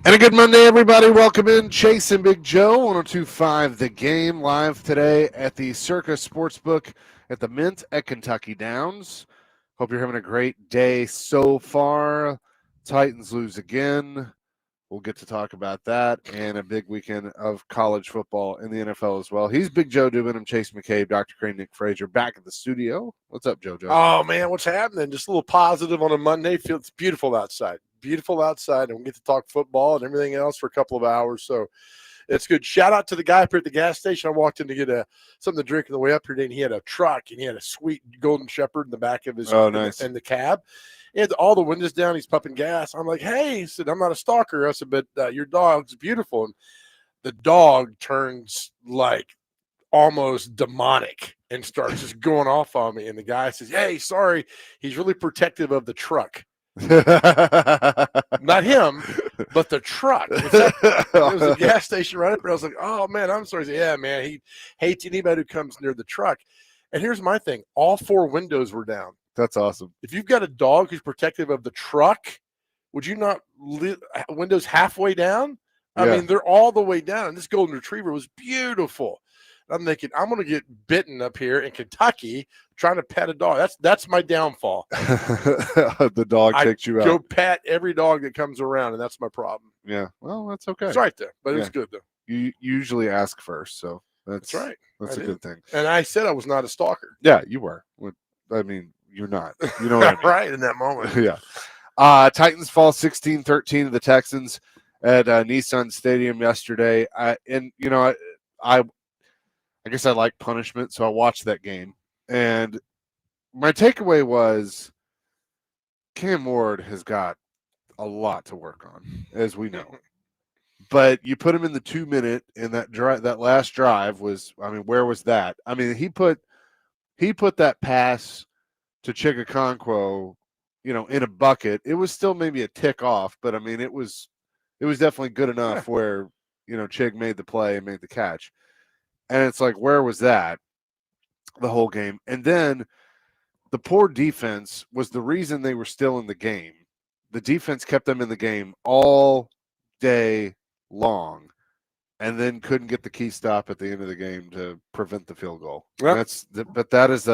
And a good Monday, everybody. Welcome in. Chase and Big Joe, 1025 The Game, live today at the Circus Sportsbook at the Mint at Kentucky Downs. Hope you're having a great day so far. Titans lose again. We'll get to talk about that and a big weekend of college football in the NFL as well. He's Big Joe Dubin. I'm Chase McCabe, Dr. Crane, Nick Frazier, back at the studio. What's up, JoJo? Oh, man, what's happening? Just a little positive on a Monday. It's beautiful outside. Beautiful outside, and we get to talk football and everything else for a couple of hours. So it's good. Shout out to the guy up here at the gas station. I walked in to get something to drink on the way up here today, and he had a truck, and he had a sweet golden shepherd in the back of his nice. in the cab. He had all the windows down. He's pumping gas. I'm like, hey, he said, I'm not a stalker. I said, but your dog's beautiful. And the dog turns like almost demonic and starts just going off on me. And the guy says, hey, sorry. He's really protective of the truck. Not him, but the truck. It was a gas station right up there. I was like, oh, man, I'm sorry. He said, yeah, man, he hates anybody who comes near the truck. And here's my thing. All four windows were down. That's awesome. If you've got a dog who's protective of the truck, would you not windows halfway down? I mean, they're all the way down. And this golden retriever was beautiful. I'm thinking, I'm going to get bitten up here in Kentucky trying to pet a dog. That's my downfall. The dog takes you out. Go pet every dog that comes around, and that's my problem. Yeah, well, that's okay. It's right there, but it was good, though. You usually ask first, so that's right. That's a good thing. And I said I was not a stalker. Yeah, you were. I mean, you're not. You know what I mean? Right, in that moment. Yeah. Titans fall 16-13 to the Texans at Nissan Stadium yesterday. I guess I like punishment, so I watched that game. And my takeaway was Cam Ward has got a lot to work on, as we know. But you put him in the 2-minute, and that last drive was, I mean, where was that? I mean, he put that pass to Chigakonkwo, in a bucket. It was still maybe a tick off, but I mean, it was definitely good enough where, Chig made the play and made the catch. And it's like, where was that the whole game? And then the poor defense was the reason they were still in the game. The defense kept them in the game all day long and then couldn't get the key stop at the end of the game to prevent the field goal. Yep. But that is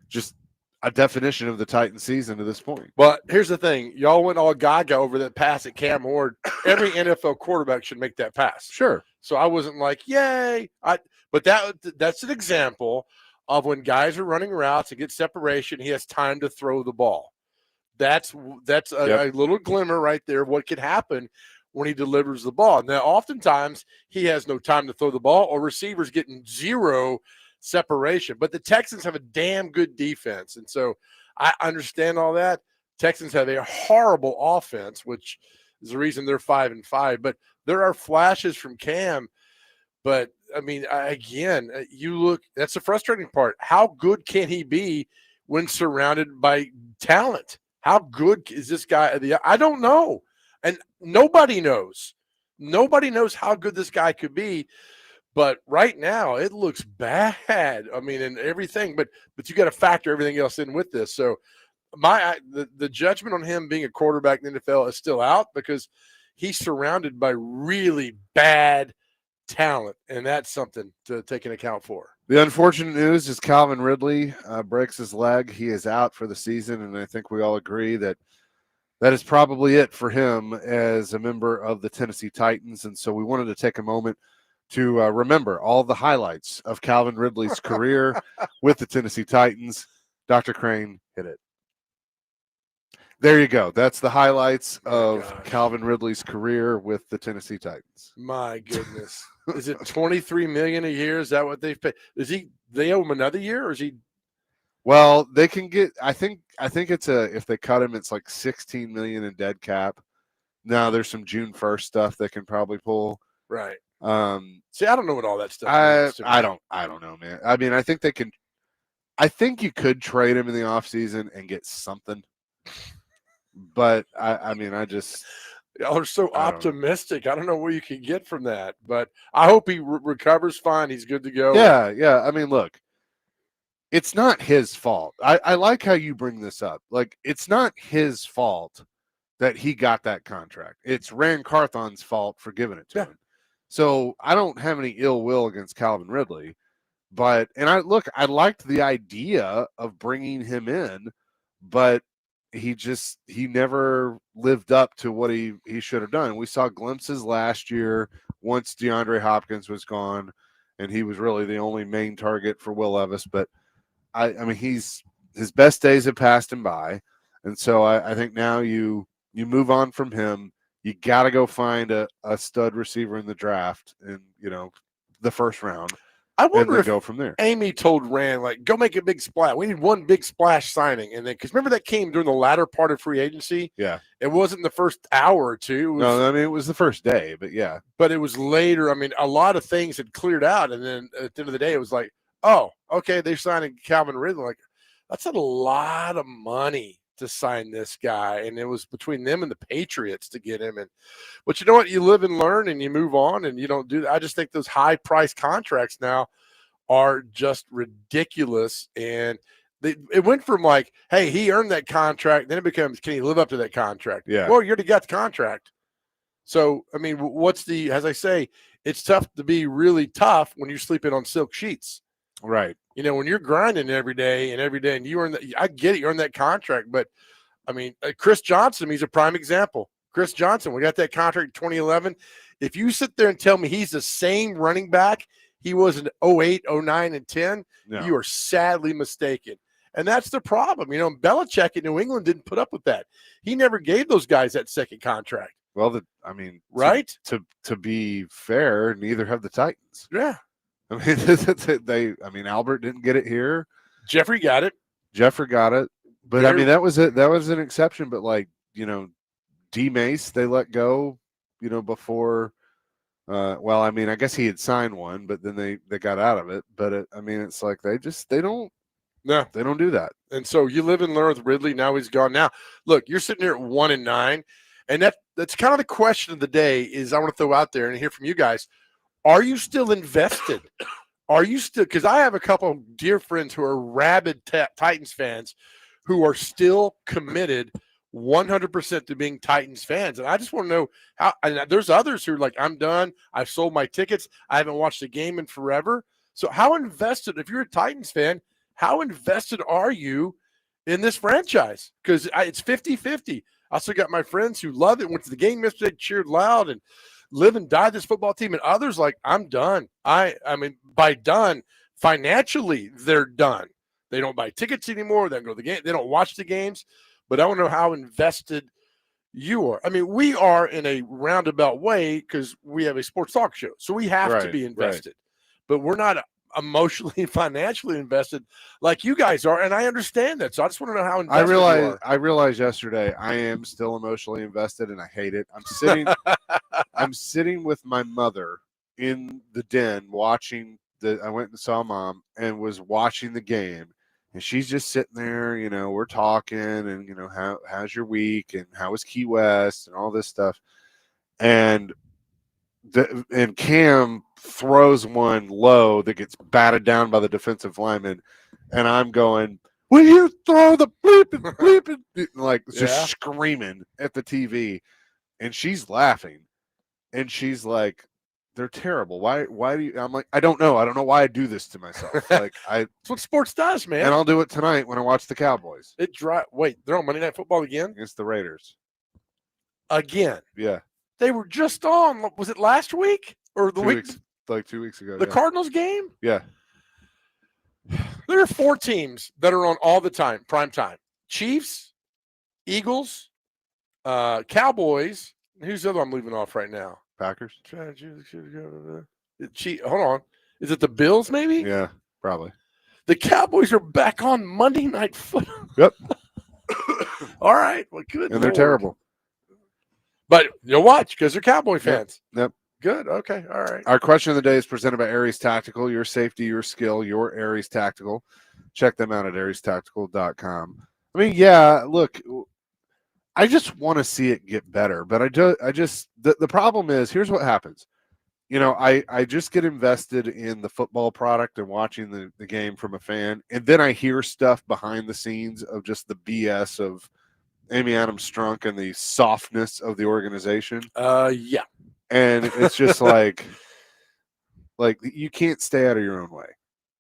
just a definition of the Titans season to this point. But here's the thing. Y'all went all gaga over that pass at Cam Ward. Every NFL quarterback should make that pass. Sure. So I wasn't like, yay. But that's an example of when guys are running routes and get separation, he has time to throw the ball. That's a little glimmer right there of what could happen when he delivers the ball. Now, oftentimes he has no time to throw the ball or receivers getting zero separation. But the Texans have a damn good defense. And so I understand all that. Texans have a horrible offense, which is the reason they're 5-5. But there are flashes from Cam. But, I mean, again, you look – that's the frustrating part. How good can he be when surrounded by talent? How good is this guy? I don't know. And nobody knows. Nobody knows how good this guy could be. But right now, it looks bad. I mean, and everything. But you got to factor everything else in with this. So the judgment on him being a quarterback in the NFL is still out because he's surrounded by really bad talent, and that's something to take into account for. The unfortunate news is Calvin Ridley breaks his leg. He is out for the season, and I think we all agree that is probably it for him as a member of the Tennessee Titans. And so we wanted to take a moment to remember all the highlights of Calvin Ridley's career with the Tennessee Titans. Dr. Crane, hit it. There you go. That's the highlights of Calvin Ridley's career with the Tennessee Titans. My goodness. Is it $23 million a year? Is that what they've paid? They owe him another year, or is he? Well, they can get. I think it's if they cut him, it's like $16 million in dead cap. Now there's some June 1st stuff they can probably pull. Right. See, I don't know what all that stuff is. I don't know, man. I mean, I think they can. I think you could trade him in the offseason and get something. But I mean, y'all are so optimistic. I don't know what you can get from that, but I hope he recovers fine. He's good to go. Yeah. I mean, look, it's not his fault. I like how you bring this up. Like, it's not his fault that he got that contract. It's Rand Carthon's fault for giving it to Yeah. him. So I don't have any ill will against Calvin Ridley, but I liked the idea of bringing him in, but he never lived up to what he should have done. We saw glimpses last year once DeAndre Hopkins was gone, and he was really the only main target for Will Levis. But I mean, his best days have passed him by, and so I think now you move on from him. You got to go find a stud receiver in the draft, and the first round. I wonder if go from there. Amy told Rand, like, go make a big splash. We need one big splash signing. And then, because remember that came during the latter part of free agency? Yeah. It wasn't the first hour or two. No, I mean, it was the first day, but yeah. But it was later. I mean, a lot of things had cleared out. And then at the end of the day, it was like, oh, okay, they're signing Calvin Ridley. Like, that's a lot of money to sign this guy. And it was between them and the Patriots to get him. But you know what? You live and learn and you move on and you don't do that. I just think those high price contracts now are just ridiculous. And it went from like, hey, he earned that contract. Then it becomes, can he live up to that contract? Yeah. Well, you already got the contract. So, I mean, as I say, it's tough to be really tough when you're sleeping on silk sheets. Right. When you're grinding every day and you earn that, I get it, you earn that contract. But I mean, Chris Johnson, he's a prime example. Chris Johnson, we got that contract in 2011. If you sit there and tell me he's the same running back he was in 08, 09, and 10, no. You are sadly mistaken. And that's the problem. Belichick in New England didn't put up with that. He never gave those guys that second contract. Well, right? To be fair, neither have the Titans. Yeah. I mean, Albert didn't get it here. Jeffrey got it. But I mean, that was an exception. But like, D Mace, they let go, before. Well, I mean, I guess he had signed one, but then they got out of it. But it's like they don't do that. And so you live and learn with Ridley. Now he's gone. Now, look, you're sitting here at 1-9, and that's kind of the question of the day. Is I want to throw out there and hear from you guys. Are you still invested? Are you still? Because I have a couple of dear friends who are rabid Titans fans, who are still committed 100% to being Titans fans. And I just want to know how. And there's others who are like, I'm done. I've sold my tickets. I haven't watched a game in forever. So how invested, if you're a Titans fan, how invested are you in this franchise? Because it's 50-50. I also got my friends who love it, went to the game yesterday, cheered loud, and live and die this football team. And others like, I'm done. I mean, by done, financially, they're done. They don't buy tickets anymore. They don't go to the game. They don't watch the games. But I want to know how invested you are. I mean, we are in a roundabout way because we have a sports talk show. So we have to be invested. But we're not emotionally and financially invested like you guys are. And I understand that. So I just want to know how invested you are. I realized yesterday I am still emotionally invested and I hate it. I'm sitting with my mother in the den watching I went and saw Mom and was watching the game. And she's just sitting there, we're talking and, how's your week and how was Key West and all this stuff. And Cam throws one low that gets batted down by the defensive lineman. And I'm going, will you throw the bleeping, like just screaming at the TV. And she's laughing. And she's like, they're terrible. Why do you? I'm like, I don't know. I don't know why I do this to myself. Like That's what sports does, man. And I'll do it tonight when I watch the Cowboys. Wait, they're on Monday Night Football again? Against the Raiders. Again? Yeah. They were just on. Was it last week or the week? Like 2 weeks ago. The Cardinals game? Yeah. There are 4 teams that are on all the time, prime time. Chiefs, Eagles, Cowboys. Who's the other I'm leaving off right now? Packers. Hold on. Is it the Bills, maybe? Yeah, probably. The Cowboys are back on Monday Night Football. Yep. All right. Well, good. And they're terrible. But you'll watch because they're Cowboy fans. Yep. Good. Okay. All right. Our question of the day is presented by Aries Tactical. Your safety, your skill, your Aries Tactical. Check them out at ariestactical.com. I mean, yeah, look, I just want to see it get better, but the problem is, here's what happens. I just get invested in the football product and watching the game from a fan, and then I hear stuff behind the scenes of just the BS of Amy Adams Strunk and the softness of the organization. Yeah. And it's just like you can't stay out of your own way.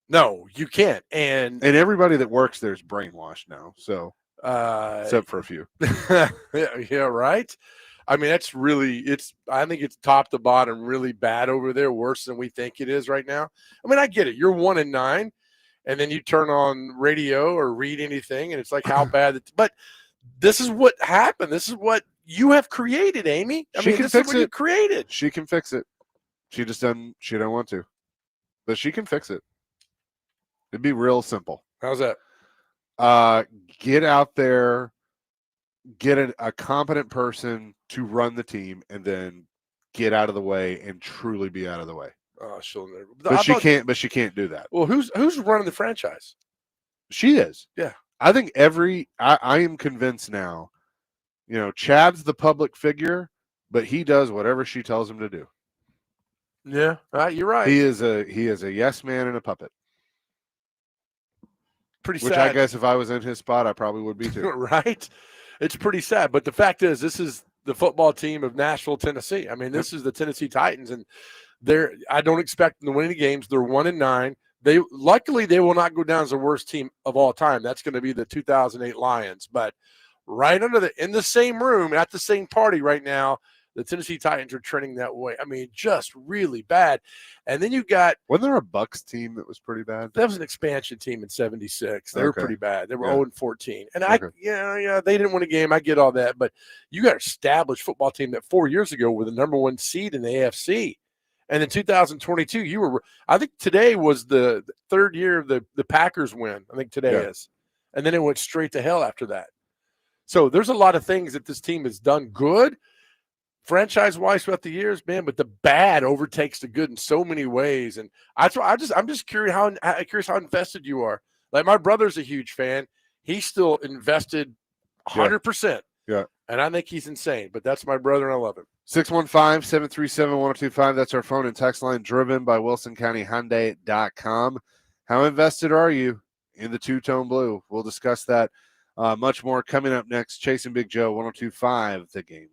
No, you can't. And everybody that works there is brainwashed now. So except for a few. yeah, right. I mean, that's really I think it's top to bottom really bad over there, worse than we think it is right now. I mean, I get it. You're 1-9, and then you turn on radio or read anything, and it's like how bad but this is what happened. This is what you have created, Amy. I mean, this is what you created. She can fix it. She just doesn't want to. But she can fix it. It'd be real simple. How's that? Get out there, get a competent person to run the team, and then get out of the way and truly be out of the way. Oh, she'll never. But she can't. But she can't do that. Well, who's running the franchise? She is. Yeah. I think I am convinced now. You know, Chad's the public figure, but he does whatever she tells him to do. Yeah, you're right. He is a yes man and a puppet. Pretty sad. Which I guess if I was in his spot, I probably would be too. Right? It's pretty sad. But the fact is, this is the football team of Nashville, Tennessee. I mean, this is the Tennessee Titans, and I don't expect them to win any games. They're 1-9. Luckily they will not go down as the worst team of all time. That's going to be the 2008 Lions. But right in the same room at the same party right now, the Tennessee Titans are trending that way. I mean, just really bad. And then you got – wasn't there a Bucks team that was pretty bad? That was an expansion team in 76. They were pretty bad. They were 0-14. And they didn't win a game. I get all that. But you got an established football team that 4 years ago were the number one seed in the AFC. And in 2022, I think today was the third year of the Packers win. I think today is. And then it went straight to hell after that. So there's a lot of things that this team has done good franchise-wise throughout the years, man, but the bad overtakes the good in so many ways. And I'm just curious how invested you are. Like, my brother's a huge fan. He's still invested 100%. Yeah. And I think he's insane, but that's my brother, and I love him. 615-737-1025. That's our phone and text line, driven by WilsonCountyHyundai.com. How invested are you in the two-tone blue? We'll discuss that much more coming up next. Chasing Big Joe, 102.5 The Game.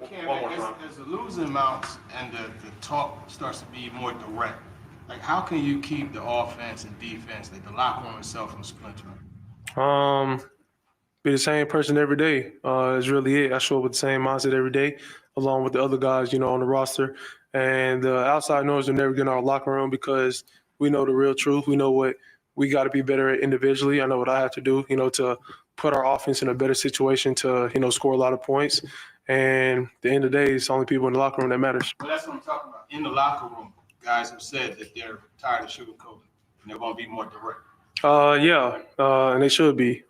Cam, as the losing mounts and the talk starts to be more direct, like how can you keep the offense and defense, like the locker room itself, from splintering? Be the same person every day. Is really it. I show up with the same mindset every day, along with the other guys, on the roster. And the outside noise will never get in our locker room because we know the real truth. We know what we got to be better at individually. I know what I have to do, to put our offense in a better situation to, score a lot of points. And at the end of the day, it's only people in the locker room that matters. Well, that's what I'm talking about. In the locker room, guys have said that they're tired of sugarcoating and they're going to be more direct. And they should be.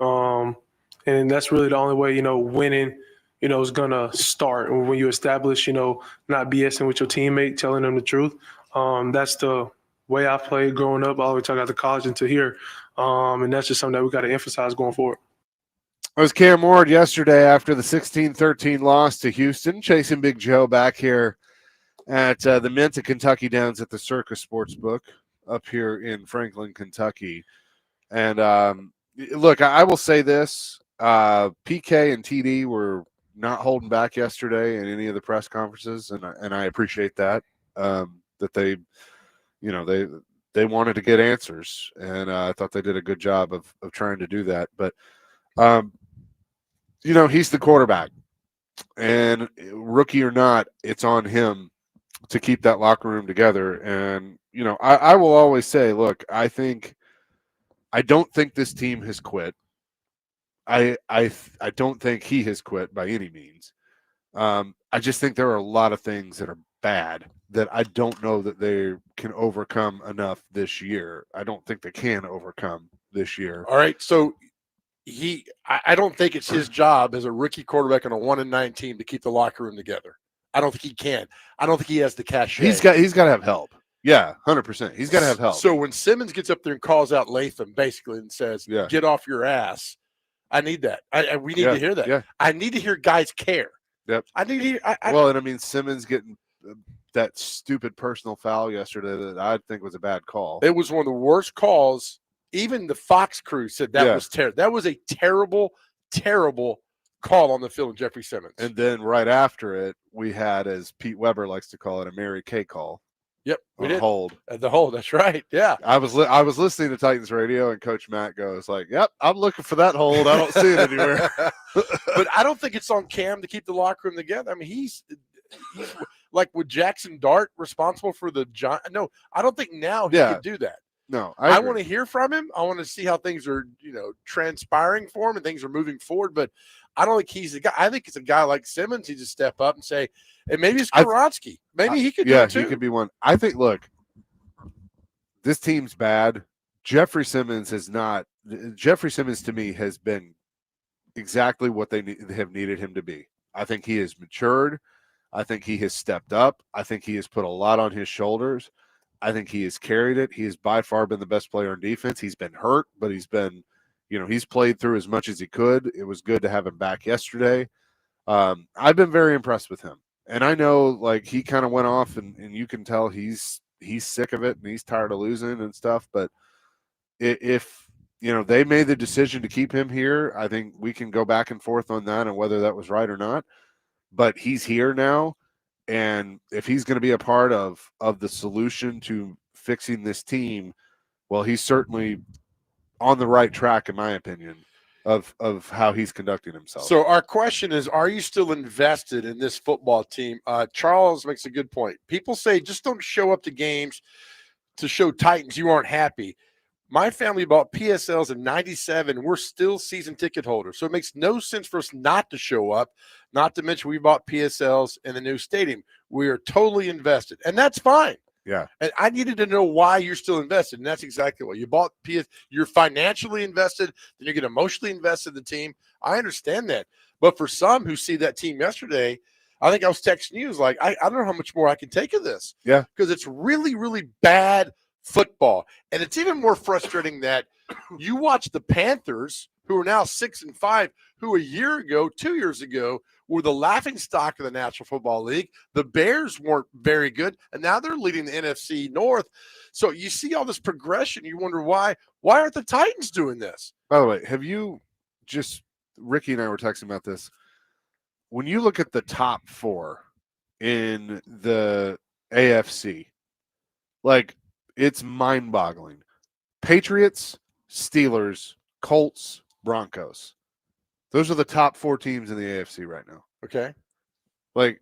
And that's really the only way, winning, is gonna start. When you establish, not BSing with your teammate, telling them the truth. That's the way I played growing up, all the way till I got to college into here. And that's just something that we got to emphasize going forward. It was Cam Ward yesterday after the 16-13 loss to Houston, chasing Big Joe back here at the Mint of Kentucky Downs at the Circus Sportsbook up here in Franklin, Kentucky. And look, I will say this. PK and TD were not holding back yesterday in any of the press conferences, and I appreciate that, that they wanted to get answers, and I thought they did a good job of trying to do that. But, he's the quarterback, and rookie or not, it's on him to keep that locker room together. And, I will always say, look, I don't think this team has quit. I don't think he has quit by any means. I just think there are a lot of things that are bad that I don't know that they can overcome enough this year. I don't think they can overcome this year. All right, so I don't think it's his job as a rookie quarterback on a 1-9 team to keep the locker room together. I don't think he can. I don't think he has the cachet. He's got to have help. Yeah, 100%. He's got to have help. So when Simmons gets up there and calls out Latham basically and says, "Get off your ass," I need that. We need to hear that. Yeah. I need to hear guys care. Yep. I need to hear. And I mean, Simmons getting that stupid personal foul yesterday that I think was a bad call. It was one of the worst calls. Even the Fox crew said that was terrible. That was a terrible, terrible call on the field of Jeffrey Simmons. And then right after it, we had, as Pete Weber likes to call it, a Mary Kay call. Yep, we did. Hold. The hold. That's right. Yeah. I was listening to Titans radio, and Coach Matt goes like, "Yep, I'm looking for that hold. I don't see it anywhere." But I don't think it's on Cam to keep the locker room together. I mean, he's like, with Jackson Dart responsible for the Giants. No, I don't think now he can do that. No, I want to hear from him. I want to see how things are, transpiring for him and things are moving forward. But I don't think he's the guy. I think it's a guy like Simmons. He just step up and say, and maybe it's Karonsky. Maybe he could do it too. He could be one. I think, look, this team's bad. Jeffrey Simmons to me has been exactly what they have needed him to be. I think he has matured. I think he has stepped up. I think he has put a lot on his shoulders. I think he has carried it. He has by far been the best player on defense. He's been hurt, but he's been, he's played through as much as he could. It was good to have him back yesterday. I've been very impressed with him. And I know, like, he kind of went off, and you can tell he's sick of it and he's tired of losing and stuff. But if they made the decision to keep him here, I think we can go back and forth on that and whether that was right or not. But he's here now, and if he's going to be a part of the solution to fixing this team, well, he's certainly on the right track, in my opinion, of how he's conducting himself. So our question is, are you still invested in this football team? Charles makes a good point. People say just don't show up to games to show Titans you aren't happy. My family bought PSLs in '97. We're still season ticket holders. So it makes no sense for us not to show up, not to mention we bought PSLs in the new stadium. We are totally invested, and that's fine. Yeah. And I needed to know why you're still invested, and that's exactly what you bought. You're financially invested, then you get emotionally invested in the team. I understand that. But for some who see that team yesterday, I think I was texting you, like, I don't know how much more I can take of this. Yeah. Because it's really, really bad football. And it's even more frustrating that you watch the Panthers, who are now 6-5, who a year ago, 2 years ago, were the laughingstock of the National Football League. The Bears weren't very good, and now they're leading the NFC North. So you see all this progression. You wonder why aren't the Titans doing this? By the way, Ricky and I were texting about this. when you look at the top 4 in the AFC, like, it's mind-boggling. Patriots, Steelers, Colts, Broncos. Those are the top 4 teams in the AFC right now. Okay. Like,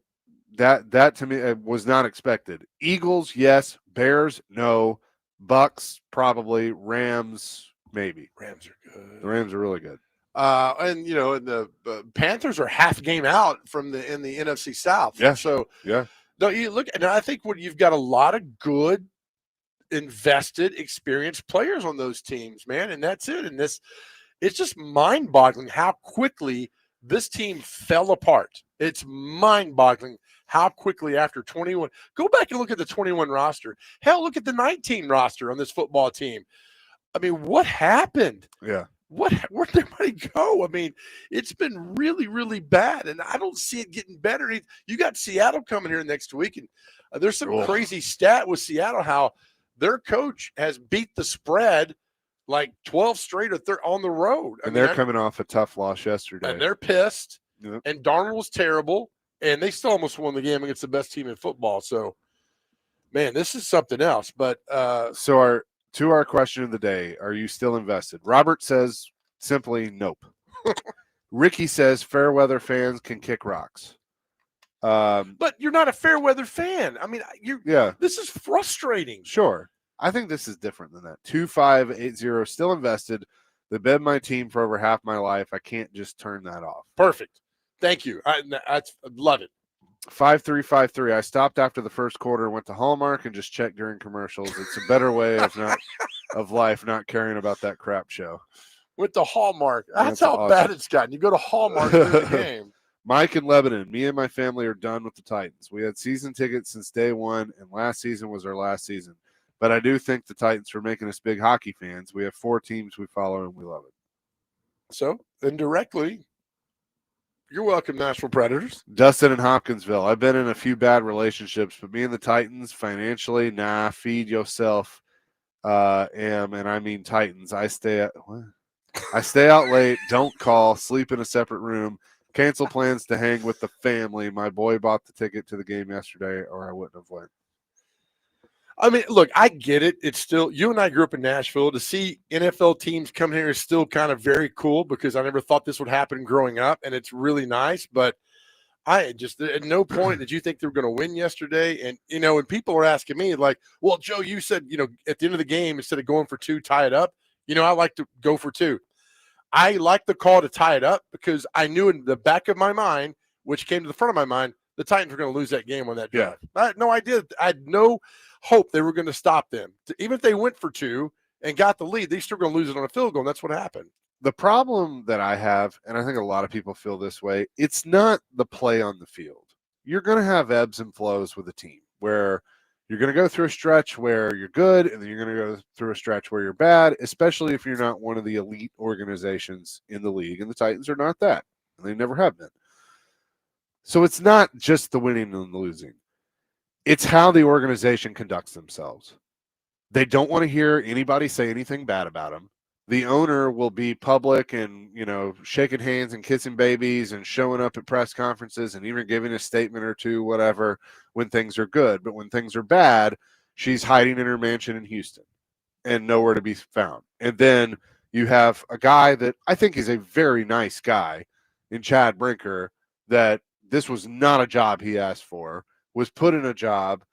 that to me was not expected. Eagles, yes. Bears, no. Bucks, probably. Rams, maybe. Rams are good. The Rams are really good. And the Panthers are half game out in the NFC South. Yeah. So Yeah. no, you look, and I think you've got a lot of good, invested, experienced players on those teams, man, and that's it. And it's just mind-boggling how quickly this team fell apart. It's mind-boggling how quickly after 21. Go back and look at the 21 roster. Hell, look at the 19 roster on this football team. I mean, what happened? Yeah. Where'd everybody go? I mean, it's been really, really bad, and I don't see it getting better. You got Seattle coming here next week, and there's some crazy stat with Seattle how their coach has beat the spread like 12 straight on the road. And they're coming off a tough loss yesterday. And they're pissed, Yep. and Darnold was terrible, and they still almost won the game against the best team in football. So, man, this is something else. But to our question of the day, are you still invested? Robert says simply nope. Ricky says fair weather fans can kick rocks. But you're not a fair weather fan. I mean, this is frustrating. Sure. I think this is different than that. 2580 still invested. They've been my team for over half my life. I can't just turn that off. Perfect. Thank you. I love it. 5353. I stopped after the first quarter, went to Hallmark, and just checked during commercials. It's a better way of life, not caring about that crap show. With the Hallmark. That's how awesome. Bad it's gotten. You go to Hallmark during the game. Mike in Lebanon. Me and my family are done with the Titans. We had season tickets since day one, and last season was our last season. But I do think the Titans are making us big hockey fans. We have 4 teams we follow, and we love it. So, indirectly, you're welcome, Nashville Predators. Dustin in Hopkinsville. I've been in a few bad relationships, but me and the Titans, financially, feed yourself. And I mean Titans. I stay out late, don't call, sleep in a separate room, cancel plans to hang with the family. My boy bought the ticket to the game yesterday, or I wouldn't have went. I mean, look, I get it. It's still, you and I grew up in Nashville. To see NFL teams come here is still kind of very cool because I never thought this would happen growing up, and it's really nice. But I just, at no point did you think they were going to win yesterday. And, when people are asking me, like, well, Joe, you said, at the end of the game, instead of going for 2, tie it up, I like to go for 2. I like the call to tie it up because I knew in the back of my mind, which came to the front of my mind, the Titans were going to lose that game on that drive. I had no idea. I had no hope they were going to stop them. Even if they went for 2 and got the lead, they still going to lose it on a field goal, and that's what happened. The problem that I have, and I think a lot of people feel this way, it's not the play on the field. You're going to have ebbs and flows with a team where you're going to go through a stretch where you're good, and then you're going to go through a stretch where you're bad, especially if you're not one of the elite organizations in the league, and the Titans are not that, and they never have been. So it's not just the winning and the losing. It's how the organization conducts themselves. They don't want to hear anybody say anything bad about them. The owner will be public and, shaking hands and kissing babies and showing up at press conferences and even giving a statement or two, whatever, when things are good. But when things are bad, she's hiding in her mansion in Houston and nowhere to be found. And then you have a guy that I think is a very nice guy in Chad Brinker, that this was not a job he asked for, was put in a job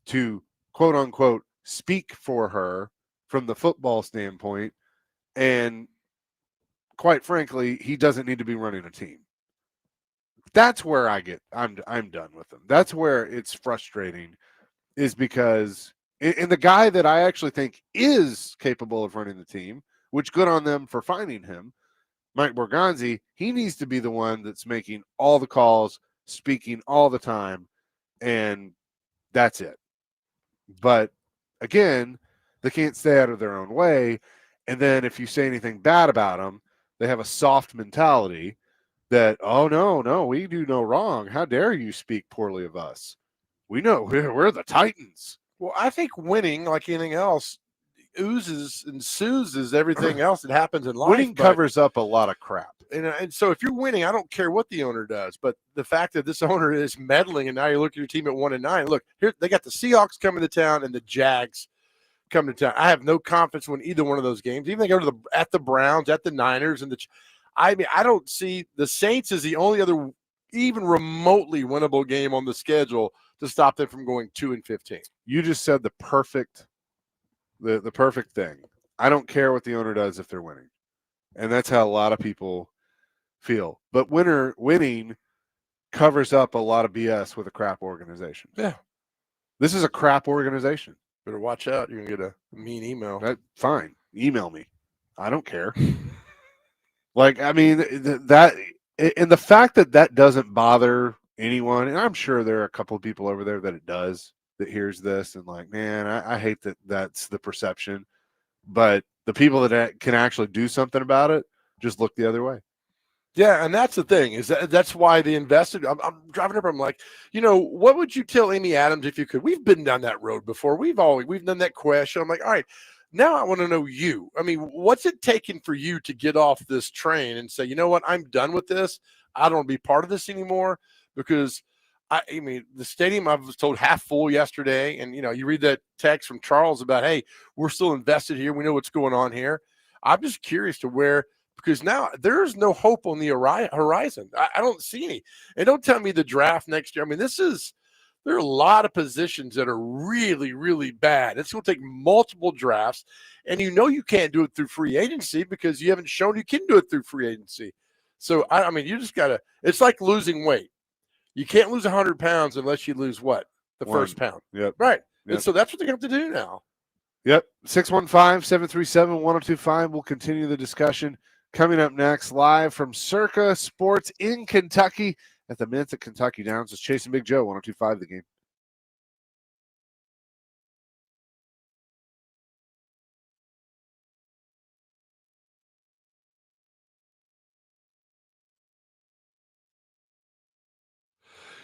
to, quote unquote, speak for her from the football standpoint. And quite frankly, he doesn't need to be running a team. That's where I'm done with him. That's where it's frustrating, is because, and the guy that I actually think is capable of running the team, which good on them for finding him, Mike Borgonzi, he needs to be the one that's making all the calls, speaking all the time, and that's it. But again, they can't stay out of their own way. And then if you say anything bad about them, they have a soft mentality that, oh, no, we do no wrong. How dare you speak poorly of us? We know we're the Titans. Well, I think winning, like anything else, oozes and soozes everything else that happens in life. Winning covers up a lot of crap. And so if you're winning, I don't care what the owner does, but the fact that this owner is meddling, and now you look at your team at 1-9. Look, here they got the Seahawks coming to town and the Jags coming to town. I have no confidence in either one of those games. Even they go to the Browns, at the Niners, and I don't see the Saints as the only other even remotely winnable game on the schedule to stop them from going 2-15. You just said the perfect thing. I don't care what the owner does if they're winning. And that's how a lot of people feel. But winning covers up a lot of BS with a crap organization. Yeah. This is a crap organization. Better watch out. You're going to get a mean email. Fine. Email me. I don't care. Like, I mean, that and the fact that doesn't bother anyone, and I'm sure there are a couple of people over there that it does, that hears this and like, man, I hate that's the perception. But the people that can actually do something about it just look the other way. Yeah, and that's the thing, is that's why they invested. I'm driving up. I'm like, what would you tell Amy Adams if you could? We've been down that road before. We've done that question. I'm like, all right, now I want to know you. I mean, what's it taking for you to get off this train and say, you know what, I'm done with this. I don't want to be part of this anymore, because I mean, the stadium, I was told, half full yesterday. And, you read that text from Charles about, hey, we're still invested here. We know what's going on here. I'm just curious to where, because now there's no hope on the horizon. I don't see any. And don't tell me the draft next year. I mean, there are a lot of positions that are really, really bad. It's going to take multiple drafts. And you can't do it through free agency because you haven't shown you can do it through free agency. So, I mean, you just got to – it's like losing weight. You can't lose 100 pounds unless you lose what? The first pound. Yep. Right. Yep. And so that's what they're going to have to do now. Yep. 615-737-1025. We'll continue the discussion. Coming up next, live from Circa Sports in Kentucky at the Mint at Kentucky Downs, is Chasing Big Joe, 1025 The Game.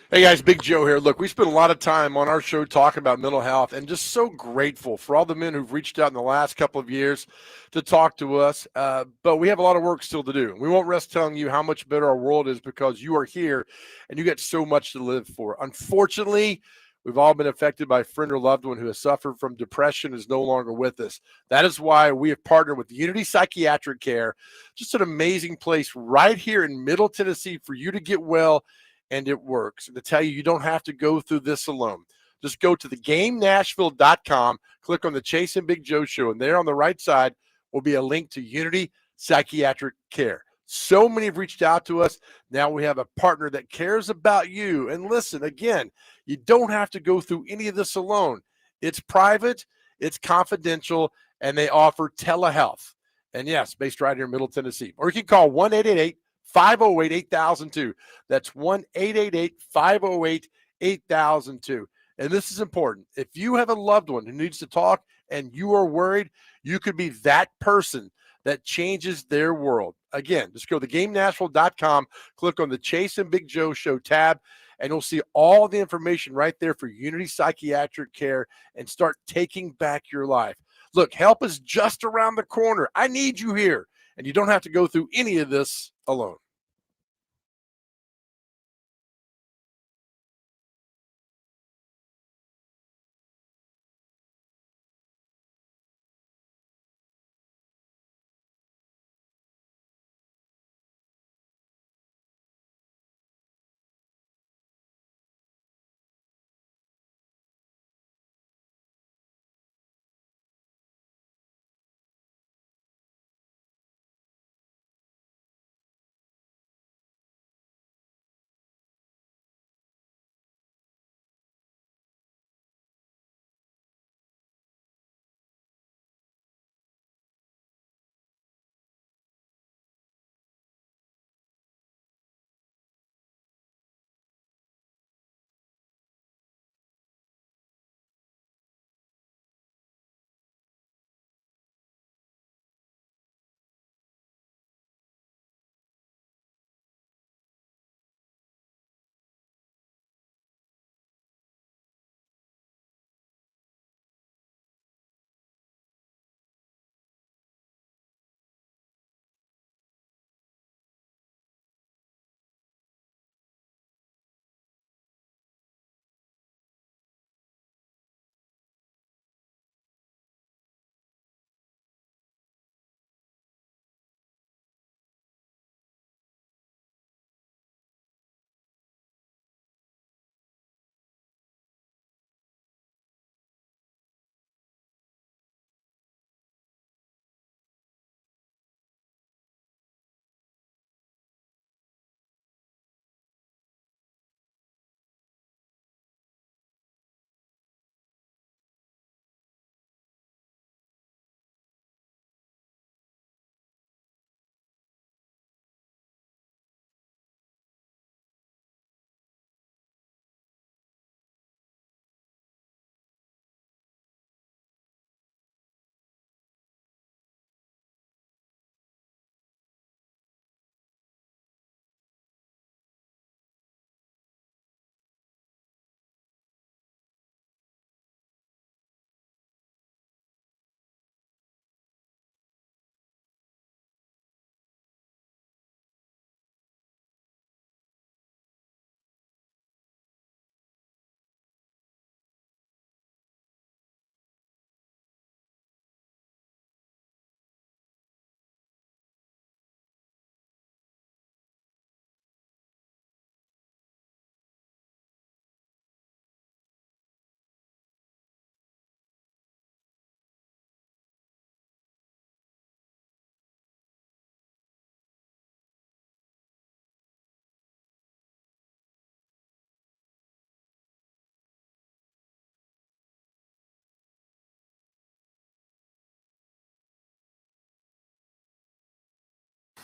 Hey guys, Big Joe here. Look, we spent a lot of time on our show talking about mental health, and just so grateful for all the men who've reached out in the last couple of years to talk to us. But we have a lot of work still to do. We won't rest telling you how much better our world is, because you are here and you get so much to live for. Unfortunately, we've all been affected by a friend or loved one who has suffered from depression and is no longer with us. That is why we have partnered with Unity Psychiatric Care, just an amazing place right here in Middle Tennessee for you to get well. And it works. And to tell you, you don't have to go through this alone. Just go to thegamenashville.com, click on the Chase and Big Joe show, and there on the right side will be a link to Unity Psychiatric Care. So many have reached out to us. Now we have a partner that cares about you. And listen, again, you don't have to go through any of this alone. It's private, it's confidential, and they offer telehealth. And yes, based right here in Middle Tennessee. Or you can call 1-888-508-8002. That's 1-888-508-8002. And this is important. If you have a loved one who needs to talk and you are worried, you could be that person that changes their world. Again, just go to thegamenashville.com, click on the Chase and Big Joe Show tab, and you'll see all the information right there for Unity Psychiatric Care, and start taking back your life. Look, help is just around the corner. I need you here. And you don't have to go through any of this alone.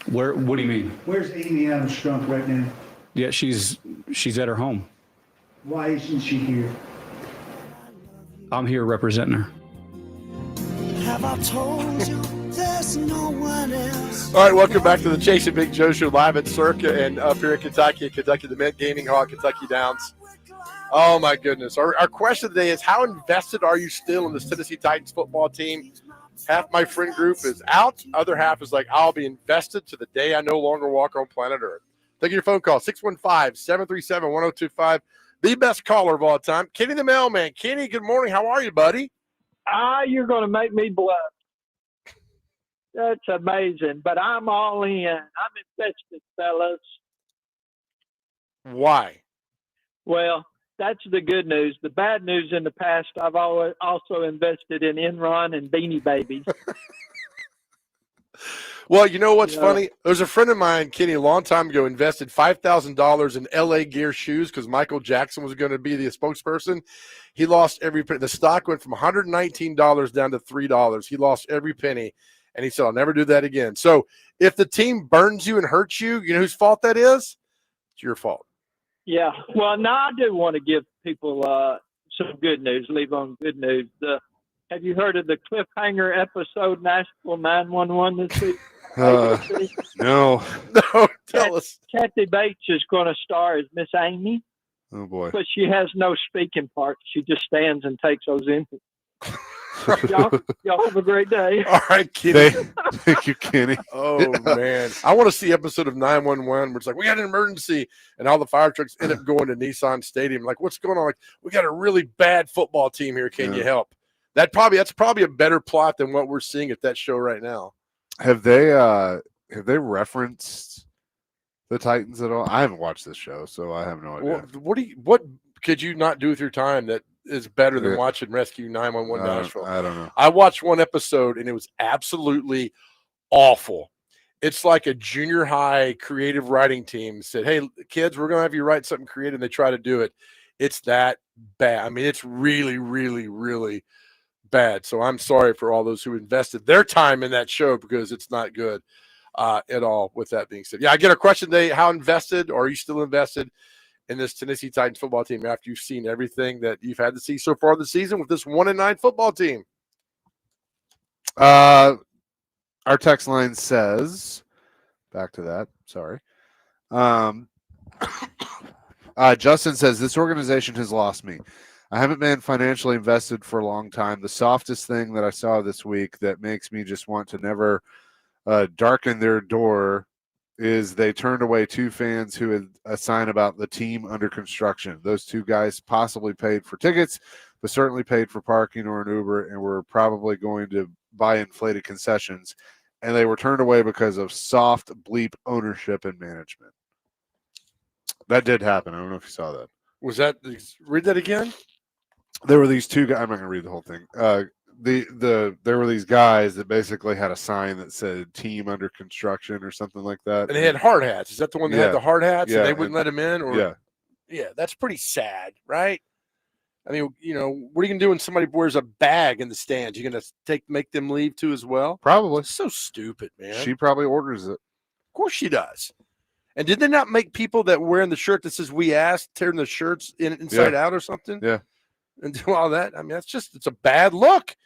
Where? What do you mean? Where's Amy Adams Strunk right now? Yeah, she's at her home. Why isn't she here? I'm here representing her. Have I told you there's no one else? All right, welcome back to the Chase and Big Joe Show live at Circa and up here in Kentucky, the Mint Gaming Hall, Kentucky Downs. Oh, my goodness. Our question today is, how invested are you still in this Tennessee Titans football team? Half my friend group is out. Other half is like, I'll be invested to the day I no longer walk on planet Earth. Take your phone call, 615-737-1025. The best caller of all time, Kenny the Mailman. Kenny, good morning. How are you, buddy? You're going to make me blush. That's amazing. But I'm all in. I'm invested, fellas. Why? Well, that's the good news. The bad news in the past, I've always also invested in Enron and Beanie Babies. Well, you know what's funny? There's a friend of mine, Kenny, a long time ago, invested $5,000 in LA Gear shoes because Michael Jackson was going to be the spokesperson. He lost every penny. The stock went from $119 down to $3. He lost every penny, and he said, I'll never do that again. So if the team burns you and hurts you, you know whose fault that is? It's your fault. Yeah. Well, now I do want to give people some good news, leave on good news. Have you heard of the cliffhanger episode Nashville 911 this week? No. No, tell us. Kathy Bates is going to star as Miss Amy, Oh, boy. but she has no speaking part. She just stands and takes those in. y'all have a great day. All right, Kenny. Thank you, Kenny. Oh, man. I want to see episode of 911 where it's like, we got an emergency, and all the fire trucks end up going to Nissan Stadium. Like, what's going on? Like, we got a really bad football team here. Can you help? That's probably a better plot than what we're seeing at that show right now. Have they referenced the Titans at all? I haven't watched this show, so I have no idea. What could you not do with your time that is better than watching Rescue 911 Nashville? I don't know. I watched one episode and it was absolutely awful. It's like a junior high creative writing team said, hey, kids, we're going to have you write something creative. And they try to do it. It's that bad. I mean, it's really, really, really bad. So I'm sorry for all those who invested their time in that show because it's not good at all. With that being said, I get a question today. How invested, or are you still invested in this Tennessee Titans football team after you've seen everything that you've had to see so far this season with this 1-9 football team? Our text line says, back to that. Sorry. Justin says, this organization has lost me. I haven't been financially invested for a long time. The softest thing that I saw this week that makes me just want to never darken their door is they turned away two fans who had a sign about the team under construction. Those two guys possibly paid for tickets, but certainly paid for parking or an Uber, and were probably going to buy inflated concessions. And they were turned away because of soft bleep ownership and management. That did happen. I don't know if you saw that. Was that – read that again? There were these two guys. I'm not going to read the whole thing. There were these guys that basically had a sign that said "team under construction" or something like that, and they had hard hats. Is that the one that had the hard hats? Yeah, and they wouldn't let them in. Or yeah, that's pretty sad, right? I mean, what are you gonna do when somebody wears a bag in the stands? You're gonna make them leave too as well? Probably. It's so stupid, man. She probably orders it. Of course she does. And did they not make people that wearing the shirt that says "We asked" tearing the shirts inside out or something? Yeah. And do all that. I mean, it's a bad look.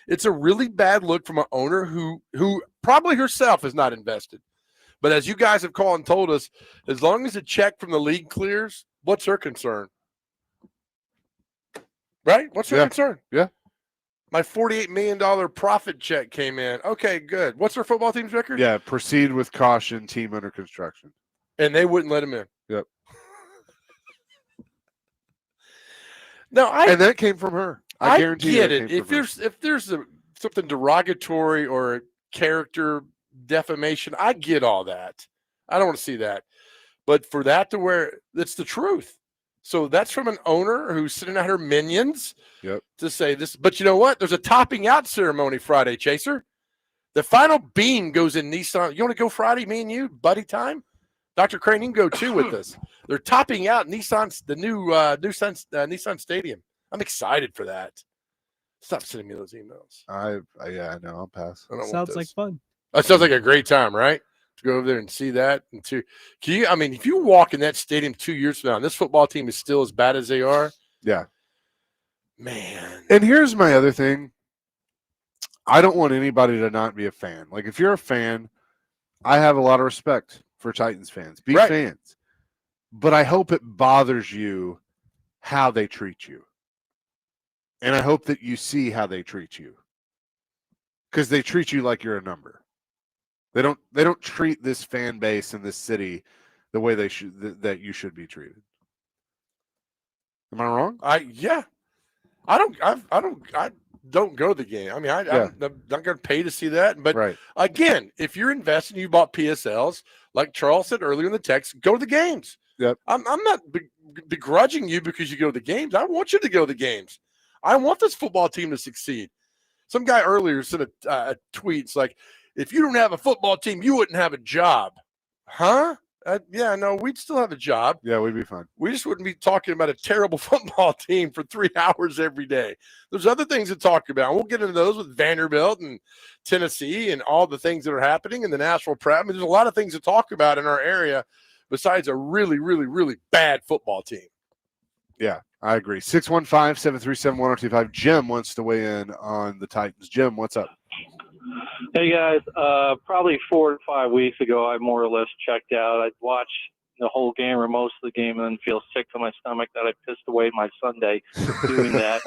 It's a really bad look from an owner who probably herself is not invested. But as you guys have called and told us, as long as a check from the league clears, what's her concern? Right? What's her concern? Yeah. My $48 million profit check came in. Okay, good. What's her football team's record? Yeah, proceed with caution, team under construction. And they wouldn't let him in. Yep. No, and that came from her. I guarantee get it. If there's something derogatory or character defamation, I get all that. I don't want to see that. But for that to where it's the truth. So that's from an owner who's sitting at her minions to say this. But you know what? There's a topping out ceremony Friday, Chaser. The final beam goes in Nissan. You want to go Friday, me and you, buddy time? Dr. Crane, you can go too with us. They're topping out the new Nissan Stadium. I'm excited for that. Stop sending me those emails. I know. I'll pass. Sounds like fun. That sounds like a great time, right? to go over there and see that. And if you walk in that stadium 2 years from now, and this football team is still as bad as they are, Yeah. man. And here's my other thing. I don't want anybody to not be a fan. Like, if you're a fan, I have a lot of respect for Titans fans. Be Right. fans. But I hope it bothers you how they treat you. And I hope that you see how they treat you. Because they treat you like you're a number. They don't treat this fan base in this city the way they should that you should be treated. Am I wrong? I don't go to the game. I mean, I'm not going to pay to see that. But Right. again, if you're investing, you bought PSLs, like Charles said earlier in the text, go to the games. Yep. I'm not begrudging you because you go to the games. I want you to go to the games. I want this football team to succeed. Some guy earlier sent a tweet. It's like, if you don't have a football team, you wouldn't have a job. Huh? No, we'd still have a job. Yeah, we'd be fine. We just wouldn't be talking about a terrible football team for 3 hours every day. There's other things to talk about. We'll get into those with Vanderbilt and Tennessee and all the things that are happening in the national prep. I mean, there's a lot of things to talk about in our area besides a really, really, really bad football team. Yeah, I agree. 615-737-1025. Jim wants to weigh in on the Titans. Jim, what's up? Hey, guys. Probably 4 to 5 weeks ago, I more or less checked out. I'd watch the whole game or most of the game and then feel sick to my stomach that I pissed away my Sunday doing that.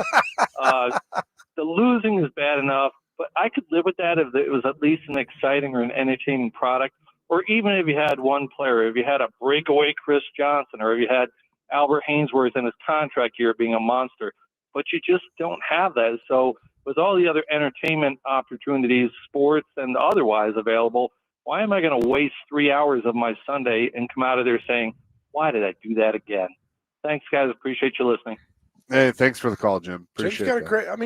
The losing is bad enough, but I could live with that if it was at least an exciting or an entertaining product, or even if you had one player, if you had a breakaway Chris Johnson, or if you had Albert Hainsworth in his contract year being a monster. But you just don't have that. So with all the other entertainment opportunities, sports and otherwise available, why am I going to waste 3 hours of my Sunday and come out of there saying, why did I do that again? Thanks, guys. Appreciate you listening. Hey, thanks for the call, Jim. Appreciate Jim's that. got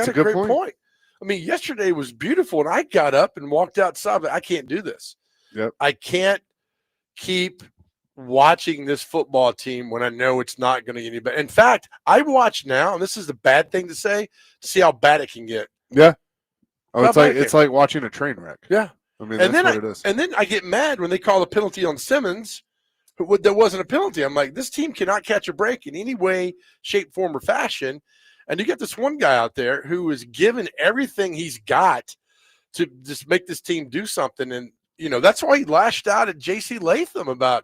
a great point. I mean, yesterday was beautiful, and I got up and walked outside, but I can't do this. Yep. I can't keep watching this football team when I know it's not going to get any better. In fact, I watch now, and this is the bad thing to say, to see how bad it can get. Yeah. Oh, it's like watching a train wreck. Yeah. I mean, that's what it is. And then I get mad when they call a penalty on Simmons. There wasn't a penalty. I'm like, this team cannot catch a break in any way, shape, form, or fashion. And you get this one guy out there who is given everything he's got to just make this team do something. And, that's why he lashed out at J.C. Latham about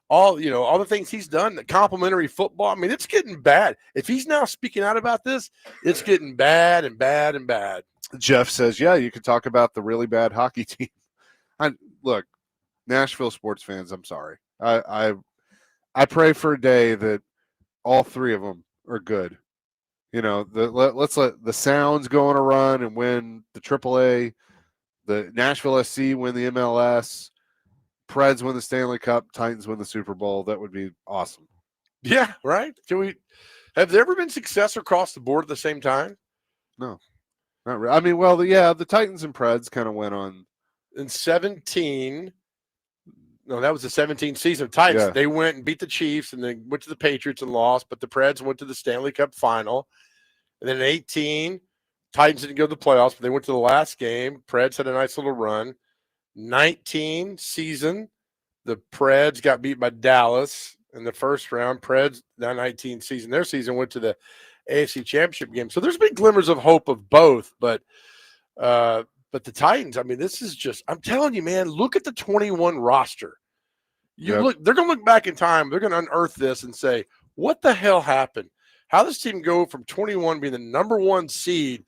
all the things he's done, the complimentary football. I mean, it's getting bad. If he's now speaking out about this, it's getting bad and bad and bad. Jeff says, yeah, you could talk about the really bad hockey team. Look, Nashville sports fans, I'm sorry. I pray for a day that all three of them are good. Let's let the Sounds go on a run and win the AAA, the Nashville SC win the MLS, Preds win the Stanley Cup, Titans win the Super Bowl. That would be awesome. Yeah, right. Have there ever been success across the board at the same time? No, not really. I mean, the Titans and Preds kind of went on in 17. No, that was the 17 season of Titans. Yeah. They went and beat the Chiefs and then went to the Patriots and lost, but the Preds went to the Stanley Cup final. And then in 18, Titans didn't go to the playoffs, but they went to the last game. Preds had a nice little run. 19 season, the Preds got beat by Dallas in the first round. Preds, that 19 season, their season went to the AFC Championship game. So there's been glimmers of hope of both, but the Titans, I mean, this is just, I'm telling you, man, look at the 21 roster. They're going to look back in time. They're going to unearth this and say, what the hell happened? How does this team go from 21 being the number one seed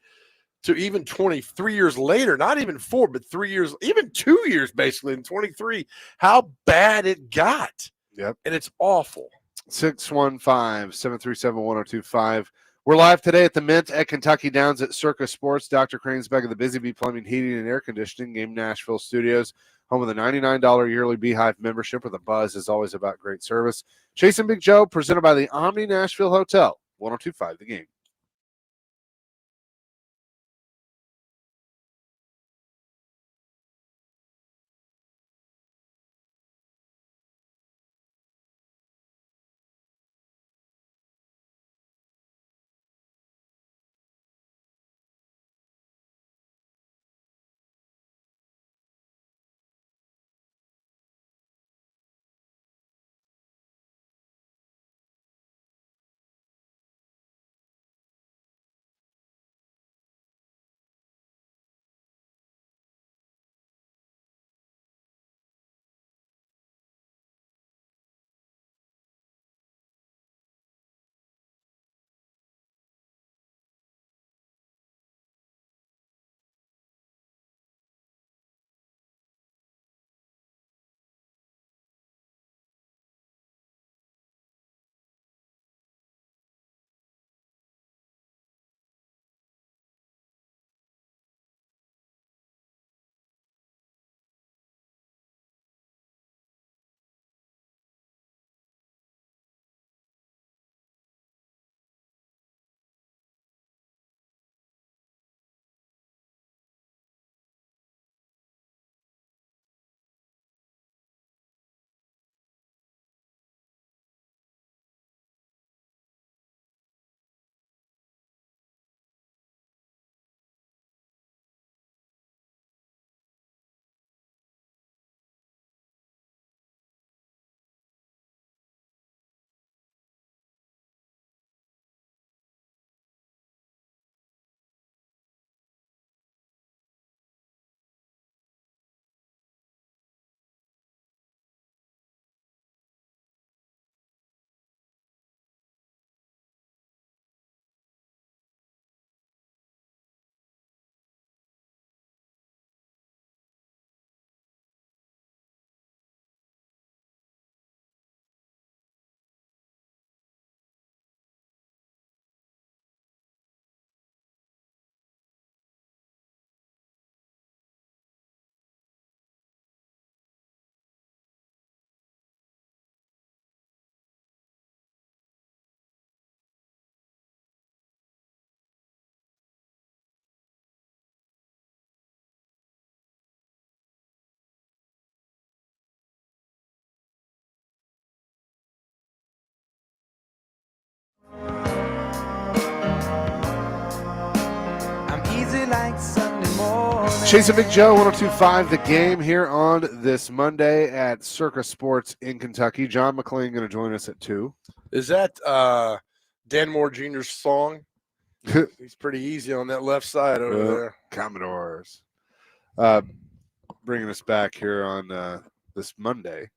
to even 23 years later, not even 4, but 3 years, even 2 years basically in 23, how bad it got. Yep. And it's awful. 615-737-1025. We're live today at the Mint at Kentucky Downs at Circus Sports. Dr. Cranesback of the Busy Bee Plumbing, Heating, and Air Conditioning, Game Nashville Studios, home of the $99 yearly Beehive membership with a buzz is always about great service. Chasing Big Joe, presented by the Omni Nashville Hotel, 102.5 The Game. Chase and Big Joe, 102.5 The Game here on this Monday at Circus Sports in Kentucky. John McClain going to join us at 2. Is that Dan Moore Jr.'s song? He's pretty easy on that left side over there. Commodores. Bringing us back here on this Monday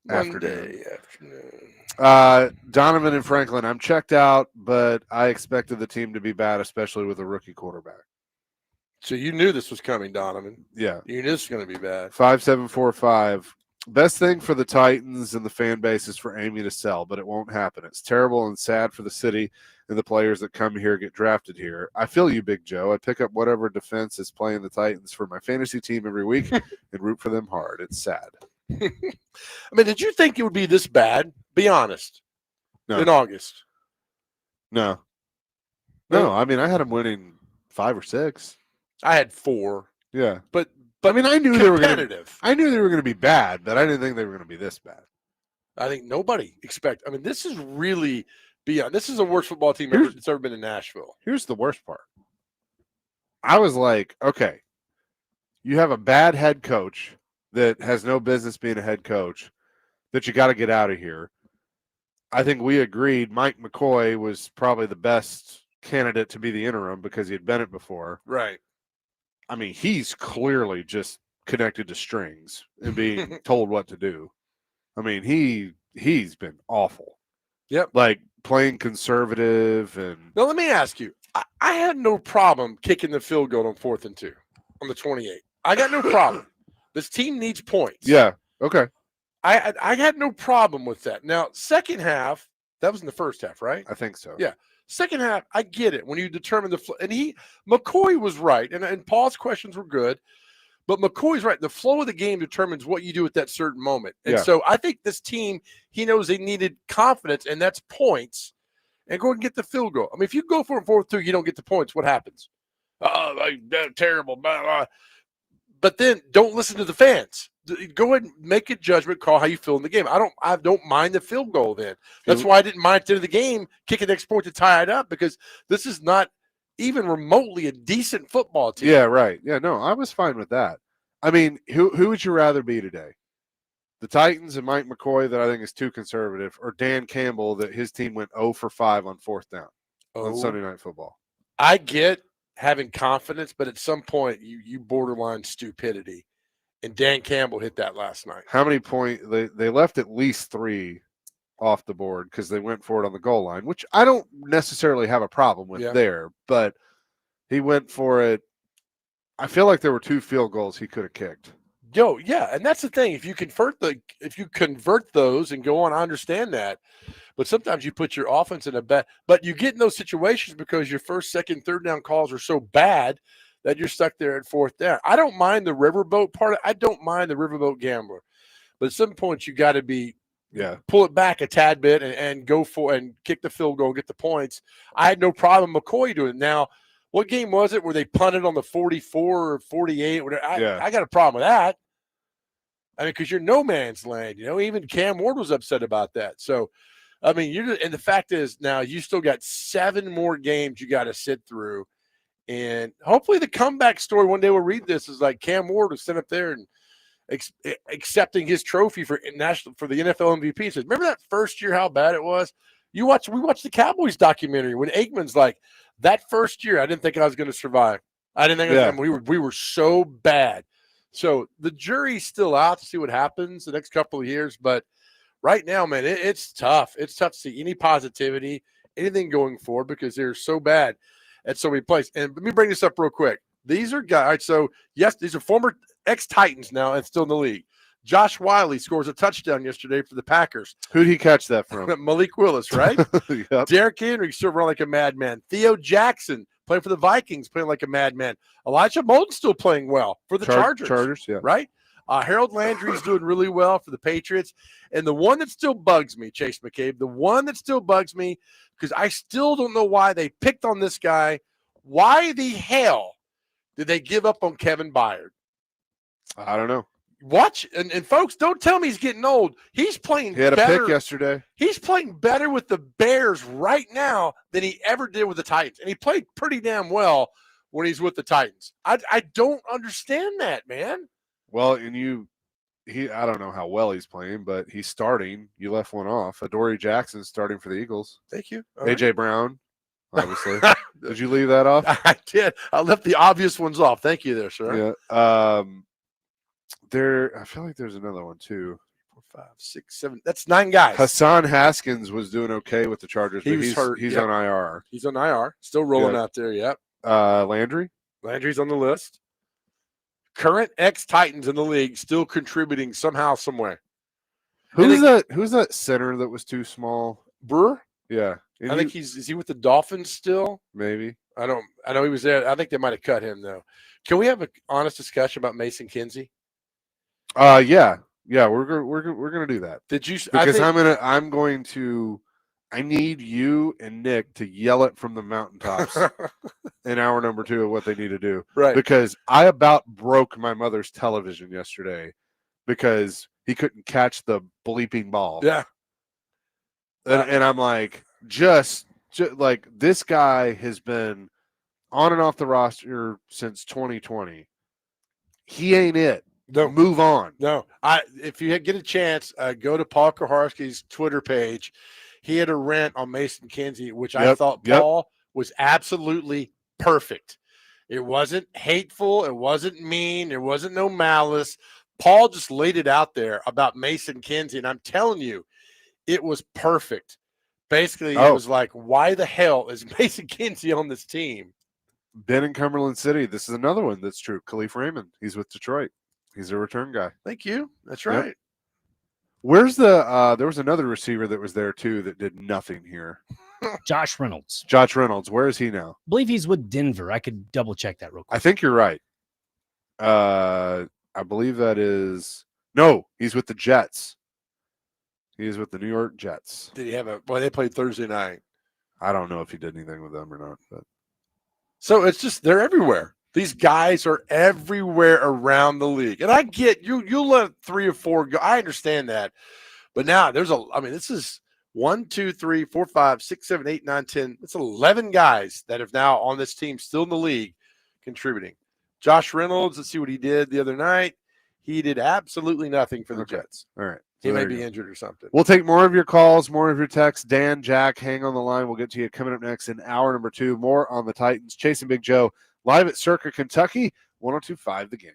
afternoon. Donovan and Franklin, I'm checked out, but I expected the team to be bad, especially with a rookie quarterback. So you knew this was coming, Donovan. Yeah. You knew this was going to be bad. 5745. Best thing for the Titans and the fan base is for Amy to sell, but it won't happen. It's terrible and sad for the city and the players that come here get drafted here. I feel you, Big Joe. I pick up whatever defense is playing the Titans for my fantasy team every week and root for them hard. It's sad. I mean, did you think it would be this bad? Be honest. No. In August. No. I mean, I had them winning 5 or 6. I had 4. Yeah. But I mean, I knew they were competitive. I knew they were going to be bad, but I didn't think they were going to be this bad. I think nobody I mean, this is really beyond. This is the worst football team that's ever been in Nashville. Here's the worst part. I was like, okay, you have a bad head coach that has no business being a head coach that you got to get out of here. I think we agreed Mike McCoy was probably the best candidate to be the interim because he had been it before. Right. I mean, he's clearly just connected to strings and being told what to do. I mean, he's been awful. Yep. Like playing conservative and. Now, let me ask you. I had no problem kicking the field goal on 4th and 2 on the 28. I got no problem. This team needs points. Yeah. Okay. I had no problem with that. Now, second half, that was in the first half, right? I think so. Yeah. Second half, I get it. When you determine McCoy was right, and Paul's questions were good, but McCoy's right. The flow of the game determines what you do at that certain moment. And so I think this team, he knows they needed confidence, and that's points, and go and get the field goal. I mean, if you go for it 4th 2, you don't get the points, what happens? They're terrible, blah, blah. But then don't listen to the fans. Go ahead and make a judgment call how you feel in the game. I don't mind the field goal then. That's why I didn't mind at the end of the game kicking the next point to tie it up, because this is not even remotely a decent football team. Yeah, right. Yeah, no, I was fine with that. I mean, who would you rather be today? The Titans and Mike McCoy that I think is too conservative, or Dan Campbell that his team went 0 for 5 on 4th down on Sunday Night Football? I get having confidence, but at some point you borderline stupidity. And Dan Campbell hit that last night. How many points? They left at least 3 off the board because they went for it on the goal line, which I don't necessarily have a problem with there, but he went for it. I feel like there were 2 field goals he could have kicked. Yeah, and that's the thing. If you convert those and go on, I understand that. But sometimes you put your offense in a bad. But you get in those situations because your 1st, 2nd, 3rd down calls are so bad that you're stuck there at 4th down. I don't mind the riverboat part. I don't mind the riverboat gambler. But at some point, you got to pull it back a tad bit and go for and kick the field goal, get the points. I had no problem McCoy doing it. Now, what game was it where they punted on the 44 or 48? I got a problem with that. I mean, because you're no man's land. Even Cam Ward was upset about that. So, I mean, and the fact is now you still got 7 more games you got to sit through. And hopefully the comeback story one day we'll read this is like Cam Ward was sent up there and accepting his trophy for the NFL MVP. He says, remember that first year, how bad it was? We watched the Cowboys documentary when Aikman's like, that first year, I didn't think I was going to survive. I didn't think we were so bad. So the jury's still out to see what happens the next couple of years. But right now, man, it's tough. It's tough to see any positivity, anything going forward because they're so bad at so many places. And let me bring this up real quick. These are guys. All right, so, yes, these are former ex-Titans now and still in the league. Josh Wiley scores a touchdown yesterday for the Packers. Who'd he catch that from? Malik Willis, right? Yep. Derrick Henry still running like a madman. Theo Jackson playing for the Vikings, playing like a madman. Elijah Molden's still playing well for the Chargers. Yeah. Right? Harold Landry's doing really well for the Patriots. And the one that still bugs me, Chase McCabe, the one that still bugs me, because I still don't know why they picked on this guy. Why the hell did they give up on Kevin Byard? I don't know. Watch, and folks, don't tell me he's getting old. He's playing He had a better. pick yesterday. He's playing better with the Bears right now than he ever did with the Titans. And he played pretty damn well when he's with the Titans. I don't understand that, man. Well, and I don't know how well he's playing, but he's starting. You left one off. Adoree Jackson's starting for the Eagles. Thank you. AJ Brown, obviously. Did you leave that off? I did. I left the obvious ones off. Thank you there, sir. Yeah. I feel like there's another one too. 4, 5, 6, 7. That's 9 guys. Hassan Haskins was doing okay with the Chargers, He but was hurt. He's Yep. on IR. He's on IR. Still rolling Yep. out there. Yep. Landry. Landry's on the list. Current ex-Titans in the league still contributing somehow, somewhere. Who's that center that was too small? Brewer? Yeah. I think is he with the Dolphins still? Maybe. I know he was there. I think they might have cut him though. Can we have an honest discussion about Mason Kinsey? Yeah. We're gonna do that. Did you? Because I'm going to. I need you and Nick to yell it from the mountaintops in hour number 2 of what they need to do. Right. Because I about broke my mother's television yesterday because he couldn't catch the bleeping ball. Yeah. And I'm like, just like this guy has been on and off the roster since 2020. He ain't it. No. Move on. No. If you get a chance, go to Paul Kaharski's Twitter page. He had a rant on Mason Kinsey, which I thought Paul was absolutely perfect. It wasn't hateful. It wasn't mean. There wasn't no malice. Paul just laid it out there about Mason Kinsey, and I'm telling you, it was perfect. Basically, it was like, why the hell is Mason Kinsey on this team? Ben in Cumberland City. This is another one that's true. Khalif Raymond. He's with Detroit. He's a return guy. Thank you. That's right. Yep. Where's the there was another receiver that was there too that did nothing here. Josh Reynolds. Josh Reynolds. Where is he now? I believe he's with Denver. I could double check that real quick. I think you're right. I believe that is he's with the Jets. He is with the New York Jets. Did he have they played Thursday night. I don't know if he did anything with them or not, but so it's just they're everywhere. These guys are everywhere around the league. And I get you'll let 3 or 4 go. I understand that. But now this is 1, 2, 3, 4, 5, 6, 7, 8, 9, 10. It's 11 guys that have now on this team still in the league contributing. Josh Reynolds, let's see what he did the other night. He did absolutely nothing for the Jets. All right. He may be injured or something. We'll take more of your calls, more of your texts. Dan, Jack, hang on the line. We'll get to you coming up next in hour number 2. More on the Titans. Chasing Big Joe live at Circa, Kentucky, 102.5 The Game.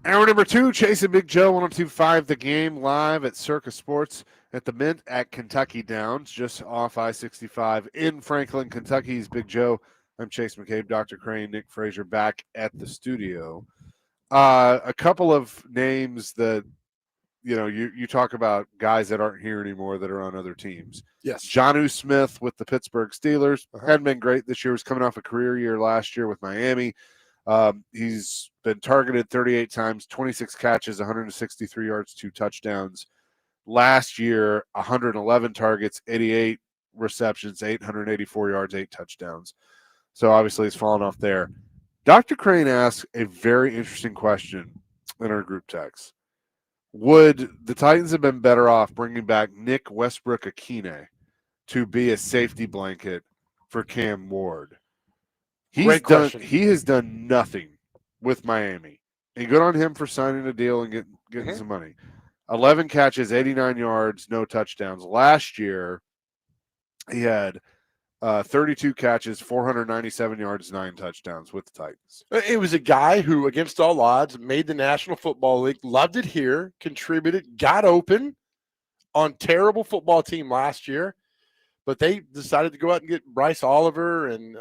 Hour number 2, Chase and Big Joe, 102.5 The Game, live at Circus Sports at the Mint at Kentucky Downs, just off I-65 in Franklin, Kentucky. He's Big Joe. I'm Chase McCabe, Dr. Crane, Nick Frazier back at the studio. A couple of names that, you talk about guys that aren't here anymore that are on other teams. Yes. Jonnu Smith with the Pittsburgh Steelers. Hadn't been great this year. Was coming off a career year last year with Miami. He's been targeted 38 times, 26 catches, 163 yards, 2 touchdowns. Last year, 111 targets, 88 receptions, 884 yards, 8 touchdowns. So obviously he's fallen off there. Dr. Crane asked a very interesting question in our group text. Would the Titans have been better off bringing back Nick Westbrook-Akine to be a safety blanket for Cam Ward? He has done nothing with Miami. And good on him for signing a deal and getting some money. 11 catches, 89 yards, no touchdowns. Last year, he had 32 catches, 497 yards, 9 touchdowns with the Titans. It was a guy who, against all odds, made the National Football League, loved it here, contributed, got open on terrible football team last year. But they decided to go out and get Bryce Oliver and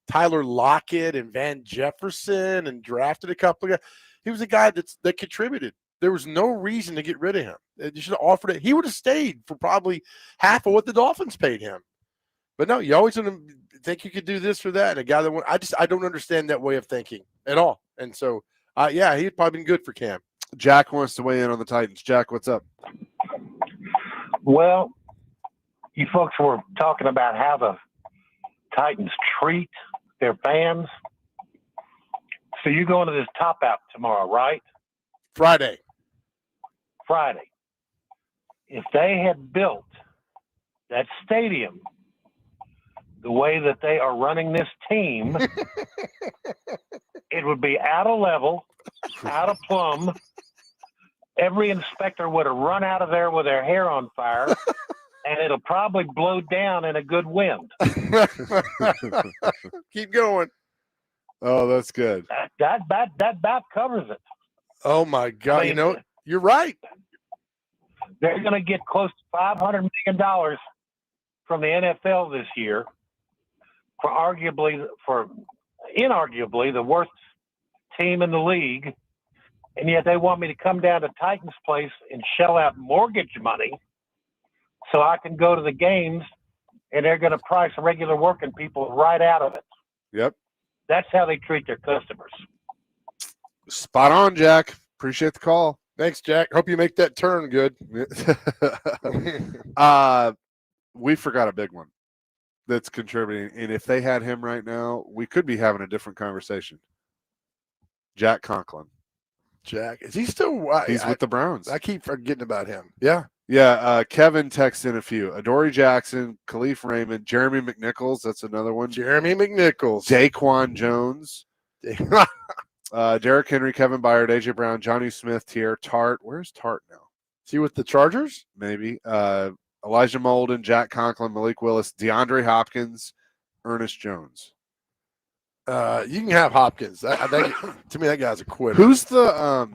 Tyler Lockett and Van Jefferson and drafted a couple of guys. He was a guy that contributed. There was no reason to get rid of him. They should have offered it. He would have stayed for probably half of what the Dolphins paid him. But no, you always think you could do this or that. And a guy that I don't understand that way of thinking at all. And so, yeah, he'd probably been good for Cam. Jack wants to weigh in on the Titans. Jack, what's up? Well, you folks were talking about how the Titans treat their fans. So you're going to this top out tomorrow, right? Friday. If they had built that stadium the way that they are running this team, it would be out of level, out of plumb. Every inspector would have run out of there with their hair on fire, and it'll probably blow down in a good wind. Keep going. Oh, that's good. That about covers it. Oh, my God. I mean, you're right. They're going to get close to $500 million from the NFL this year for inarguably the worst team in the league. And yet they want me to come down to Titans Place and shell out mortgage money so I can go to the games, and they're going to price regular working people right out of it. Yep. That's how they treat their customers. Spot on, Jack. Appreciate the call. Thanks, Jack. Hope you make that turn good. We forgot a big one that's contributing. And if they had him right now, we could be having a different conversation. Jack Conklin. Jack, is he still? He's with the Browns. I keep forgetting about him. Yeah. Yeah. Kevin texts in a few. Adoree Jackson, Khalif Raymond, Jeremy McNichols. That's another one. Jeremy McNichols. Daquan Jones. Derrick Henry, Kevin Byard, AJ Brown, Jonnu Smith, Tier Tart. Where's Tart now? Is he with the Chargers? Maybe. Elijah Molden, Jack Conklin, Malik Willis, DeAndre Hopkins, Ernest Jones. You can have Hopkins. To me, that guy's a quitter. Who's the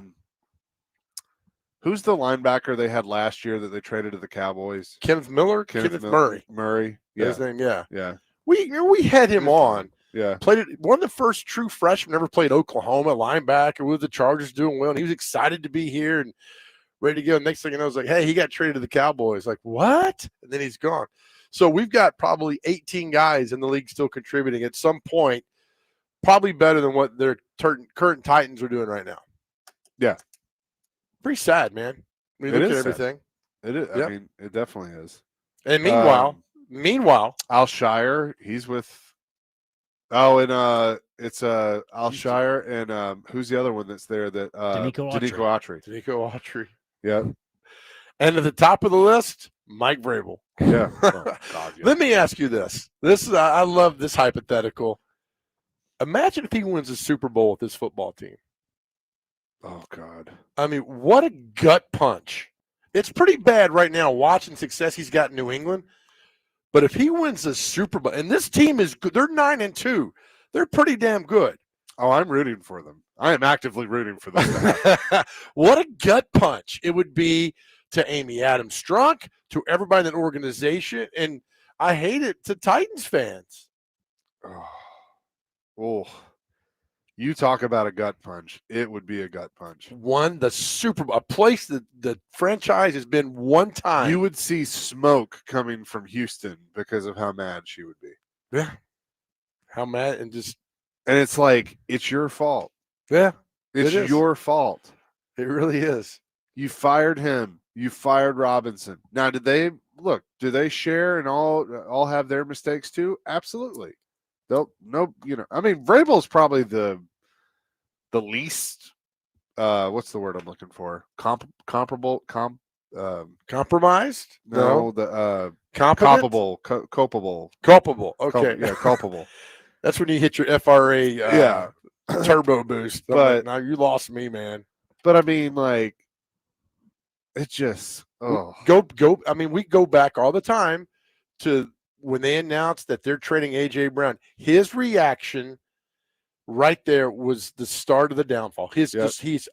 linebacker they had last year that they traded to the Cowboys? Kenneth Miller? Kenneth Murray. Murray. Yeah. His name, yeah. Yeah. We had him on. Yeah. Played it. One of the first true freshmen ever played Oklahoma linebacker with the Chargers doing well. And he was excited to be here and ready to go. Next thing you know, I was like, hey, he got traded to the Cowboys. Like, what? And then he's gone. So we've got probably 18 guys in the league still contributing at some point, probably better than what their current Titans are doing right now. Yeah. Pretty sad, man. When you look at everything. It is. Yep. I mean, it definitely is. And meanwhile, Alshire, he's with it's Alshire and who's the other one that's there that Danico Autry. Danico Autry. Yeah. And at the top of the list, Mike Vrabel. Yeah. Oh, God, yeah. Let me ask you this. I love this hypothetical. Imagine if he wins a Super Bowl with this football team. Oh, God. I mean, what a gut punch. It's pretty bad right now watching success he's got in New England. But if he wins a Super Bowl, and this team is good, they're 9-2. They're pretty damn good. Oh, I'm rooting for them. I am actively rooting for them. To happen. What a gut punch it would be to Amy Adams Strunk, to everybody in that organization, and I hate it to Titans fans. Oh, you talk about a gut punch. It would be a gut punch. Won the Super Bowl, a place that the franchise has been one time. You would see smoke coming from Houston because of how mad she would be. Yeah. How mad and it's like, it's your fault. Yeah. It's your fault. It really is. You fired him. You fired Robinson. Now, do they share and all have their mistakes too? Absolutely. Vrabel's probably the least what's the word I'm looking for? Comparable compromised? No, the culpable. Culpable. Okay. Culpable. That's when you hit your FRA turbo boost. But now you lost me, man. But I mean, like, it just go. I mean, we go back all the time to when they announced that they're trading AJ Brown. His reaction right there was the start of the downfall. He's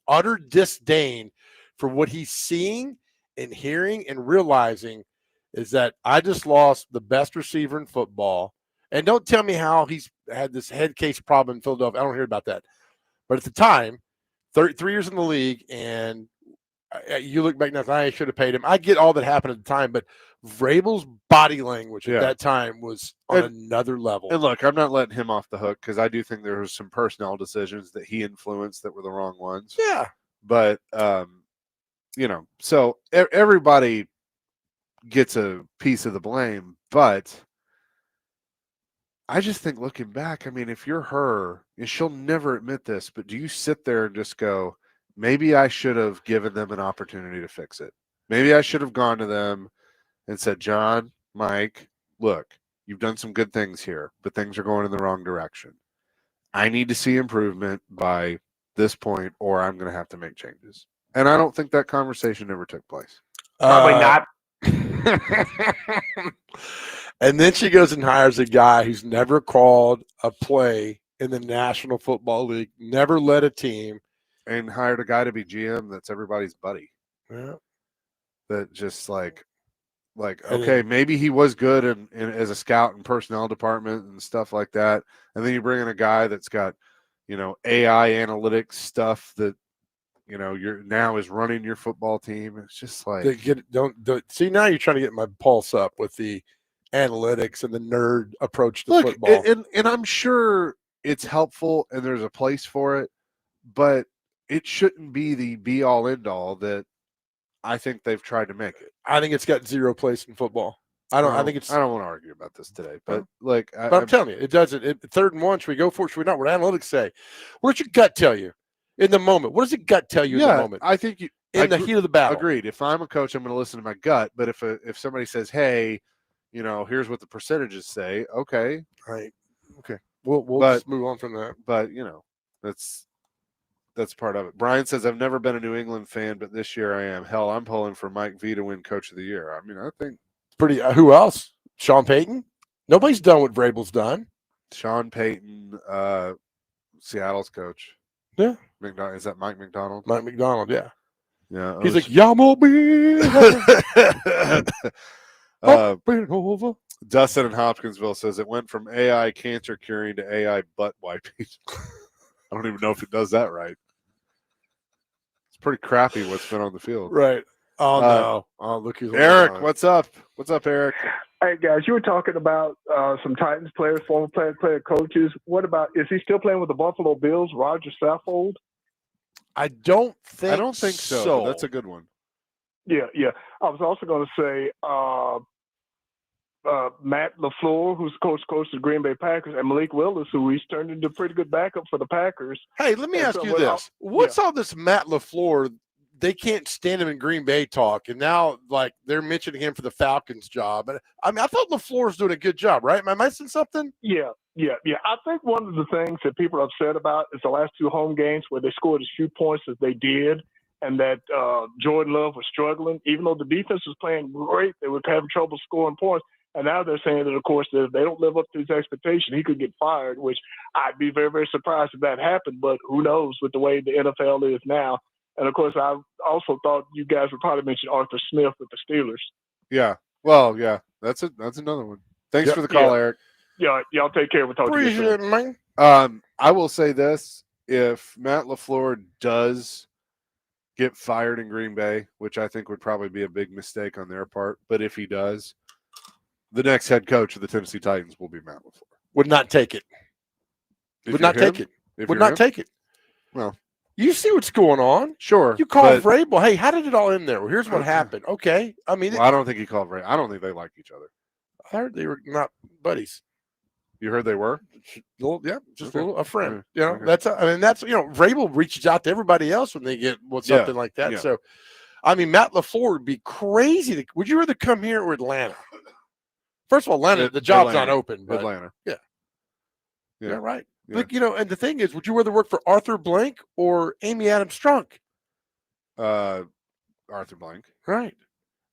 utter disdain for what he's seeing and hearing and realizing is that I just lost the best receiver in football. And don't tell me how he's had this head case problem in Philadelphia. I don't hear about that. But at the time, 3 years in the league, and you look back now, I should have paid him. I get all that happened at the time, but Vrabel's body language at that time was on another level. And look, I'm not letting him off the hook because I do think there was some personnel decisions that he influenced that were the wrong ones. Yeah. But, so everybody gets a piece of the blame, but I just think looking back, I mean, if you're her, and she'll never admit this, but do you sit there and just go, maybe I should have given them an opportunity to fix it. Maybe I should have gone to them and said, John, Mike, look, you've done some good things here, but things are going in the wrong direction. I need to see improvement by this point, or I'm going to have to make changes. And I don't think that conversation ever took place. Probably not. And then she goes and hires a guy who's never called a play in the National Football League, never led a team. And hired a guy to be GM that's everybody's buddy. Yeah. That just like okay, maybe he was good in as a scout and personnel department and stuff like that. And then you bring in a guy that's got, AI analytics stuff that, you're now is running your football team. It's just like see, now you're trying to get my pulse up with the analytics and the nerd approach to football. And I'm sure it's helpful and there's a place for it, but it shouldn't be the be all end all that I think they've tried to make it. I think it's got zero place in football. I don't want to argue about this today, but I'm telling you, it doesn't. 3rd and 1, should we go for it? Should we not? What analytics say? What does your gut tell you in the moment? What does your gut tell you in the moment? I think in the heat of the battle. Agreed. If I'm a coach, I'm going to listen to my gut. But if somebody says, "Hey, here's what the percentages say," okay, right, okay, we'll just move on from that. But that's part of it. Brian says, I've never been a New England fan, but this year I am. Hell, I'm pulling for Mike V to win Coach of the Year. I mean, I think pretty. Who else? Sean Payton? Nobody's done what Vrabel's done. Sean Payton, Seattle's coach. Yeah. Is that Mike McDonald? Mike McDonald, yeah. Yeah. He's like, Yamo over. Dustin in Hopkinsville says it went from AI cancer curing to AI butt wiping. I don't even know if it does that right. It's pretty crappy what's been on the field. Right. Oh, no. Oh, look who's Eric, what's up? What's up, Eric? Hey, guys, you were talking about some Titans players, former player coaches. What about, is he still playing with the Buffalo Bills, Roger Saffold? I don't think so. But that's a good one. Yeah. I was also going to say Matt LaFleur, who's coach of the Green Bay Packers, and Malik Willis, who he's turned into a pretty good backup for the Packers. Hey, let me ask you this. What's all this Matt LaFleur? They can't stand him in Green Bay talk, and now, like, they're mentioning him for the Falcons job. And I mean, I thought LaFleur's doing a good job, right? Am I missing something? Yeah. I think one of the things that people are upset about is the last 2 home games where they scored as few points as they did, and that Jordan Love was struggling. Even though the defense was playing great, they were having trouble scoring points. And now they're saying that, of course, that if they don't live up to his expectation, he could get fired, which I'd be very, very surprised if that happened. But who knows with the way the NFL is now. And, of course, I also thought you guys would probably mention Arthur Smith with the Steelers. Yeah. Well, yeah, that's another one. Thanks for the call, Eric. Yeah, y'all take care. We'll talk to you Appreciate soon. it, man. I will say this. If Matt LaFleur does get fired in Green Bay, which I think would probably be a big mistake on their part, but if he does, the next head coach of the Tennessee Titans will be Matt LaFleur. Would not take it. Would not take it. Would not take it. Well, you see what's going on. Sure. You call Vrabel. Hey, how did it all end there? Well, here's what happened. Okay. I mean, I don't think he called Vrabel. I don't think they like each other. I heard they were not buddies. You heard they were? Yeah, just a friend. Okay. You know, that's Vrabel reaches out to everybody else when they get something like that. Yeah. So, I mean, Matt LaFleur would be crazy. Would you rather come here or Atlanta? First of all, Atlanta, the job's not open. But Atlanta. Yeah. Yeah. Yeah, right. Yeah. Look, and the thing is, would you rather work for Arthur Blank or Amy Adams Strunk? Arthur Blank. Right.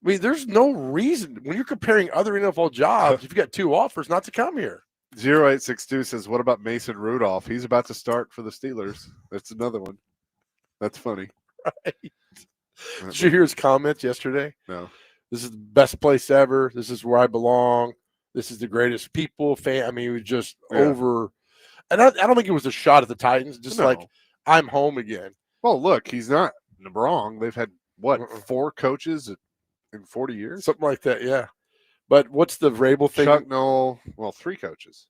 I mean, there's no reason when you're comparing other NFL jobs, if you got two offers, not to come here. 0862 says, what about Mason Rudolph? He's about to start for the Steelers. That's another one. That's funny. Right. Did you hear his comments yesterday? No. This is the best place ever. This is where I belong. This is the greatest people. I mean, he was just over. And I don't think it was a shot at the Titans. Just like, I'm home again. Well, look, he's not wrong. They've had, 4 coaches in 40 years? Something like that, yeah. But what's the Vrabel thing? Chuck Noll, 3 coaches.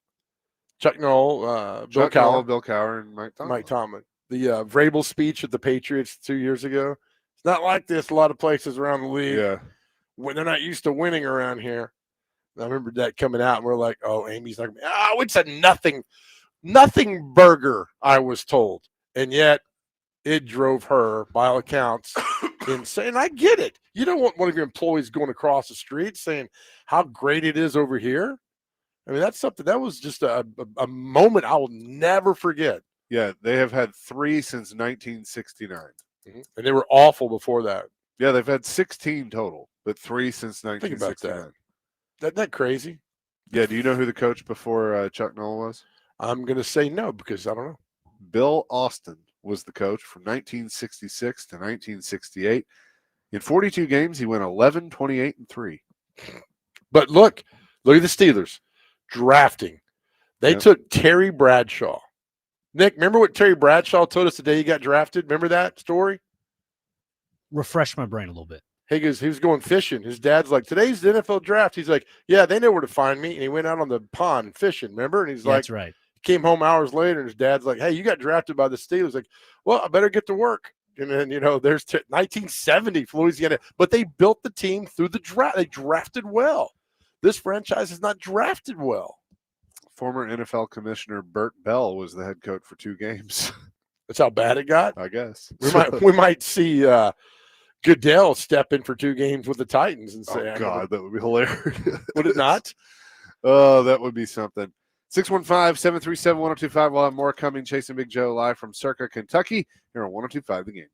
Chuck Noll, Bill Cowher, and Mike Tomlin. The Vrabel speech at the Patriots 2 years ago. It's not like this a lot of places around the league. Yeah. When they're not used to winning around here. I remember that coming out, and we're like, oh, Amy's like, it's a nothing burger, I was told. And yet it drove her, by all accounts, insane. I get it. You don't want one of your employees going across the street saying how great it is over here. I mean, that's something that was just a moment I will never forget. Yeah, they have had 3 since 1969. Mm-hmm. And they were awful before that. Yeah, they've had 16 total, but 3 since 1969. Think about that. Isn't that crazy? Yeah, do you know who the coach before Chuck Noll was? I'm going to say no because I don't know. Bill Austin was the coach from 1966 to 1968. In 42 games, he went 11, 28, and 3. But look at the Steelers drafting. They took Terry Bradshaw. Nick, remember what Terry Bradshaw told us the day he got drafted? Remember that story? Refresh my brain a little bit. He was going fishing. His dad's like, today's the NFL draft. He's like, yeah, they know where to find me. And he went out on the pond fishing, remember? And he's like, that's right. Came home hours later, and his dad's like, hey, you got drafted by the Steelers. Like, well, I better get to work. And then, there's 1970 Louisiana. But they built the team through the draft. They drafted well. This franchise has not drafted well. Former NFL Commissioner Burt Bell was the head coach for 2 games. That's how bad it got? I guess. We might see Goodell step in for 2 games with the Titans and say, oh, God, that would be hilarious. Would it not? Oh, that would be something. 615-737-1025. We'll have more coming. Chasing Big Joe live from Circa, Kentucky, here on 1025 The Game.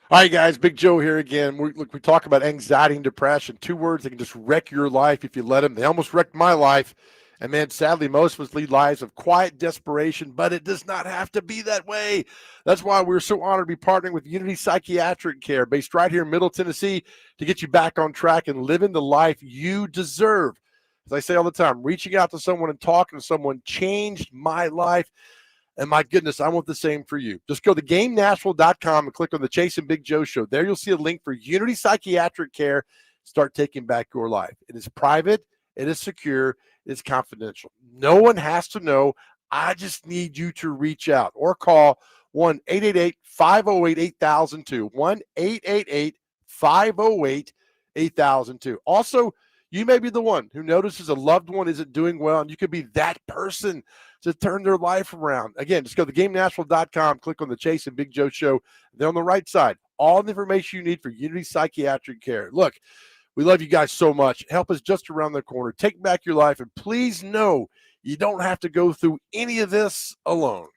All right, guys, Big Joe here again. We talk about anxiety and depression, 2 words that can just wreck your life if you let them. They almost wrecked my life. And, man, sadly, most of us lead lives of quiet desperation, but it does not have to be that way. That's why we're so honored to be partnering with Unity Psychiatric Care, based right here in Middle Tennessee, to get you back on track and living the life you deserve. As I say all the time, reaching out to someone and talking to someone changed my life. And my goodness, I want the same for you. Just go to GameNashville.com and click on the Chase and Big Joe Show. There you'll see a link for Unity Psychiatric Care. Start taking back your life. It is private. It is secure. It is confidential. No one has to know. I just need you to reach out or call 1-888-508-8002. 1-888-508-8002. Also, you may be the one who notices a loved one isn't doing well, and you could be that person to turn their life around. Again, just go to GameNashville.com, click on the Chase and Big Joe Show. They're on the right side. All the information you need for Unity Psychiatric Care. Look, we love you guys so much. Help us just around the corner. Take back your life, and please know you don't have to go through any of this alone.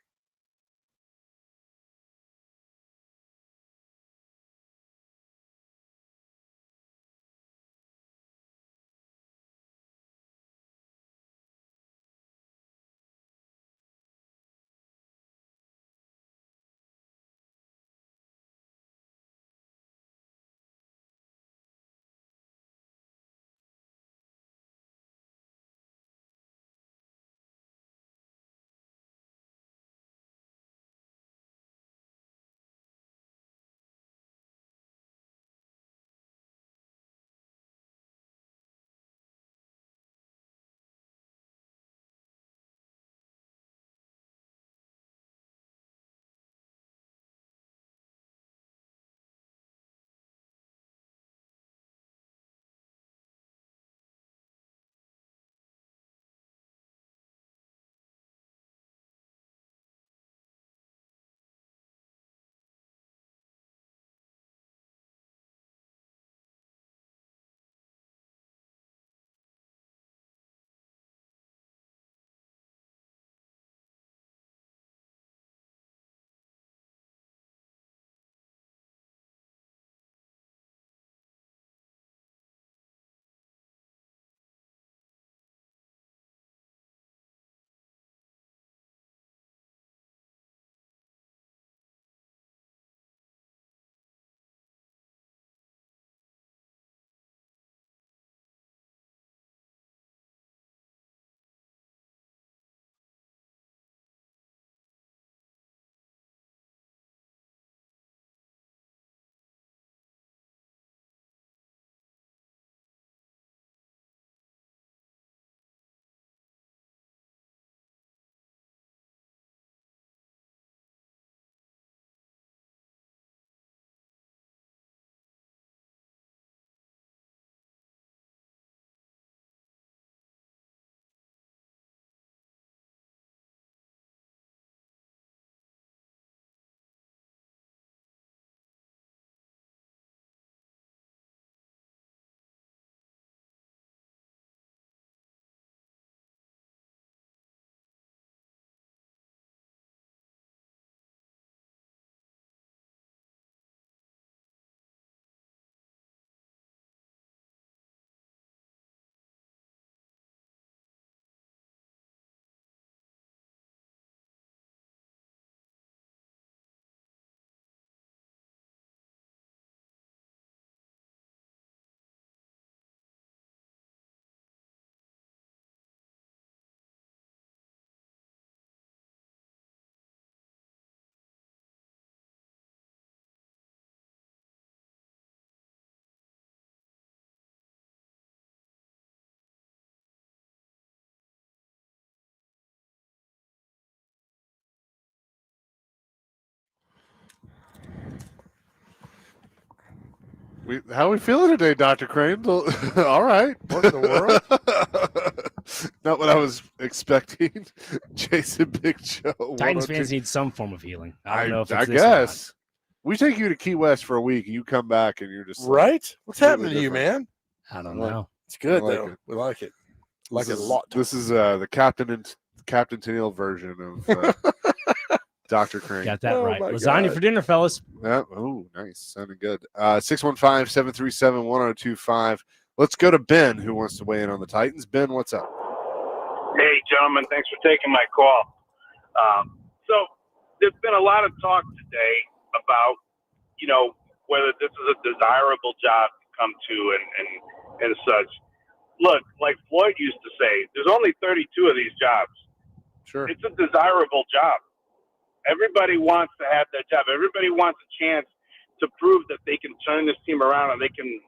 How are we feeling today, Dr. Crane? All right. What in the world? Not what I was expecting. Jason Big Joe. Titans 102. fans need some form of healing. I don't know if it's I this or not. guess. We take you to Key West for a week, and you come back, and you're just like, Right? What's completely happening to you, different. man? I don't Like- know. It's good, I like though. it. We like it. Like it This a is- lot. This is the Captain Tennille version of Dr. Crane. Got that Oh, right. my Lasagna God. for dinner, fellas. Yeah. Oh, nice. Sounded good. 615-737-1025. Let's go to Ben, who wants to weigh in on the Titans. Ben, what's up? Hey, gentlemen, thanks for taking my call. So there's been a lot of talk today about, whether this is a desirable job to come to and such. Look, like Floyd used to say, there's only 32 of these jobs. Sure. It's a desirable job. Everybody wants to have that job. Everybody wants a chance to prove that they can turn this team around and they can,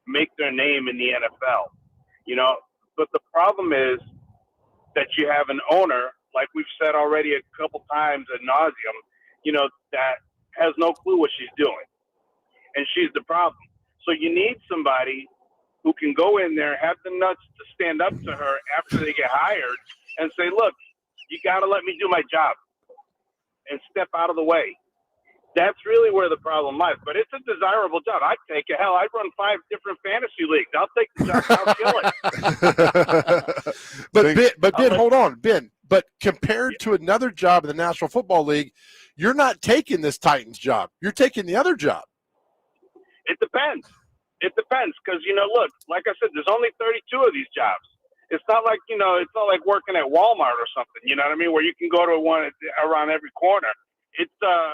make their name in the NFL. But the problem is that you have an owner like we've said already a couple times ad nauseum, you know, that has no clue what she's doing. And she's the problem. So you need somebody who can go in there, have the nuts to stand up to her after they get hired and say, look, you got to let me do my job and step out of the way. That's really where the problem lies. But it's a desirable job. I'd take it. Hell, I run 5 different fantasy leagues. I'll take the job. I'll kill it. But Ben, hold on, Ben. But compared to another job in the National Football League, you're not taking this Titans job. You're taking the other job. It depends. It depends because, you know, look, like I said, there's only 32 of these jobs. It's not like, you know, it's not like working at Walmart or something, you know what I mean, where you can go to one around every corner. It's a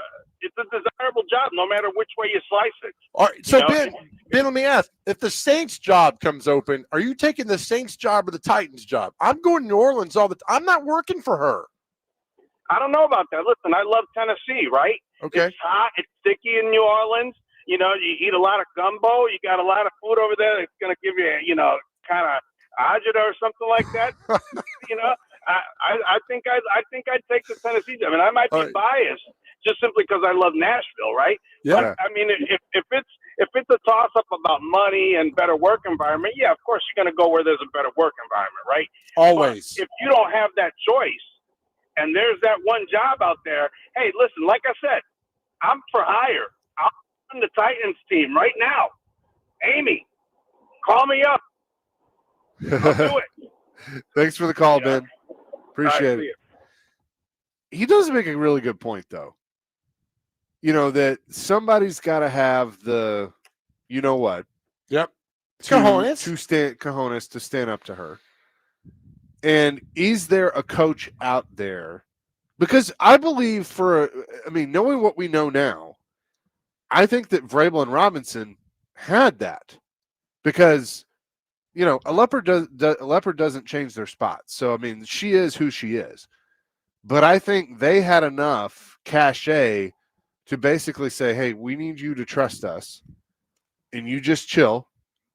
desirable job no matter which way you slice it. All right, so Ben, let me ask, if the Saints job comes open, are you taking the Saints job or the Titans job? I'm going to New Orleans all the time. I'm not working for her. I don't know about that. Listen, I love Tennessee, right? Okay. It's hot. It's sticky in New Orleans. You know, you eat a lot of gumbo. You got a lot of food over there that's going to give you, you know, kind of agita or something like that. You know, I think I'd take the Tennessee job. I mean, I might be biased just simply because I love Nashville, right? Yeah. But, I mean, if it's a toss up about money and better work environment, yeah, of course you're going to go where there's a better work environment, right? Always. But if you don't have that choice, and there's that one job out there, hey, listen, like I said, I'm for hire. I'll run the Titans team right now. Amy, call me up. I'll do it. Thanks for the call, Ben. Appreciate Right, it. He does make a really good point, though. You know, that somebody's got to have the, you know what? Yep. Cojones to stand up to her. And is there a coach out there? Because I believe knowing what we know now, I think that Vrabel and Robinson had that. Because, you know, a leopard doesn't change their spots. So, I mean, she is who she is. But I think they had enough cachet to basically say, hey, we need you to trust us. And you just chill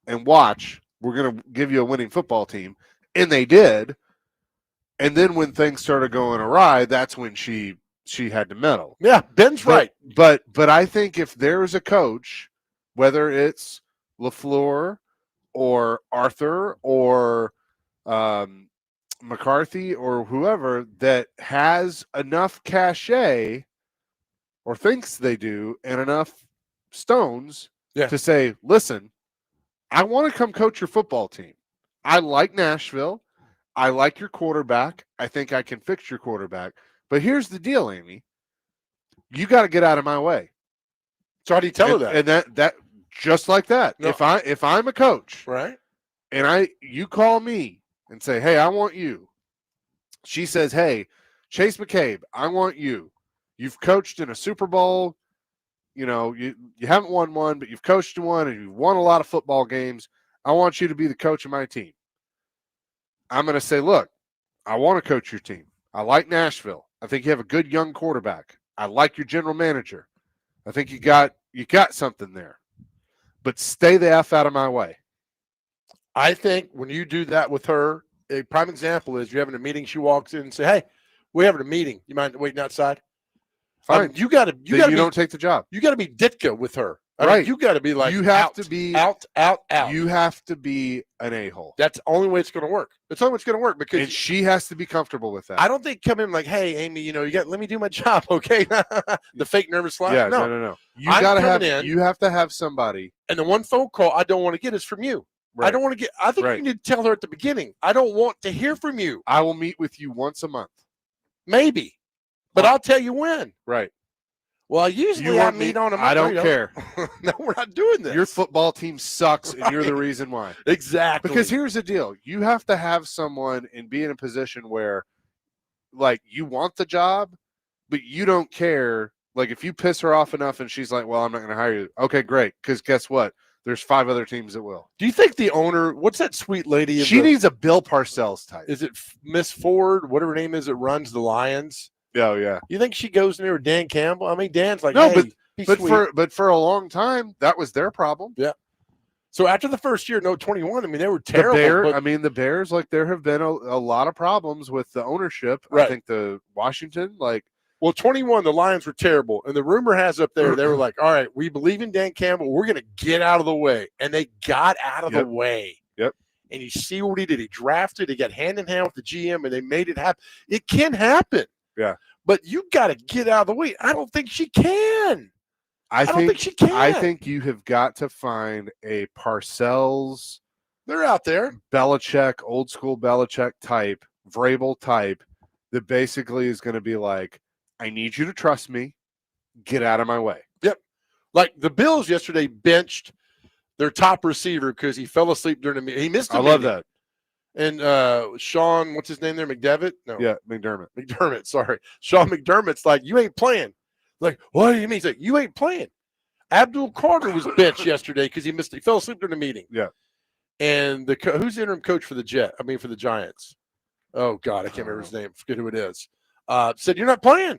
and watch. We're going to give you a winning football team. And they did. And then when things started going awry, that's when she had to meddle. Yeah, Ben's right. But I think if there's a coach, whether it's LaFleur or Arthur or McCarthy or whoever that has enough cachet or thinks they do and enough stones to say, listen, I want to come coach your football team. I like Nashville. I like your quarterback. I think I can fix your quarterback. But here's the deal, Amy. You got to get out of my way. So how do you tell her that? And that just like that. No. If I'm a coach, right, and you call me and say, hey, I want you. She says, hey, Chase McCabe, I want you. You've coached in a Super Bowl. You know, you haven't won one, but you've coached in one and you've won a lot of football games. I want you to be the coach of my team. I'm going to say, look, I want to coach your team. I like Nashville. I think you have a good young quarterback. I like your general manager. I think you got something there. But stay the F out of my way. I think when you do that with her, a prime example is you're having a meeting. She walks in and say, hey, we're having a meeting. You mind waiting outside? Fine. You don't take the job. You got to be Ditka with her. Right. You got to be like, you have to be out. You have to be an a-hole. That's the only way it's going to work. That's the only way it's going to work because she has to be comfortable with that. I don't think come in like, hey, Amy, you know, let me do my job, okay? The fake nervous laugh. Yeah, no. You have to have somebody. And the one phone call I don't want to get is from you. Right. I think you need to tell her at the beginning. I don't want to hear from you. I will meet with you once a month. Maybe. But I'll tell you when. Right. Well, usually I meet on a month. I don't care. No, we're not doing this. Your football team sucks, and you're the reason why. Exactly. Because here's the deal. You have to have someone and be in a position where, like, you want the job, but you don't care. Like, if you piss her off enough and she's like, well, I'm not going to hire you. Okay, great. Because guess what? There's 5 other teams that will. Do you think the owner, what's that sweet lady? She needs a Bill Parcells type. Is it Miss Ford, whatever her name is, that runs the Lions? Oh, yeah. You think she goes in there with Dan Campbell? I mean, Dan's like, no, hey, but for a long time, that was their problem. Yeah. So after the first year, no 21. I mean, they were terrible. The Bears, like there have been a lot of problems with the ownership. Right. I think the Washington, well, 21, the Lions were terrible. And the rumor has up there, they were like, all right, we believe in Dan Campbell. We're going to get out of the way. And they got out of the way. Yep. And you see what he did. He drafted, he got hand in hand with the GM, and they made it happen. It can happen. Yeah. But you got to get out of the way. I don't think she can. I don't think she can. I think you have got to find a Parcells. They're out there. Belichick, old school Belichick type, Vrabel type, that basically is going to be like, I need you to trust me. Get out of my way. Yep. Like the Bills yesterday benched their top receiver because he fell asleep during the meeting. He missed a meeting. Love that. And Sean, what's his name there? McDevitt? No. Yeah, McDermott. Sorry. Sean McDermott's like, you ain't playing. Like, what do you mean? He's like, you ain't playing. Abdul Carter was benched yesterday because he fell asleep during the meeting. Yeah. And who's the interim coach for the Giants? Oh God, I can't remember his name. Forget who it is. Said you're not playing.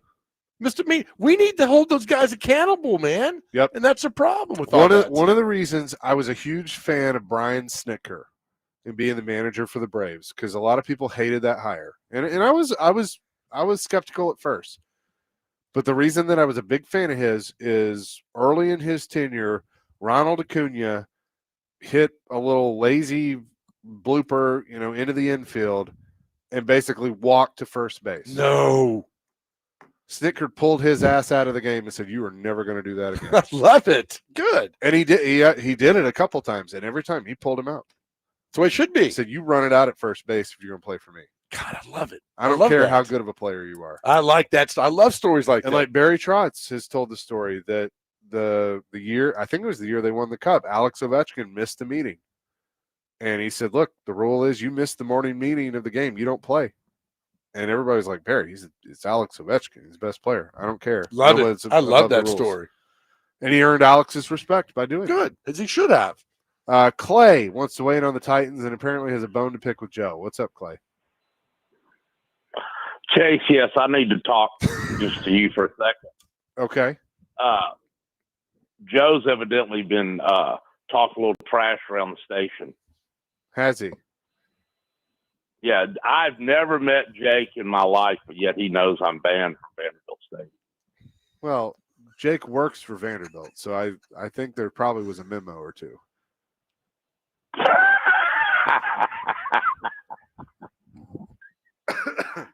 Mr. Me, we need to hold those guys accountable, man. Yep. And that's a problem with one of the reasons I was a huge fan of Brian Snicker and being the manager for the Braves, because a lot of people hated that hire. And I was skeptical at first. But the reason that I was a big fan of his is early in his tenure, Ronald Acuna hit a little lazy blooper, into the infield and basically walked to first base. No. Snicker pulled his ass out of the game and said, "You are never going to do that again." I love it. Good. And he did. He did it a couple times, and every time he pulled him out. That's the way it should be. He said, "You run it out at first base if you're going to play for me." God, I love it. I don't care how good of a player you are. I like that. I love stories like that. And like Barry Trotz has told the story that the year, I think it was the year they won the Cup, Alex Ovechkin missed the meeting. And he said, "Look, the rule is you miss the morning meeting of the game, you don't play." And everybody's like, "Barry, it's Alex Ovechkin. He's the best player. I don't care." Love it. I love that story. And he earned Alex's respect by doing it. Good, as he should have. Clay wants to weigh in on the Titans and apparently has a bone to pick with Joe. What's up, Clay? Chase, yes, I need to talk just to you for a second. Okay. Joe's evidently been talking a little trash around the station. Has he? Yeah, I've never met Jake in my life, but yet he knows I'm banned from Vanderbilt State. Well, Jake works for Vanderbilt, so I think there probably was a memo or two.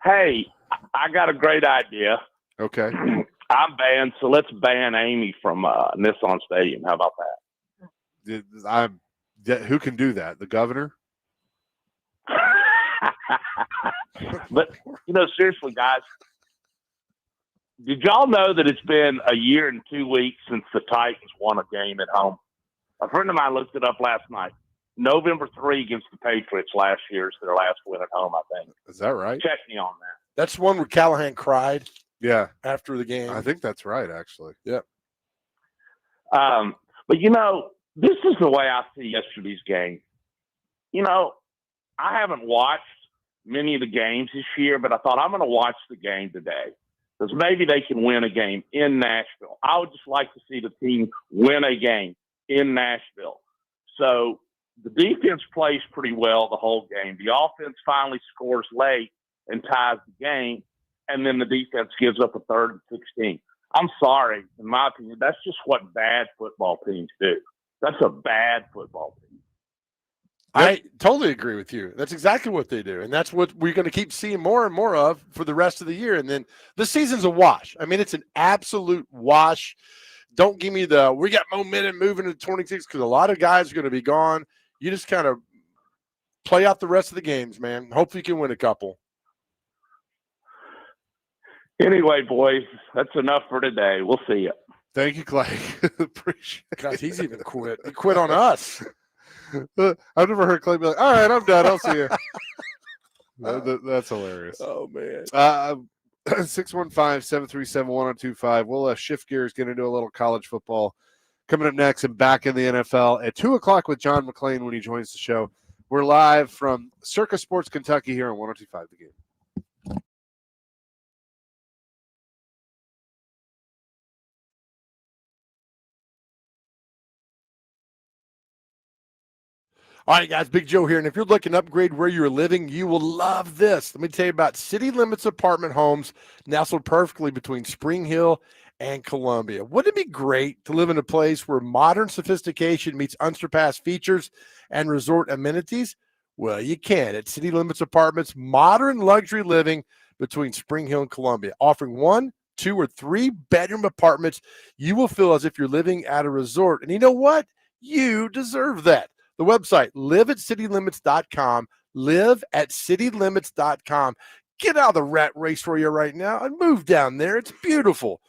Hey, I got a great idea. Okay. I'm banned, so let's ban Amy from Nissan Stadium. How about that? Who can do that? The governor? But, seriously, guys, did y'all know that it's been a year and 2 weeks since the Titans won a game at home? A friend of mine looked it up last night. November 3 against the Patriots last year is their last win at home, I think. Is that right? Check me on that. That's one where Callahan cried. Yeah. After the game. I think that's right, actually. Yep. But, this is the way I see yesterday's game. I haven't watched many of the games this year, but I thought I'm going to watch the game today because maybe they can win a game in Nashville. I would just like to see the team win a game in Nashville. So the defense plays pretty well the whole game. The offense finally scores late and ties the game, and then the defense gives up a 3rd and 16. I'm sorry, in my opinion, that's just what bad football teams do. That's a bad football team. I totally agree with you. That's exactly what they do. And that's what we're going to keep seeing more and more of for the rest of the year. And then the season's a wash. I mean, it's an absolute wash. Don't give me we got momentum moving to 26 because a lot of guys are going to be gone. You just kind of play out the rest of the games, man. Hopefully you can win a couple. Anyway, boys, that's enough for today. We'll see you. Thank you, Clay. Appreciate it. God, he's even quit. He quit on us. I've never heard Clay be like, "All right, I'm done. I'll see you." That's hilarious. Oh, man. 615-737-1025. We'll shift gears, get into a little college football coming up next and back in the NFL at 2 o'clock with John McClain when he joins the show. We're live from Circa Sports Kentucky here on 102.5 The Game. All right, guys, Big Joe here. And if you're looking to upgrade where you're living, you will love this. Let me tell you about City Limits apartment homes nestled perfectly between Spring Hill and Columbia. Wouldn't it be great to live in a place where modern sophistication meets unsurpassed features and resort amenities? Well, you can at City Limits Apartments, modern luxury living between Spring Hill and Columbia, offering 1, 2, or 3 bedroom apartments. You will feel as if you're living at a resort. And you know what? You deserve that. The website, liveatcitylimits.com, liveatcitylimits.com. Get out of the rat race where you're right now and move down there. It's beautiful.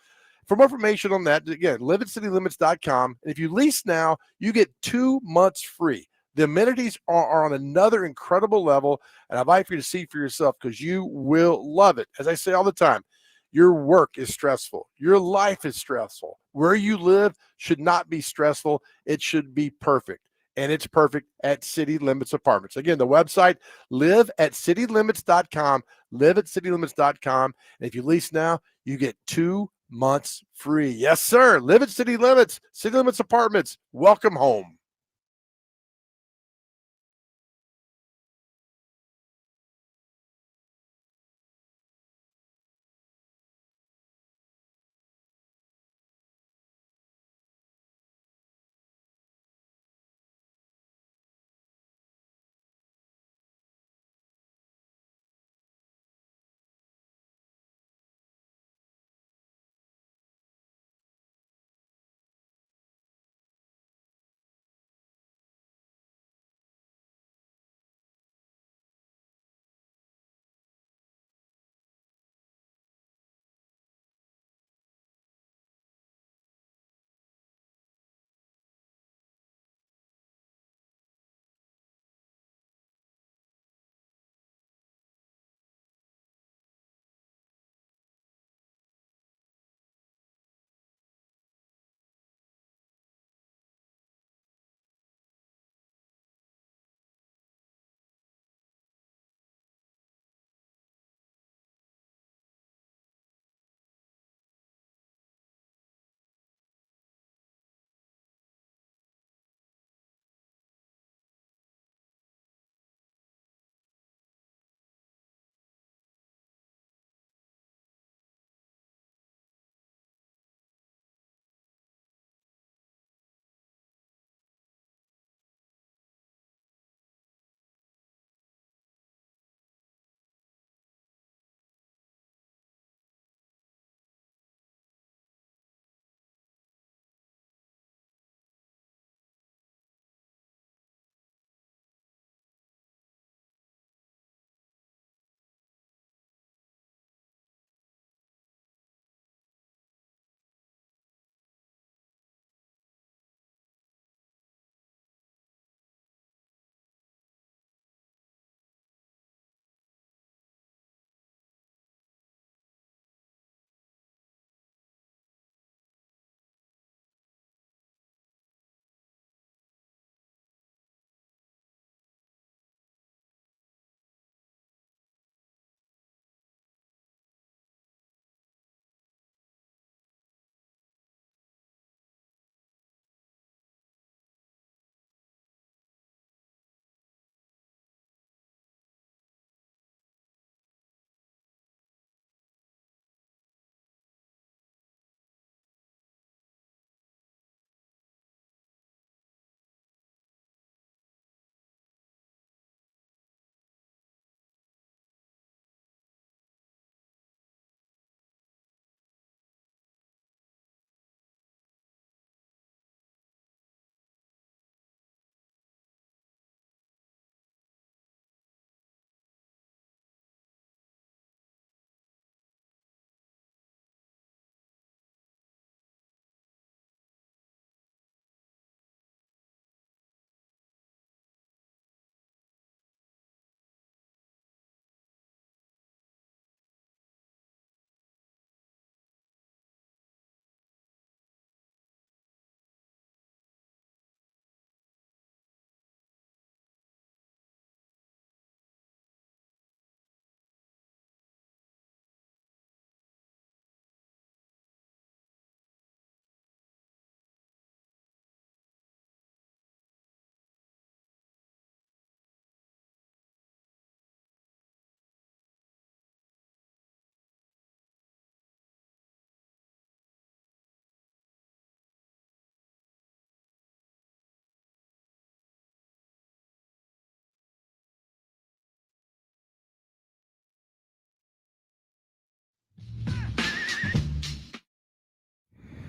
For more information on that, again, liveatcitylimits.com. And if you lease now, you get 2 months free. The amenities are on another incredible level, and I'd like for you to see for yourself because you will love it. As I say all the time, your work is stressful. Your life is stressful. Where you live should not be stressful. It should be perfect. And it's perfect at City Limits Apartments. Again, the website, liveatcitylimits.com, liveatcitylimits.com. And if you lease now, you get 2 months free. Yes, sir. Live at City Limits, City Limits Apartments. Welcome home.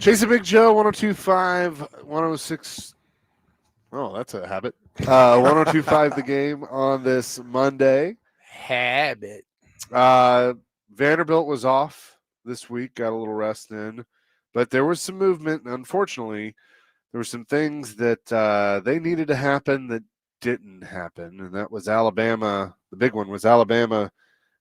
Chase a Big Joe, 102.5, 106. Oh, that's a habit. 102.5 the game on this Monday. Habit. Vanderbilt was off this week, got a little rest in, but there was some movement. Unfortunately, there were some things that they needed to happen that didn't happen, and that was Alabama. The big one was Alabama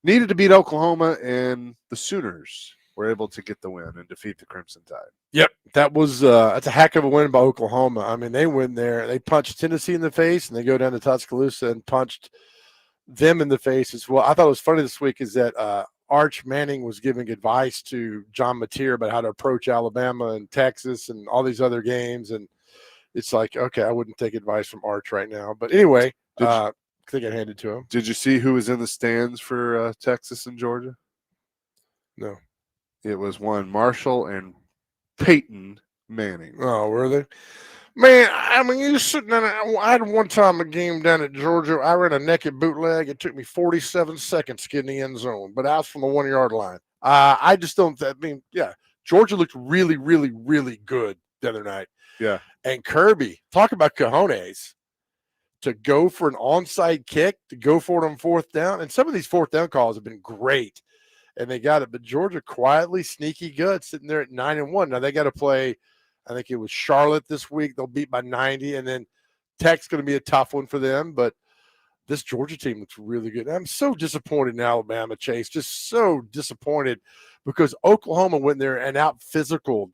needed to beat Oklahoma, and the Sooners were able to get the win and defeat the Crimson Tide. Yep, that's a heck of a win by Oklahoma. I mean, they went there, they punched Tennessee in the face, and they go down to Tuscaloosa and punched them in the face as well. I thought it was funny this week is that Arch Manning was giving advice to John Mateer about how to approach Alabama and Texas and all these other games, and it's like, okay, I wouldn't take advice from Arch right now. But anyway, I think I handed to him. Did you see who was in the stands for Texas and Georgia? No. It was one Marshall and Peyton Manning. Oh, were they? Man, I mean, you sitting in I had one time a game down at Georgia. I ran a naked bootleg. It took me 47 seconds to get in the end zone, but I was from the 1 yard line. I just don't. I mean, yeah, Georgia looked really, really, really good the other night. Yeah. And Kirby, talk about cojones to go for an onside kick, to go for it on fourth down. And some of these fourth down calls have been great, and they got it. But Georgia quietly, sneaky good, sitting there at 9-1. Now they got to play. I think it was Charlotte this week. They'll beat by 90, and then Tech's going to be a tough one for them. But this Georgia team looks really good. I'm so disappointed in Alabama, Chase. Just so disappointed because Oklahoma went there and out-physicaled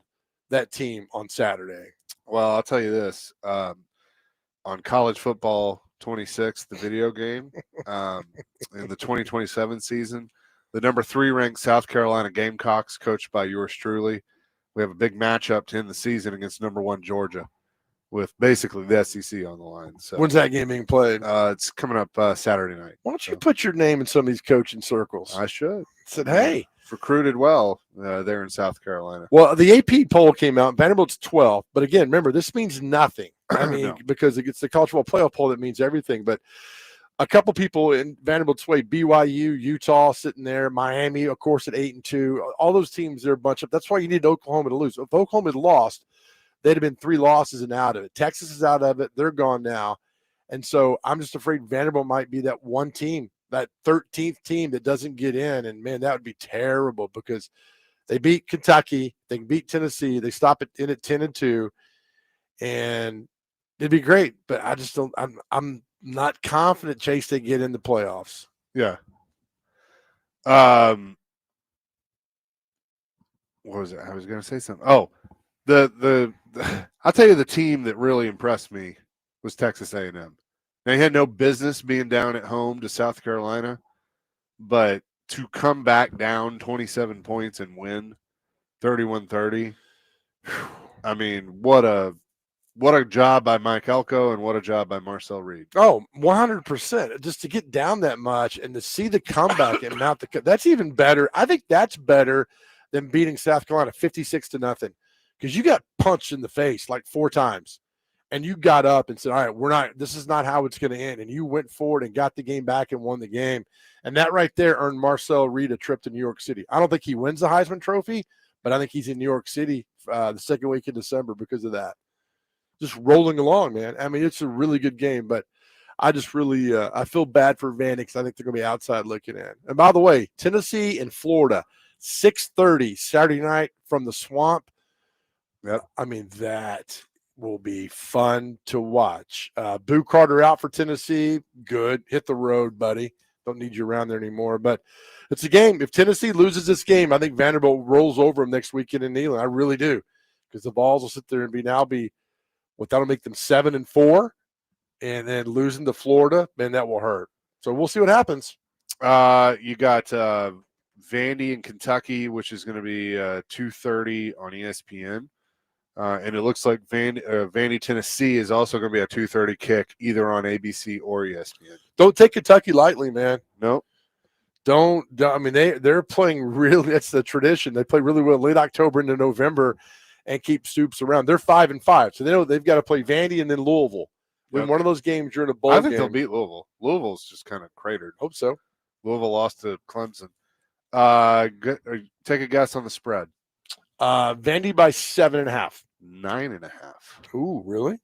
that team on Saturday. Well, I'll tell you this. On College Football 26, the video game, in the 2027 season, the number 3 ranked South Carolina Gamecocks, coached by yours truly, we have a big matchup to end the season against number 1 Georgia, with basically the SEC on the line. So when's that game being played? It's coming up Saturday night. Why don't you put your name in some of these coaching circles? I should. Said, hey. Recruited well there in South Carolina. Well, the AP poll came out. Vanderbilt's 12. But again, remember, this means nothing. I mean, No. because it's the college football playoff poll that means everything. But a couple people in Vanderbilt's way, BYU, Utah sitting there, Miami, of course, at 8-2. All those teams, they're a bunch of. That's why you need Oklahoma to lose. If Oklahoma had lost, they'd have been 3 losses and out of it. Texas is out of it. They're gone now. And so I'm just afraid Vanderbilt might be that one team, that 13th team that doesn't get in. And, man, that would be terrible because they beat Kentucky. They beat Tennessee. They stop it in at 10-2. And it'd be great. But I just don't – I'm not confident, Chase, they get in the playoffs. Yeah. What was it? I was going to say something. Oh, the I'll tell you the team that really impressed me was Texas A&M. They had no business being down at home to South Carolina, but to come back down 27 points and win 31-30, I mean, what a job by Mike Elko and what a job by Marcel Reed. Oh, 100%. Just to get down that much and to see the comeback and mount the – that's even better. I think that's better than beating South Carolina 56-0 because you got punched in the face like 4 times. And you got up and said, all right, this is not how it's going to end. And you went forward and got the game back and won the game. And that right there earned Marcel Reed a trip to New York City. I don't think he wins the Heisman Trophy, but I think he's in New York City the second week in December because of that. Just rolling along, man. I mean, it's a really good game, but I just really I feel bad for Vandy because I think they're going to be outside looking in. And by the way, Tennessee and Florida, 6:30 Saturday night from the Swamp. Yep. I mean, that will be fun to watch. Boo Carter out for Tennessee. Good. Hit the road, buddy. Don't need you around there anymore. But it's a game. If Tennessee loses this game, I think Vanderbilt rolls over them next weekend in Neyland. I really do. Because the Vols will sit there and that'll make them 7-4. And then losing to Florida, man, that will hurt. So we'll see what happens. You got Vandy in Kentucky, which is going to be 2:30 on ESPN. And it looks like Vandy, Tennessee is also going to be a 2:30 kick, either on ABC or ESPN. Don't take Kentucky lightly, man. Nope. Don't. I mean, they're playing really. That's the tradition. They play really well late October into November, and keep Stoops around. They're 5-5, so they know they've got to play Vandy and then Louisville. Win one of those games, you're in a bowl game. I think they'll beat Louisville. Louisville's just kind of cratered. Hope so. Louisville lost to Clemson. Take a guess on the spread. Vandy by 7.5. 9.5. Ooh, really?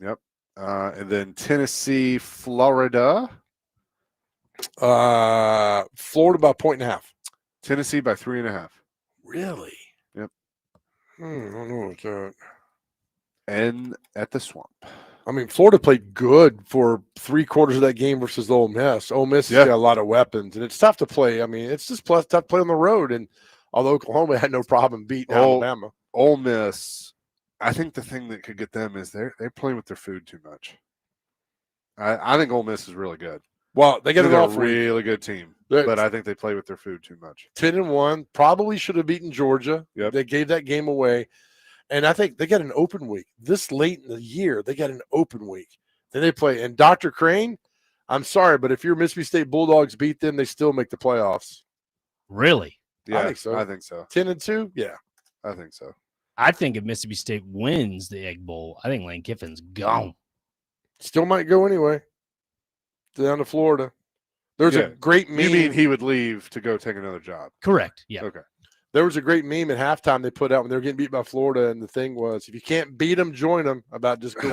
Yep. And then Tennessee, Florida. Florida by 1.5. Tennessee by 3.5. Really? Yep. I don't know what's that. And at the Swamp. I mean, Florida played good for 3/4 of that game versus Ole Miss. Ole Miss has got a lot of weapons, and it's tough to play. I mean, it's just tough to play on the road. And although Oklahoma had no problem beating Alabama, Ole Miss, I think the thing that could get them is they're playing with their food too much. I think Ole Miss is really good. Well, they got an off week. Really good team, but I think they play with their food too much. 10-1, probably should have beaten Georgia. Yep. They gave that game away. And I think they got an open week. This late in the year, they got an open week. Then they play. And Dr. Crane, I'm sorry, but if your Mississippi State Bulldogs beat them, they still make the playoffs. Really? Yeah, I think so. I think so. 10-2? Yeah. I think so. I think if Mississippi State wins the Egg Bowl, I think Lane Kiffin's gone. Still might go anyway. Down to Florida. There's a great meme. You mean he would leave to go take another job? Correct. Yeah. Okay. There was a great meme at halftime they put out when they were getting beat by Florida, and the thing was, if you can't beat them, join them. About just go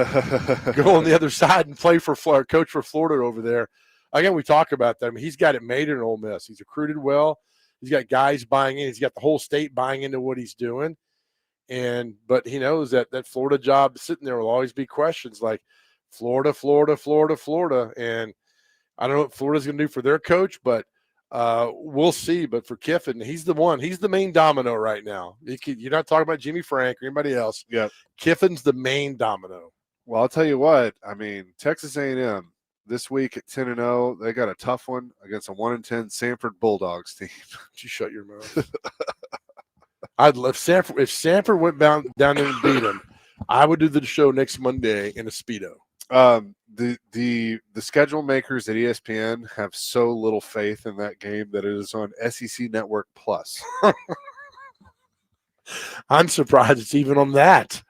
on the other side and play for Florida, coach for Florida over there. Again, we talk about that. I mean, he's got it made in Ole Miss. He's recruited well. He's got guys buying in. He's got the whole state buying into what he's doing. But he knows that Florida job sitting there will always be questions like Florida. And I don't know what Florida's going to do for their coach, but we'll see. But for Kiffin, he's the one. He's the main domino right now. You're not talking about Jimmy Frank or anybody else. Yeah, Kiffin's the main domino. Well, I'll tell you what. I mean, Texas A&M this week at 10-0, they got a tough one against a 1-10 Sanford Bulldogs team. You shut your mouth. I'd love Sanford. If Sanford went down there and beat them, I would do the show next Monday in a Speedo. The schedule makers at ESPN have so little faith in that game that it is on SEC Network Plus. I'm surprised it's even on that.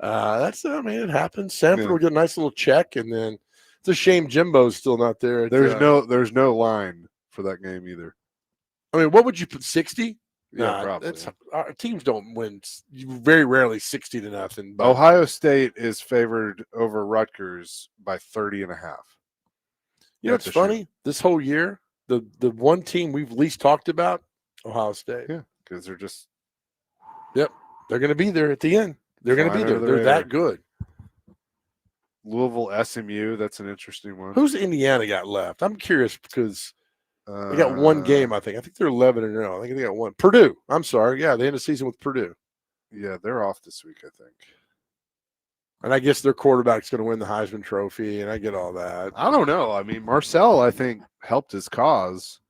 It happens. Sanford will get a nice little check, and then it's a shame Jimbo's still not there. There's no line for that game either. I mean, what would you put, 60? Yeah, probably. Our teams don't win very rarely 60-0. But Ohio State is favored over Rutgers by 30.5. You know what's funny? This whole year, the one team we've least talked about, Ohio State. Yeah, because they're just. Yep, they're going to be there at the end. They're going to be there. They're that good. Louisville, SMU. That's an interesting one. Who's Indiana got left? I'm curious because. They got one game, I think. I think they're 11-0. I think they got one. Purdue. I'm sorry. Yeah, they end the season with Purdue. Yeah, they're off this week, I think. And I guess their quarterback's going to win the Heisman Trophy, and I get all that. I don't know. I mean, Marcel, I think, helped his cause.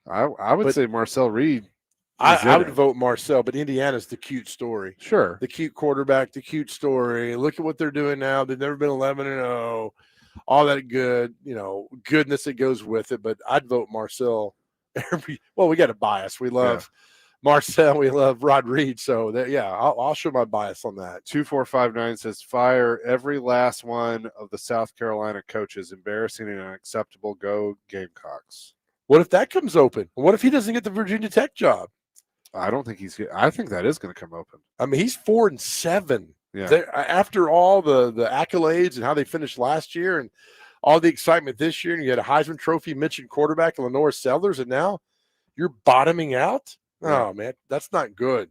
I would say Marcel Reed. I would vote Marcel, but Indiana's the cute story. Sure. The cute quarterback, the cute story. Look at what they're doing now. They've never been 11-0. All that good, goodness that goes with it. But I'd vote Marcel. We got a bias. We love Marcel. We love Rod Reed. So I'll show my bias on that. 2459 says fire every last one of the South Carolina coaches. Embarrassing and unacceptable. Go Gamecocks. What if that comes open? What if he doesn't get the Virginia Tech job? I don't think I think that is going to come open. I mean, he's 4-7. Yeah. After all the accolades and how they finished last year and all the excitement this year, and you had a Heisman Trophy mentioned quarterback Lenore Sellers, and now you're bottoming out? Yeah. Oh, man, that's not good.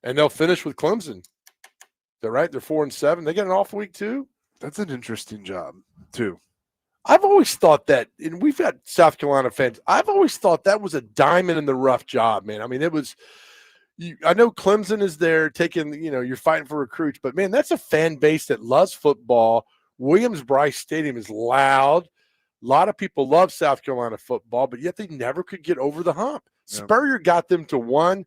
And they'll finish with Clemson. They're right. They're 4-7. They got an off week too. That's an interesting job too. I've always thought that, and we've got South Carolina fans, I've always thought that was a diamond in the rough job, man. I mean, it was I know Clemson is there taking, you're fighting for recruits, but, man, that's a fan base that loves football. Williams-Brice Stadium is loud. A lot of people love South Carolina football, but yet they never could get over the hump. Yeah. Spurrier got them to one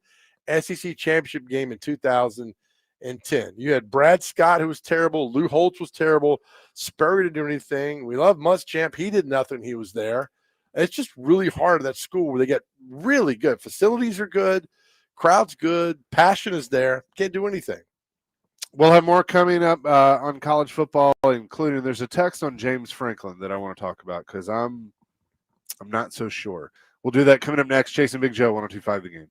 SEC championship game in 2010. You had Brad Scott, who was terrible. Lou Holtz was terrible. Spurrier didn't do anything. We love Muschamp. He did nothing. He was there. It's just really hard at that school where they get really good. Facilities are good. Crowd's good. Passion is there. Can't do anything. We'll have more coming up on college football, including there's a text on James Franklin that I want to talk about because I'm not so sure. We'll do that coming up next. Chasing Big Joe, 102.5 The Game.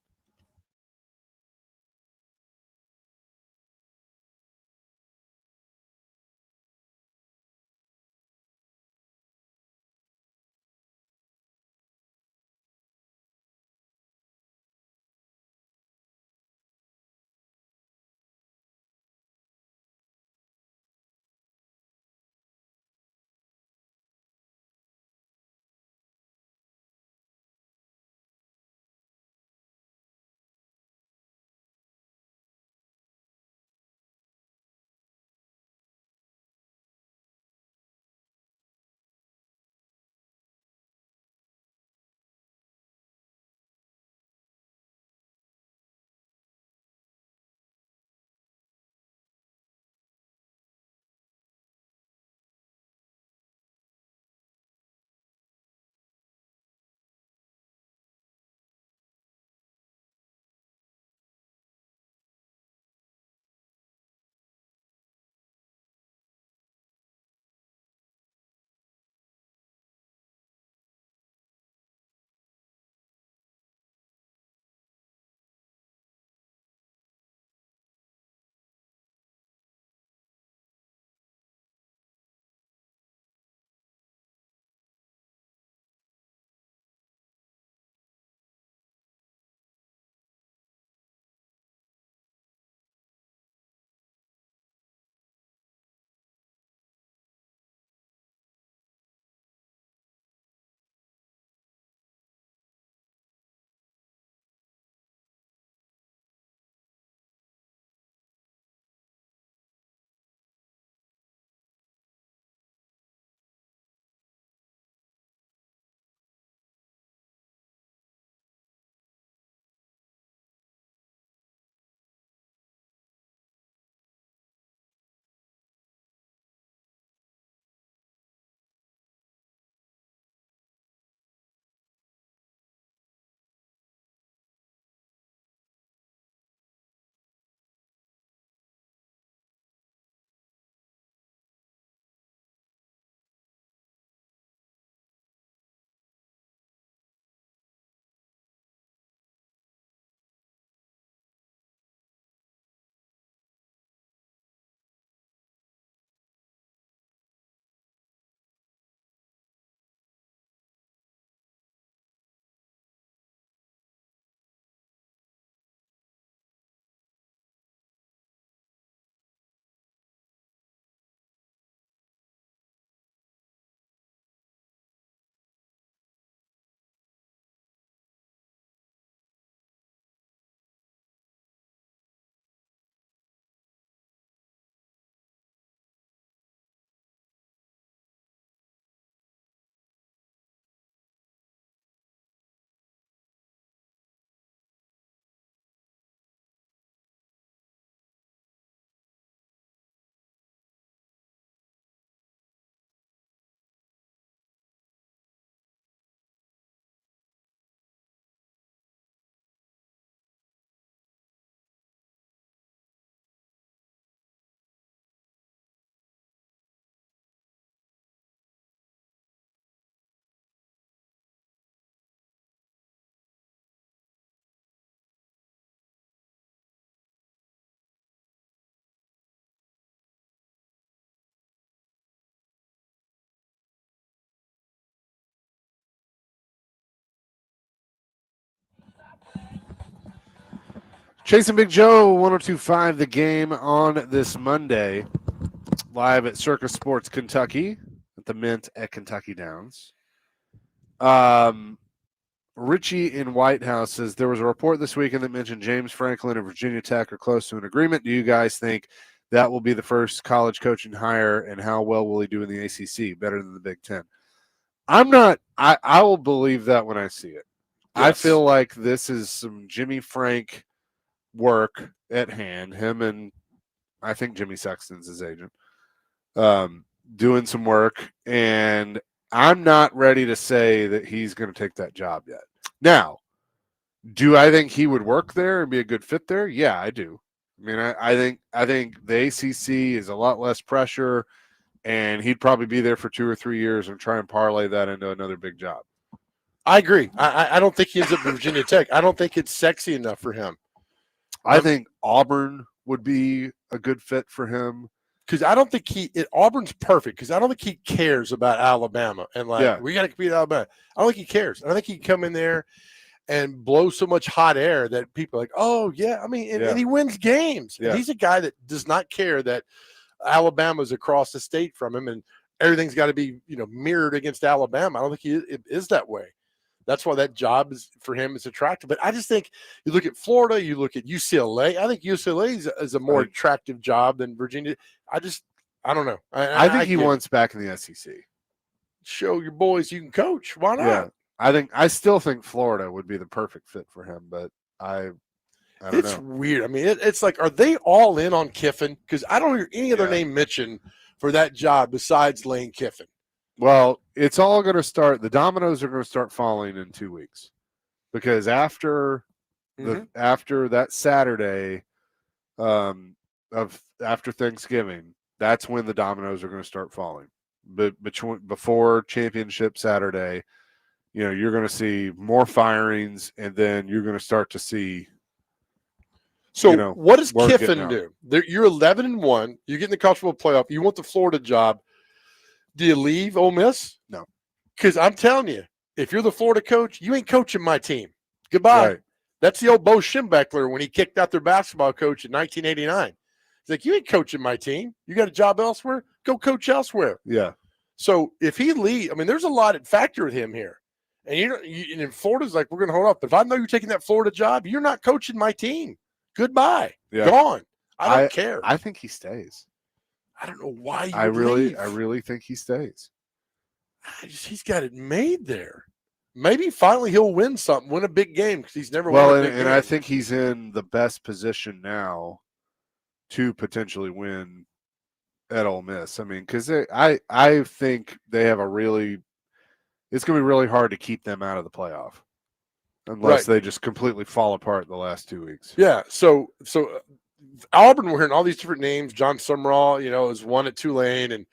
Chasing Big Joe, 102.5 The Game on this Monday, live at Circus Sports Kentucky at the Mint at Kentucky Downs. Richie in White House says there was a report this weekend that mentioned James Franklin and Virginia Tech are close to an agreement. Do you guys think that will be the first college coaching hire, and how well will he do in the ACC? Better than the Big Ten? I'm not. I will believe that when I see it. Yes. I feel like this is some Jimmy Frank work at hand. Him and I think Jimmy Sexton's his agent, doing some work, and I'm not ready to say that he's going to take that job yet. Now, do I think he would work there and be a good fit there? Yeah, I do. I mean, I think the ACC is a lot less pressure, and he'd probably be there for 2 or 3 years and try and parlay that into another big job. I agree. I don't think he ends up at Virginia Tech. I don't think it's sexy enough for him. I think Auburn would be a good fit for him. Because I don't think Auburn's perfect because I don't think he cares about Alabama and we got to compete with Alabama. I don't think he cares. I think he can come in there and blow so much hot air that people are like, oh yeah. I mean, and he wins games. Yeah. And he's a guy that does not care that Alabama's across the state from him and everything's got to be mirrored against Alabama. I don't think he is that way. That's why that job is for him is attractive. But I just think you look at Florida, you look at UCLA. I think UCLA is a more attractive job than Virginia. I don't know. I think he wants back in the SEC. Show your boys you can coach. Why not? Yeah, I still think Florida would be the perfect fit for him, but I don't it's know. Weird. I mean, it's like, are they all in on Kiffin? Because I don't hear any other name mentioned for that job besides Lane Kiffin. Well, it's all going to start. The dominoes are going to start falling in 2 weeks, because after that Saturday, after Thanksgiving, that's when the dominoes are going to start falling. But before championship Saturday, you're going to see more firings, and then you're going to start to see. So what does Kiffin do? You're 11-1. You get in the college football playoff. You want the Florida job. Do you leave Ole Miss? No. Because I'm telling you, if you're the Florida coach, you ain't coaching my team. Goodbye. Right. That's the old Bo Schembechler when he kicked out their basketball coach in 1989. He's like, you ain't coaching my team. You got a job elsewhere? Go coach elsewhere. Yeah. So if he leaves, I mean, there's a lot at factor with him here. And and in Florida's like, we're going to hold up. But if I know you're taking that Florida job, you're not coaching my team. Goodbye. Yeah. Gone. I don't care. I think he stays. I don't know why you I leave. really think he stays. He's got it made there. Maybe finally he'll win something, win a big game, because he's never Well, won a big game. and I think he's in the best position now to potentially win at Ole Miss. I mean, because I think they have it's going to be really hard to keep them out of the playoff unless they just completely fall apart the last 2 weeks. Yeah. So Auburn, we're hearing all these different names. John Sumrall, is one at Tulane, and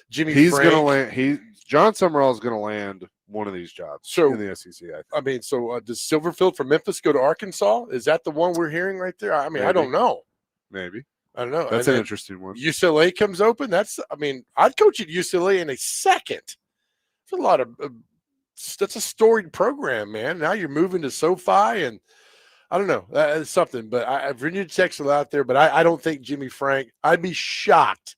Jimmy. He's going to land. John Sumrall is going to land one of these jobs in the SEC. I mean, does Silverfield from Memphis go to Arkansas? Is that the one we're hearing right there? I mean, I don't know. Maybe. I don't know. That's an interesting one. UCLA comes open. I'd coach at UCLA in a second. It's a lot of. That's a storied program, man. Now you're moving to SoFi, and I don't know. That's something. But Virginia Tech's out there, but I don't think Jimmy Frank. I'd be shocked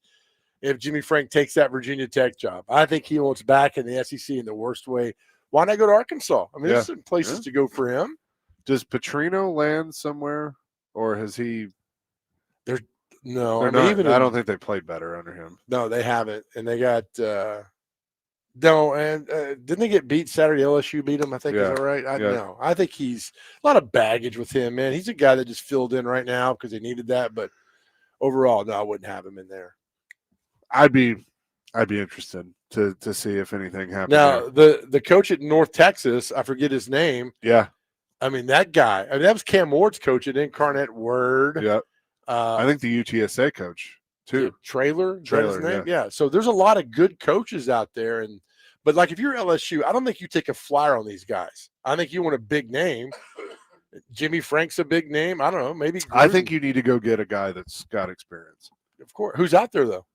if Jimmy Frank takes that Virginia Tech job. I think he wants back in the SEC in the worst way. Why not go to Arkansas? I mean, there's some places to go for him. Does Petrino land somewhere, or has he? No, I don't think they played better under him. No, they haven't, and they got didn't they get beat Saturday? LSU beat them, I think. Is that right? No, I think he's a lot of baggage with him, man. He's a guy that just filled in right now because they needed that, but overall, no, I wouldn't have him in there. I'd be interested to see if anything happens. Now, the coach at North Texas, I forget his name. Yeah, I mean that guy. I mean that was Cam Ward's coach at Incarnate Word. Yep. I think the UTSA coach too. Trailer, his name? Yeah. So there's a lot of good coaches out there, but like if you're LSU, I don't think you take a flyer on these guys. I think you want a big name. Jimmy Frank's a big name. I don't know. Maybe I think you need to go get a guy that's got experience. Of course. Who's out there though?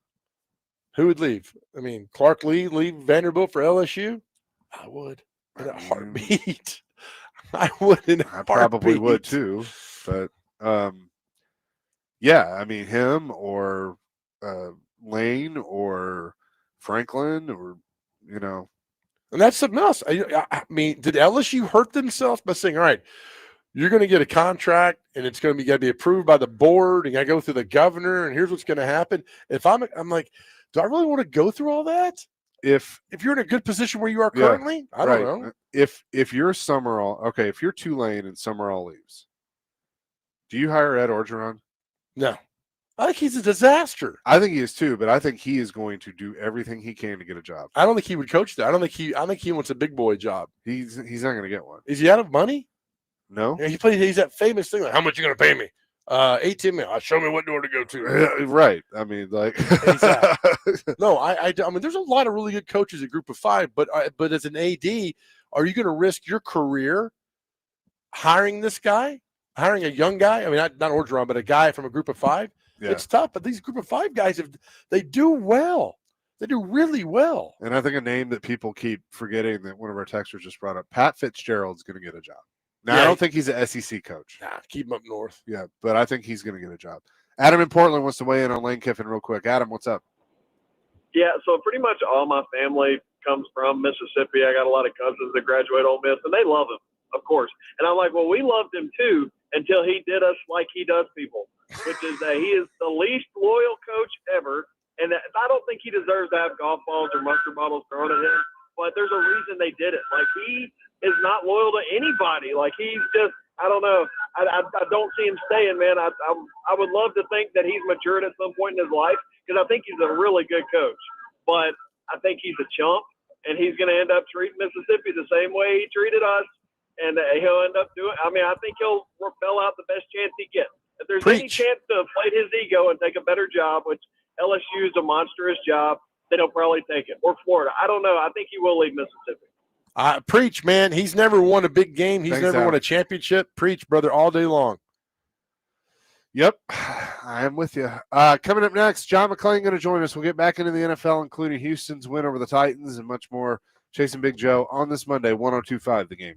Who would leave? I mean, Clark Lee leave Vanderbilt for LSU? I would in a heartbeat. I would in a heartbeat. Probably would too, but Yeah, I mean him or Lane or Franklin or And that's something else. I mean, did LSU hurt themselves by saying, "All right, you're going to get a contract, and it's going to got to be approved by the board, and I go through the governor, and here's what's going to happen." If I'm like, do I really want to go through all that? If you're in a good position where you are currently, I don't know. If you're Summerall, okay, if you're Tulane and Summerall leaves, do you hire Ed Orgeron? No. I think he's a disaster. I think he is too, but I think he is going to do everything he can to get a job. I don't think he would coach that. I think he wants a big boy job. He's not going to get one. Is he out of money? No. Yeah, he's that famous thing like, how much you going to pay me? 18 million. Show me what door to go to. Right. I mean, like no, I mean, there's a lot of really good coaches at Group of Five, but as an AD, are you going to risk your career hiring this guy, hiring a young guy? I mean, not Orgeron, but a guy from a Group of Five. Yeah. It's tough, but these Group of Five guys, they do well. They do really well. And I think a name that people keep forgetting that one of our texters just brought up, Pat Fitzgerald's going to get a job. Now, I don't think he's an SEC coach. Nah, keep him up north. Yeah, but I think he's going to get a job. Adam in Portland wants to weigh in on Lane Kiffin real quick. Adam, what's up? Yeah, so pretty much all my family comes from Mississippi. I got a lot of cousins that graduate Ole Miss, and they love him, of course. And I'm like, well, we loved him too until he did us like he does people, which is that he is the least loyal coach ever. And I don't think he deserves to have golf balls or mustard bottles thrown at him, but there's a reason they did it. Like, he is not loyal to anybody. Like, he's just, I don't know. I don't see him staying, man. I would love to think that he's matured at some point in his life because I think he's a really good coach. But I think he's a chump, and he's going to end up treating Mississippi the same way he treated us, and he'll end up doing. I mean, I think he'll repel out the best chance he gets. If there's any chance to inflate his ego and take a better job, which LSU is a monstrous job, then he'll probably take it. Or Florida. I don't know. I think he will leave Mississippi. Preach, man. He's never won a big game. He's never won a championship. Preach, brother, all day long. Yep, I am with you. Coming up next, John McClain going to join us. We'll get back into the NFL, including Houston's win over the Titans and much more. Chasing Big Joe on this Monday, 102.5 The Game.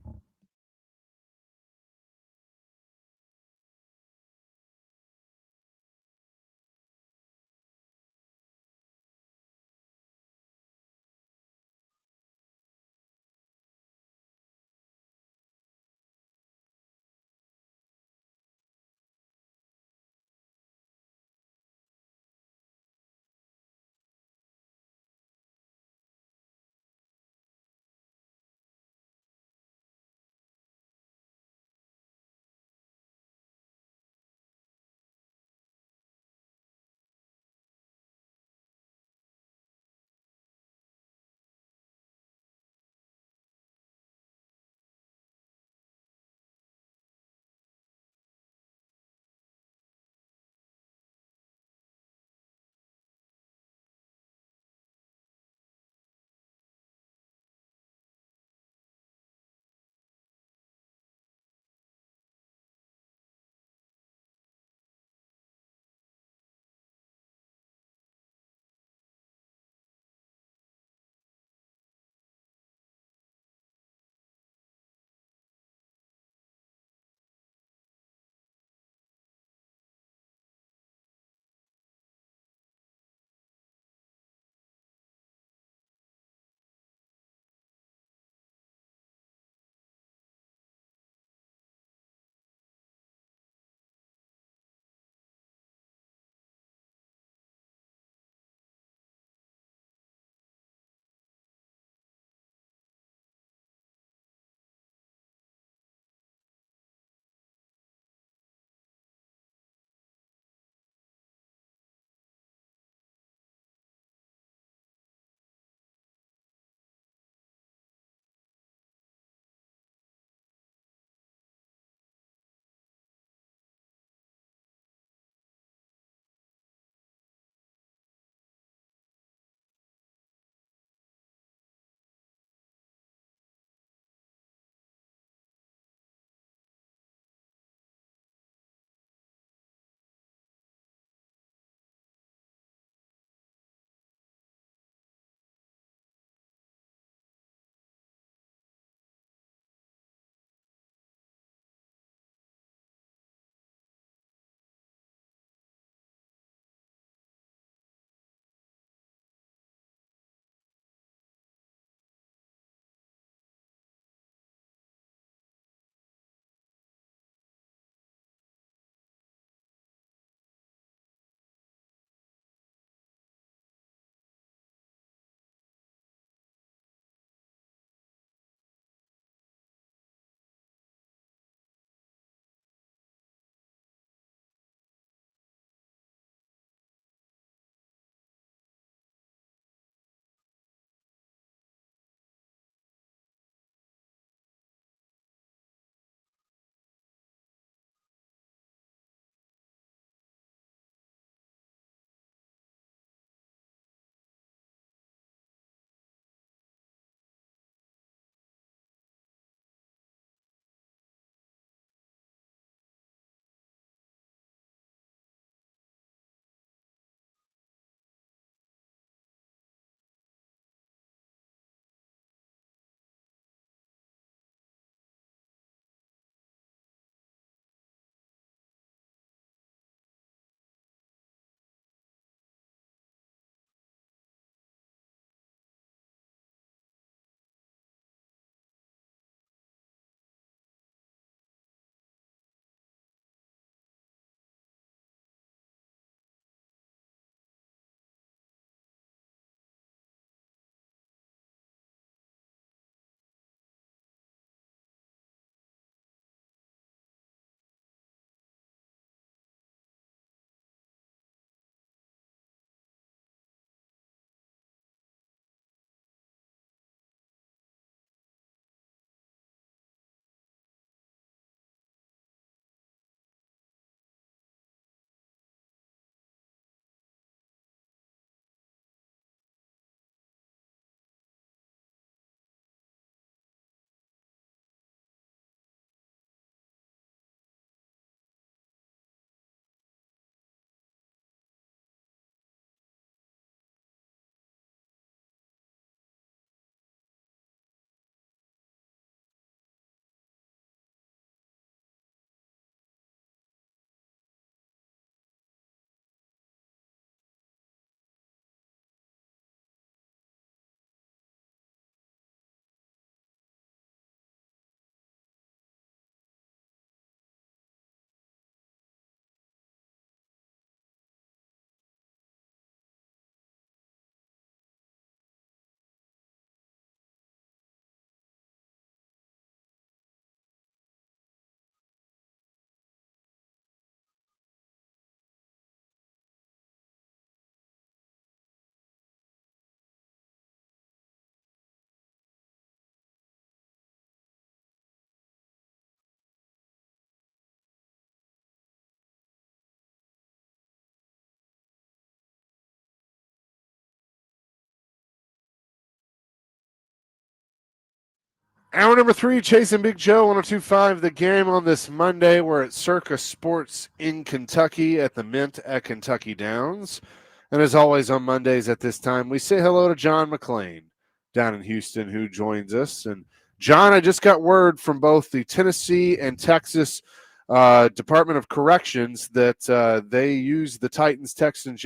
Hour number 3, Chasing Big Joe, 102.5 The Game on this Monday. We're at Circus Sports in Kentucky at the Mint at Kentucky Downs. And as always on Mondays at this time, we say hello to John McClain down in Houston who joins us. And John, I just got word from both the Tennessee and Texas Department of Corrections that they used the Titans-Texans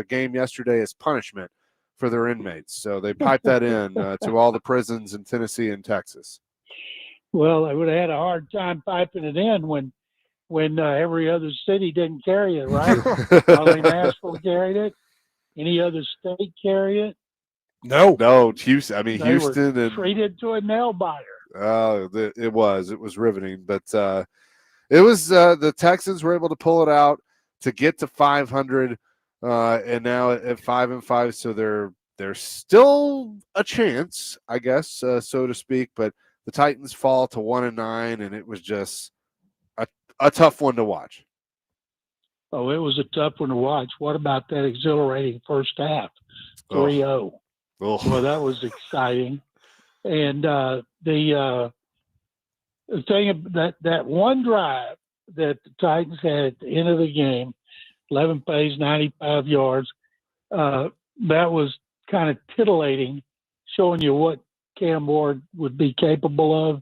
game yesterday as punishment for their inmates. So they piped that in to all the prisons in Tennessee and Texas. Well, they would have had a hard time piping it in when every other city didn't carry it, right? Only Nashville carried it. Any other state carry it? No, Houston. I mean, They Houston were and treated to a nail biter. it was riveting, but it was the Texans were able to pull it out to get to 500, and now at 5-5, so there's still a chance, I guess, so to speak. But the Titans fall to 1-9, and it was just a tough one to watch. Oh, it was a tough one to watch. What about that exhilarating first half? 3-0. Well, that was exciting. And the thing that one drive that the Titans had at the end of the game, 11 plays, 95 yards, that was kind of titillating, showing you what Cam Ward would be capable of.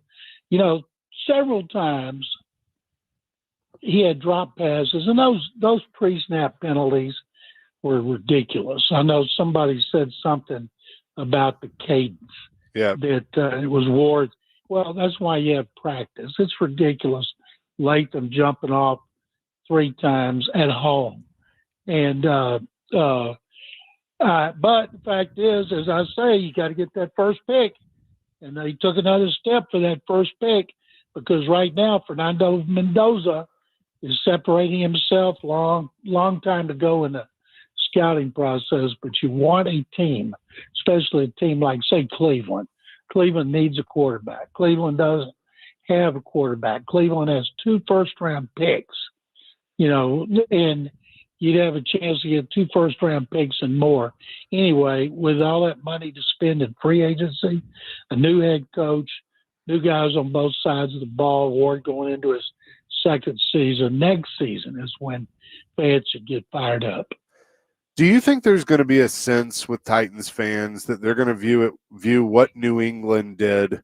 You know, several times he had drop passes, and those pre-snap penalties were ridiculous. I know somebody said something about the cadence. Yeah. That it was Ward. Well, that's why you have practice. It's ridiculous. Latham jumping off 3 times at home. And but the fact is, as I say, you got to get that first pick. And they took another step for that first pick because right now Fernando Mendoza is separating himself. Long time to go in the scouting process, but you want a team, especially a team like, say, Cleveland. Cleveland needs a quarterback. Cleveland doesn't have a quarterback. Cleveland has 2 first-round picks, you know, and you'd have a chance to get 2 first-round picks and more. Anyway, with all that money to spend in free agency, a new head coach, new guys on both sides of the ball, Ward going into his second season, next season is when fans should get fired up. Do you think there's going to be a sense with Titans fans that they're going to view what New England did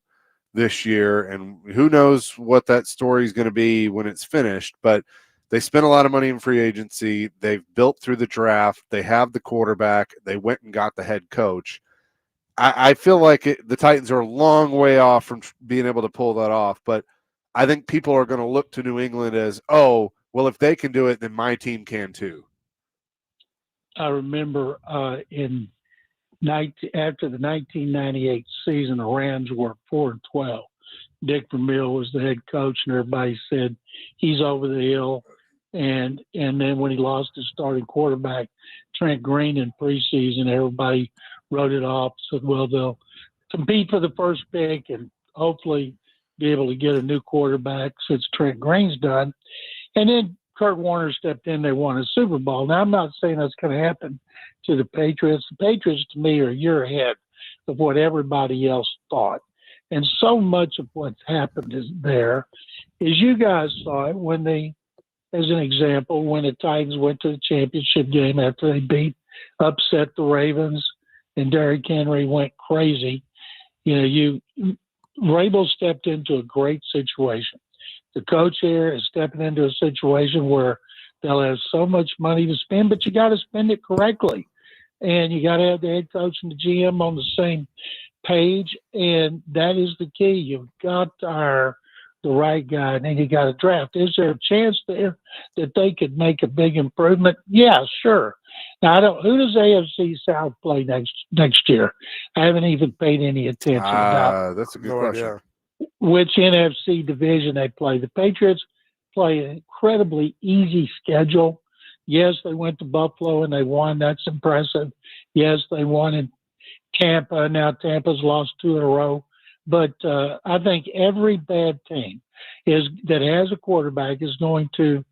this year, and who knows what that story is going to be when it's finished, but they spent a lot of money in free agency. They've built through the draft. They have the quarterback. They went and got the head coach. I feel like the Titans are a long way off from being able to pull that off, but I think people are going to look to New England as, oh, well, if they can do it, then my team can too. I remember after the 1998 season, the Rams were 4-12. Dick Vermeil was the head coach, and everybody said he's over the hill. And then when he lost his starting quarterback, Trent Green, in preseason, everybody wrote it off. Said, well, they'll compete for the first pick and hopefully be able to get a new quarterback since Trent Green's done. And then Kurt Warner stepped in, they won a Super Bowl. Now, I'm not saying that's going to happen to the Patriots. The Patriots, to me, are a year ahead of what everybody else thought. And so much of what's happened is you guys saw it when as an example, when the Titans went to the championship game after they upset the Ravens, and Derrick Henry went crazy. You know, Vrabel stepped into a great situation. The coach here is stepping into a situation where they'll have so much money to spend, but you got to spend it correctly. And you got to have the head coach and the GM on the same page. And that is the key. You've got to hire the right guy, and then you got to draft. Is there a chance that they could make a big improvement? Yeah, sure. Now, who does AFC South play next year? I haven't even paid any attention. That's a good question. Idea. Which NFC division they play. The Patriots play an incredibly easy schedule. Yes, they went to Buffalo and they won. That's impressive. Yes, they won in Tampa. Now Tampa's lost 2 in a row. But I think every bad team that has a quarterback is going to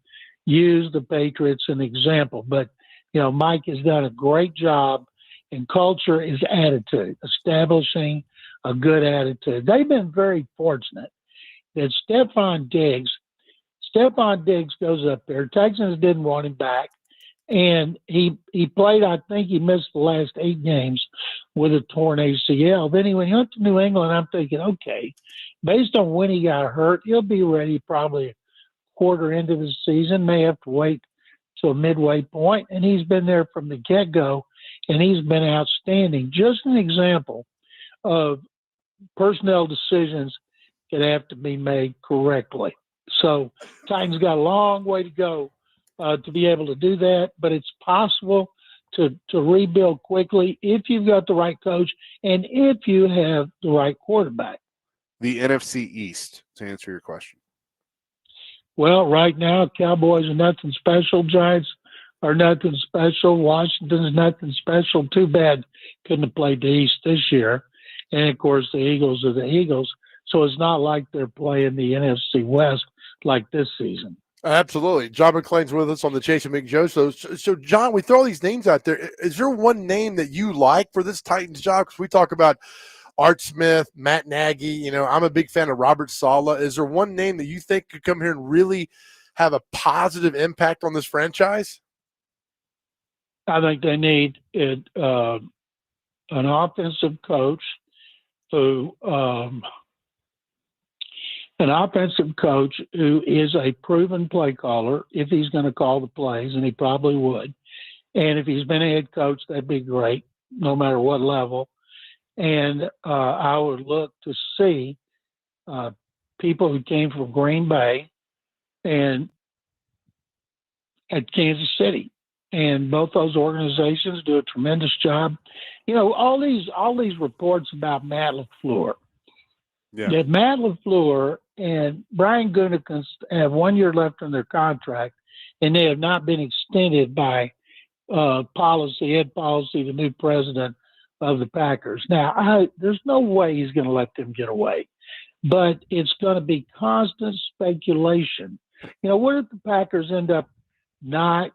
use the Patriots as an example. But, you know, Mike has done a great job, and culture is attitude, establishing a good attitude. They've been very fortunate that Stephon Diggs goes up there. Texans didn't want him back. And he played, I think he missed the last 8 games with a torn ACL. Then he went to New England. I'm thinking, okay, based on when he got hurt, he'll be ready probably a quarter into the season, may have to wait till midway point. And he's been there from the get-go, and he's been outstanding. Just an example of personnel decisions that have to be made correctly. So Titans got a long way to go to be able to do that, but it's possible to rebuild quickly if you've got the right coach and if you have the right quarterback. The NFC East, to answer your question. Well, right now, Cowboys are nothing special. Giants are nothing special. Washington's nothing special. Too bad couldn't have played the East this year. And, of course, the Eagles are the Eagles. So it's not like they're playing the NFC West like this season. Absolutely. John McClain's with us on the Chase and Big Joe. So, John, we throw all these names out there. Is there one name that you like for this Titans job? Because we talk about Art Smith, Matt Nagy. I'm a big fan of Robert Saleh. Is there one name that you think could come here and really have a positive impact on this franchise? I think they need an offensive coach who is a proven play caller if he's going to call the plays, and he probably would. And if he's been a head coach, that'd be great, no matter what level. And I would look to see people who came from Green Bay and at Kansas City. And both those organizations do a tremendous job. All these reports about Matt LaFleur. Yeah. That Matt LaFleur and Brian Gutekunst have 1 year left on their contract, and they have not been extended by head policy, the new president of the Packers. Now, there's no way he's going to let them get away, but it's going to be constant speculation. What if the Packers end up not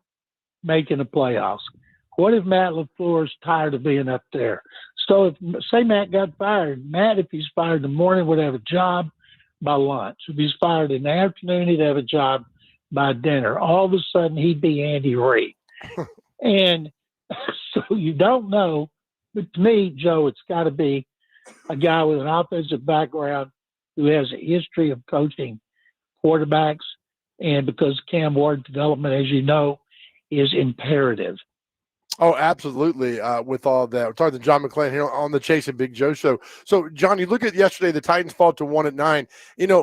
making the playoffs? What if Matt LaFleur's tired of being up there? So say Matt got fired. Matt, if he's fired in the morning, would have a job by lunch. If he's fired in the afternoon, he'd have a job by dinner. All of a sudden, he'd be Andy Reid. And so you don't know. But to me, Joe, it's got to be a guy with an offensive background who has a history of coaching quarterbacks. And because Cam Ward development, as you know, is imperative. Oh, absolutely. With all that, we're talking to John McClain here on the Chase and Big Joe show. So, John, you look at yesterday, the Titans fall to 1-9.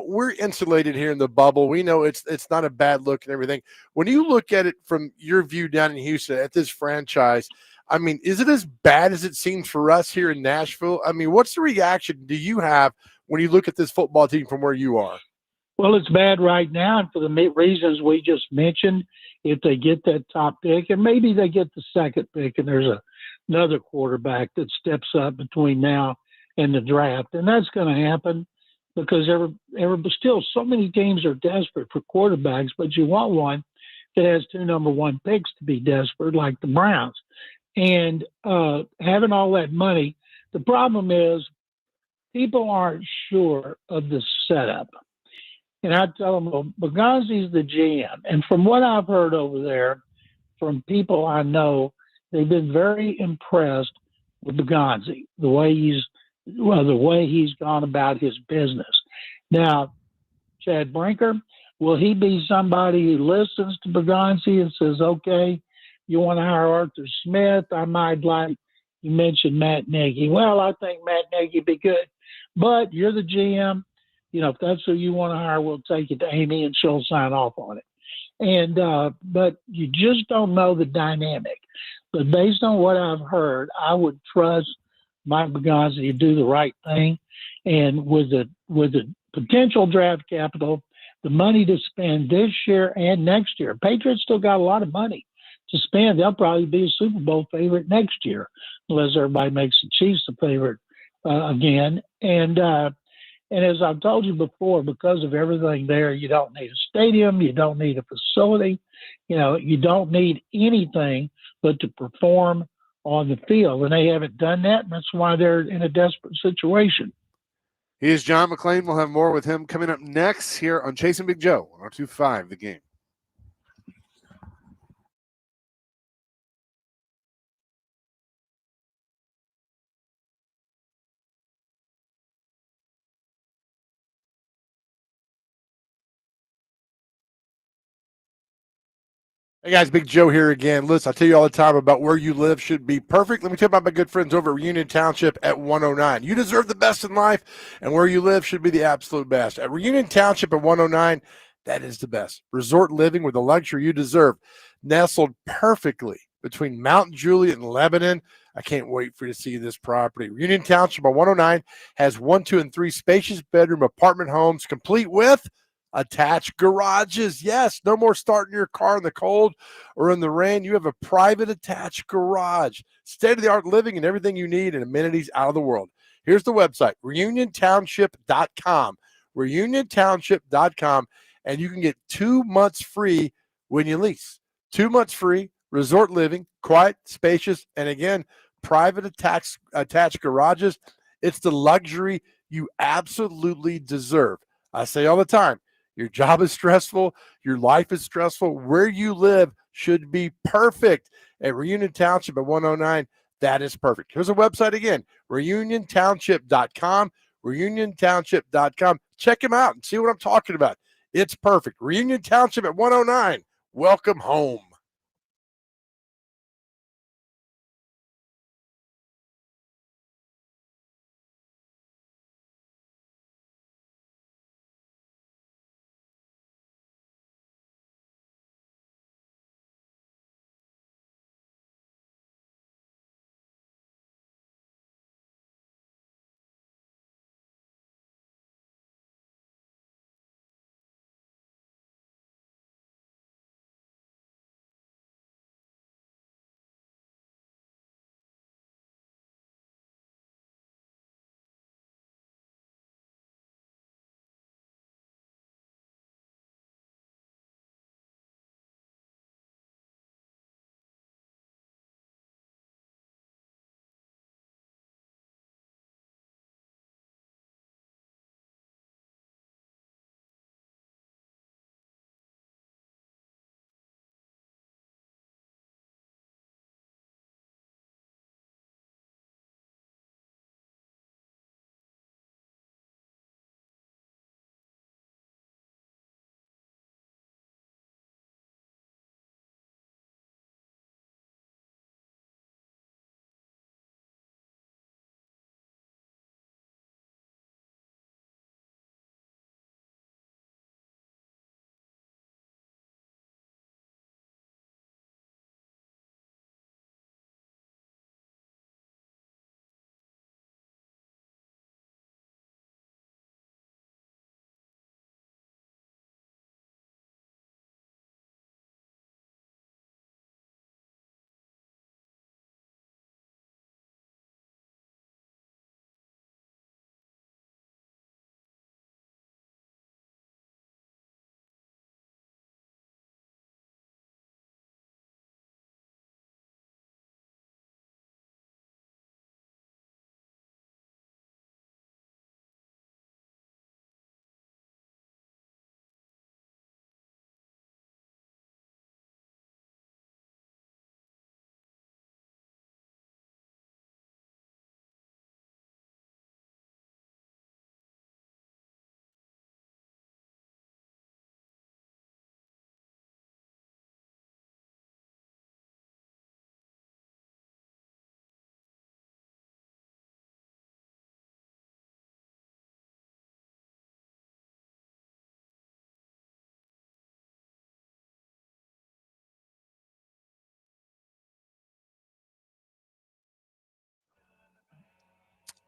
We're insulated here in the bubble. We know it's not a bad look and everything. When you look at it from your view down in Houston at this franchise, is it as bad as it seems for us here in Nashville? What's the reaction do you have when you look at this football team from where you are? Well, it's bad right now, and for the reasons we just mentioned. If they get that top pick, and maybe they get the second pick, and there's another quarterback that steps up between now and the draft, and that's going to happen because still so many teams are desperate for quarterbacks, but you want one that has 2 number 1 picks to be desperate, like the Browns. And having all that money, the problem is people aren't sure of the setup. And I tell them, well, Boghazi's the GM. And from what I've heard over there, from people I know, they've been very impressed with Boghazi, the way he's gone about his business. Now, Chad Brinker, will he be somebody who listens to Boghazi and says, okay, you want to hire Arthur Smith? I might like, you mentioned Matt Nagy. Well, I think Matt Nagy would be good. But you're the GM. If that's who you want to hire, we'll take it to Amy and she'll sign off on it. And but you just don't know the dynamic. But based on what I've heard, I would trust Mike Boghazi to do the right thing. And with the potential draft capital, the money to spend this year and next year, Patriots still got a lot of money to spend. They'll probably be a Super Bowl favorite next year, unless everybody makes the Chiefs a favorite again. And as I've told you before, because of everything there, you don't need a stadium, you don't need a facility, you don't need anything but to perform on the field, and they haven't done that, and that's why they're in a desperate situation. He is John McClain. We'll have more with him coming up next here on Chasing Big Joe, 102.5 The Game. Hey guys, Big Joe here again. Listen, I tell you all the time about where you live should be perfect. Let me tell you about my good friends over at Reunion Township at 109. You deserve the best in life, and where you live should be the absolute best. At Reunion Township at 109, that is the best. Resort living with the luxury you deserve. Nestled perfectly between Mount Juliet and Lebanon. I can't wait for you to see this property. Reunion Township at 109 has 1, 2, and 3 spacious bedroom apartment homes complete with attached garages. Yes, no more starting your car in the cold or in the rain. You have a private attached garage. State-of-the-art living and everything you need and amenities out of the world. Here's the website, reuniontownship.com. Reuniontownship.com, and you can get 2 months free when you lease. 2 months free, resort living, quiet, spacious, and again, private attached garages. It's the luxury you absolutely deserve. I say all the time, your job is stressful. Your life is stressful. Where you live should be perfect. At Reunion Township at 109, that is perfect. Here's a website again, reuniontownship.com, reuniontownship.com. Check them out and see what I'm talking about. It's perfect. Reunion Township at 109. Welcome home.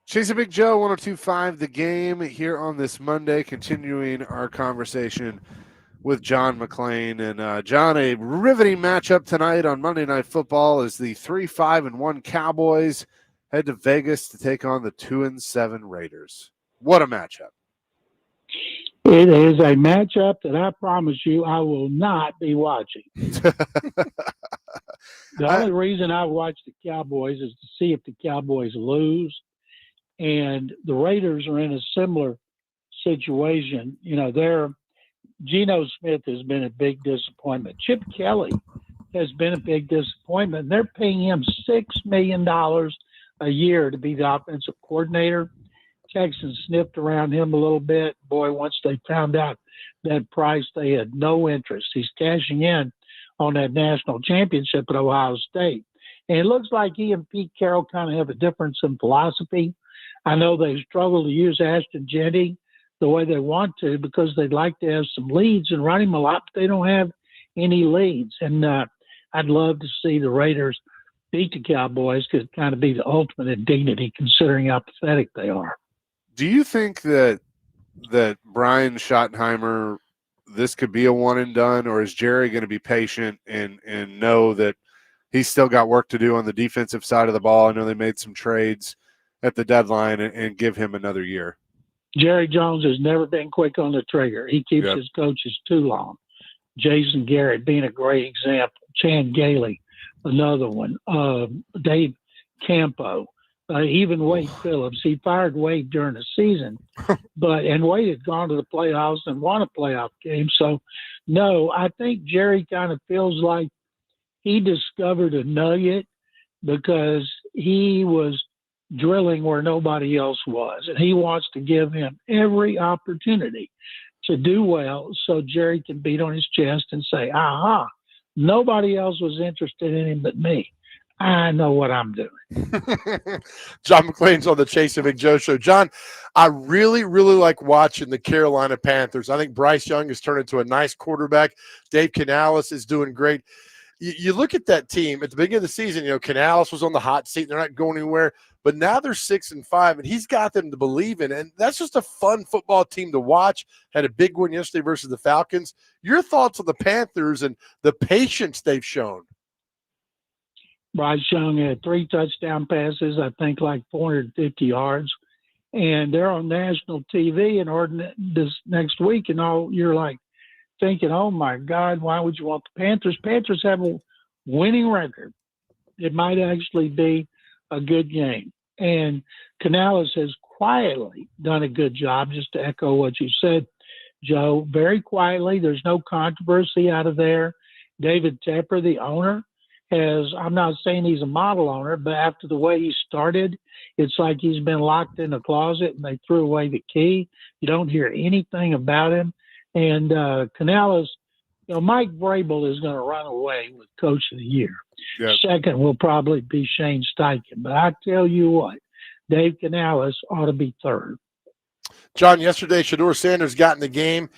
Chasing Big Joe, 102.5 The Game here on this Monday, continuing our conversation with John McClain. And John, a riveting matchup tonight on Monday Night Football as the 3-5-1 Cowboys head to Vegas to take on the 2-7 Raiders. What a matchup. It is a matchup that I promise you I will not be watching. The only reason I watch the Cowboys is to see if the Cowboys lose. And the Raiders are in a similar situation. You know, Geno Smith has been a big disappointment. Chip Kelly has been a big disappointment. They're paying him $6 million a year to be the offensive coordinator. Texans sniffed around him a little bit. Boy, once they found out that price, they had no interest. He's cashing in on that national championship at Ohio State. And it looks like he and Pete Carroll kind of have a difference in philosophy. I know they struggle to use Ashton Jennings the way they want to because they'd like to have some leads and run him a lot, but they don't have any leads. And I'd love to see the Raiders beat the Cowboys because it kind of be the ultimate indignity considering how pathetic they are. Do you think that Brian Schottenheimer, this could be a one and done, or is Jerry going to be patient and know that he's still got work to do on the defensive side of the ball? I know they made some trades at the deadline and give him another year. Jerry Jones has never been quick on the trigger. He keeps his coaches too long. Jason Garrett being a great example. Chan Gailey, another one. Dave Campo. Even Wade Phillips. He fired Wade during the season, and Wade had gone to the playoffs and won a playoff game. So, no, I think Jerry kind of feels like he discovered a nugget because he was drilling where nobody else was, and he wants to give him every opportunity to do well so Jerry can beat on his chest and say, aha, nobody else was interested in him but me. I know what I'm doing. John McClain's on the Chase and Big Joe show. John, I really, really like watching the Carolina Panthers. I think Bryce Young has turned into a nice quarterback. Dave Canales is doing great. You look at that team at the beginning of the season, you know, Canales was on the hot seat. They're not going anywhere. But now they're 6-5, and he's got them to believe in. And that's just a fun football team to watch. Had a big win yesterday versus the Falcons. Your thoughts on the Panthers and the patience they've shown? Bryce Young had 3 touchdown passes, I think like 450 yards. And they're on national TV and this next week, and you're like thinking, oh, my God, why would you want the Panthers? Panthers have a winning record. It might actually be a good game. And Canales has quietly done a good job, just to echo what you said, Joe, very quietly. There's no controversy out of there. David Tepper, the owner, I'm not saying he's a model owner, but after the way he started, it's like he's been locked in a closet and they threw away the key. You don't hear anything about him. And Canales, you know, Mike Vrabel is going to run away with Coach of the Year. Yep. Second will probably be Shane Steichen. But I tell you what, Dave Canales ought to be third. John, yesterday, Shedeur Sanders got in the game.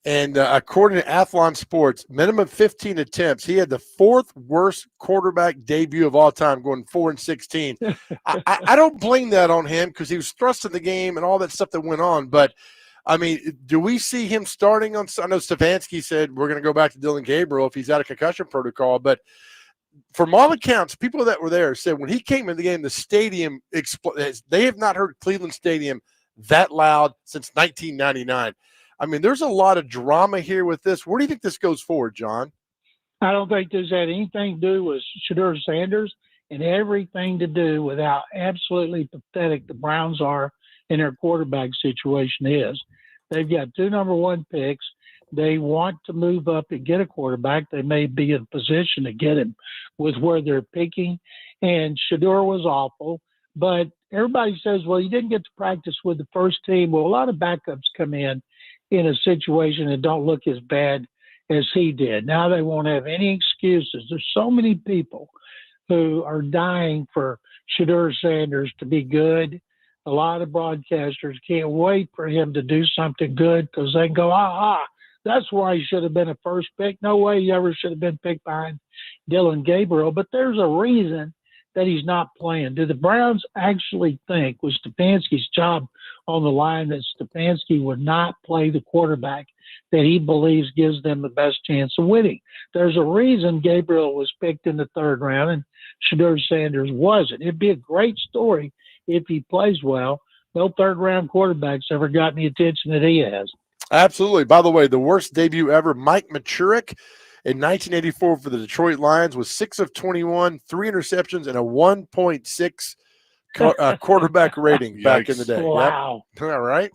And according to Athlon Sports, minimum 15 attempts. He had the 4th worst quarterback debut of all time, going 4-16. I don't blame that on him because he was thrust in the game and all that stuff that went on. But, I mean, do we see him starting on – I know Stefanski said we're going to go back to Dylan Gabriel if he's out of concussion protocol. But from all accounts, people that were there said when he came in the game, the stadium exploded. They have not heard Cleveland Stadium that loud since 1999. I mean, there's a lot of drama here with this. Where do you think this goes forward, John? I don't think this had anything to do with Shedeur Sanders and everything to do with how absolutely pathetic the Browns are in their quarterback situation is. They've got 2 number 1 picks. They want to move up and get a quarterback. They may be in position to get him with where they're picking. And Shedeur was awful. But everybody says, well, you didn't get to practice with the first team. Well, a lot of backups come in a situation that don't look as bad as he did. Now they won't have any excuses. There's so many people who are dying for Shedeur Sanders to be good. A lot of broadcasters can't wait for him to do something good because they go, that's why he should have been a first pick. No way he ever should have been picked behind Dylan Gabriel. But there's a reason that he's not playing. Do the Browns actually think, with Stefanski's job on the line, that Stefanski would not play the quarterback that he believes gives them the best chance of winning? There's a reason Gabriel was picked in the 3rd round and Shedeur Sanders wasn't. It'd be a great story if he plays well. No 3rd-round quarterback's ever gotten the attention that he has. Absolutely. By the way, the worst debut ever, Mike Machurik. in 1984 for the Detroit Lions was 6 of 21, 3 interceptions, and a 1.6 quarterback rating back in the day. Wow. Yep. All right.